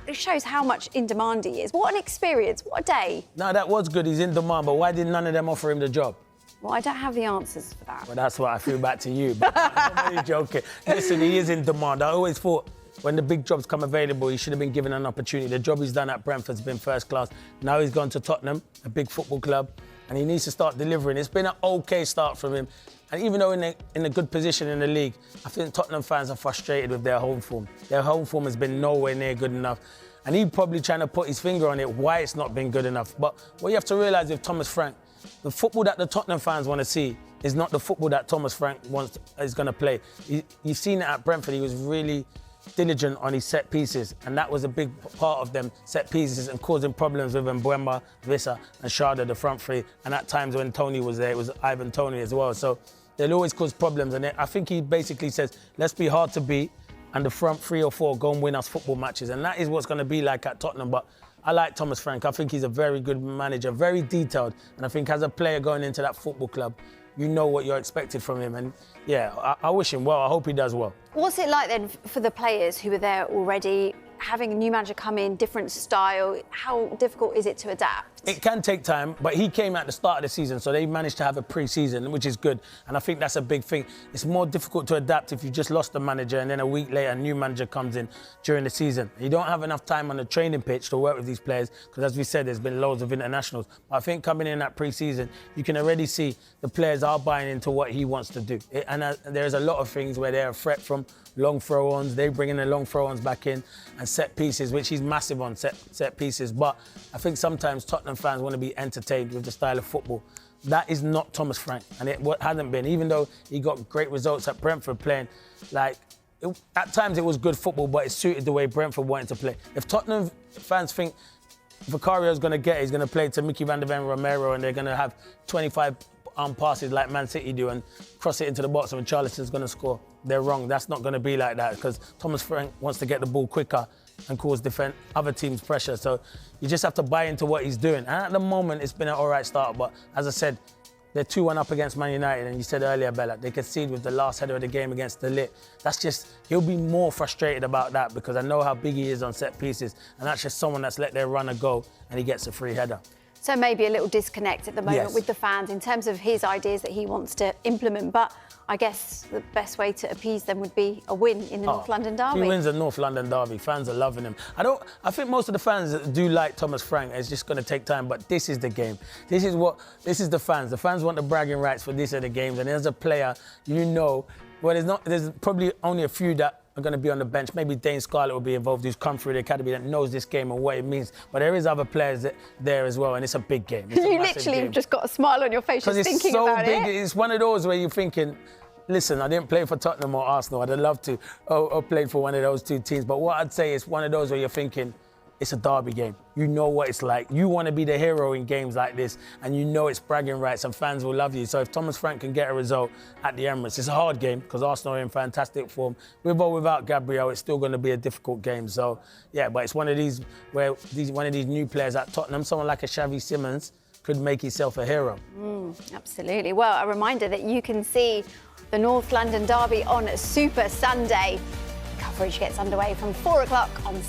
It shows how much in demand he is. What an experience, what a day. No, that was good, he's in demand, but why did none of them offer him the job? Well, I don't have the answers for that. Well, that's what I feel back to you, but I'm only joking. Listen, he is in demand. I always thought when the big jobs come available, he should have been given an opportunity. The job he's done at Brentford's been first class. Now he's gone to Tottenham, a big football club, and he needs to start delivering. It's been an okay start from him. And even though in a good position in the league, I think Tottenham fans are frustrated with their home form. Their home form has been nowhere near good enough. And he's probably trying to put his finger on it, why it's not been good enough. But what you have to realise with Thomas Frank, the football that the Tottenham fans want to see is not the football that Thomas Frank is going to play. You've seen it at Brentford. He was really diligent on his set pieces, and that was a big part of them set pieces and causing problems with Mbeumo, Wissa and Schade, the front three. And at times when Tony was there, it was Ivan Toney as well. So they'll always cause problems. And I think he basically says, let's be hard to beat, and the front 3 or 4 go and win us football matches. And that is what's going to be like at Tottenham. But I like Thomas Frank. I think he's a very good manager, very detailed. And I think as a player going into that football club, you know what you're expected from him. And yeah, I wish him well. I hope he does well. What's it like then for the players who were there already, having a new manager come in, different style? How difficult is it to adapt? It can take time, but he came at the start of the season, so they managed to have a pre-season, which is good. And I think that's a big thing. It's more difficult to adapt if you just lost the manager and then a week later a new manager comes in during the season. You don't have enough time on the training pitch to work with these players because, as we said, there's been loads of internationals. But I think coming in at pre-season, you can already see the players are buying into what he wants to do. And there's a lot of things where they're a threat from long throw-ons. They bring in the long throw-ons back in and set pieces, which he's massive on set pieces. But I think sometimes Tottenham fans want to be entertained with the style of football. That is not Thomas Frank, and it hasn't been. Even though he got great results at Brentford playing, at times it was good football, but it suited the way Brentford wanted to play. If Tottenham fans think Vicario's going to he's going to play to Mickey van der Ven Romero, and they're going to have 25 passes like Man City do and cross it into the box and Charlison's going to score, they're wrong. That's not going to be like that because Thomas Frank wants to get the ball quicker and cause other teams pressure. So you just have to buy into what he's doing. And at the moment, it's been an all right start. But as I said, they're 2-1 up against Man United, and you said earlier, Bella, they concede with the last header of the game against De Ligt. That's just, he'll be more frustrated about that because I know how big he is on set pieces, and that's just someone that's let their runner go and he gets a free header. So maybe a little disconnect at the moment Yes. with the fans in terms of his ideas that he wants to implement. But I guess the best way to appease them would be a win in the North London derby. He wins the North London derby. Fans are loving him. I think most of the fans do like Thomas Frank. It's just going to take time, but this is the game. This is the fans. The fans want the bragging rights for this of the games. And as a player, there's probably only a few that are going to be on the bench. Maybe Dane Scarlett will be involved, who's come through the academy, that knows this game and what it means. But there is other players there as well, and it's a big game. It's You literally have just got a smile on your face just thinking about it. It's one of those where you're thinking, listen, I didn't play for Tottenham or Arsenal. I'd love to have played for one of those two teams. But what I'd say is one of those where you're thinking, it's a derby game. You know what it's like. You want to be the hero in games like this, and you know it's bragging rights, and fans will love you. So if Thomas Frank can get a result at the Emirates, it's a hard game because Arsenal are in fantastic form. With or without Gabriel, it's still going to be a difficult game. So yeah, but it's one of these where one of these new players at Tottenham, someone like a Xavi Simons, could make himself a hero. Absolutely. Well, a reminder that you can see the North London derby on Super Sunday. Coverage gets underway from 4 o'clock on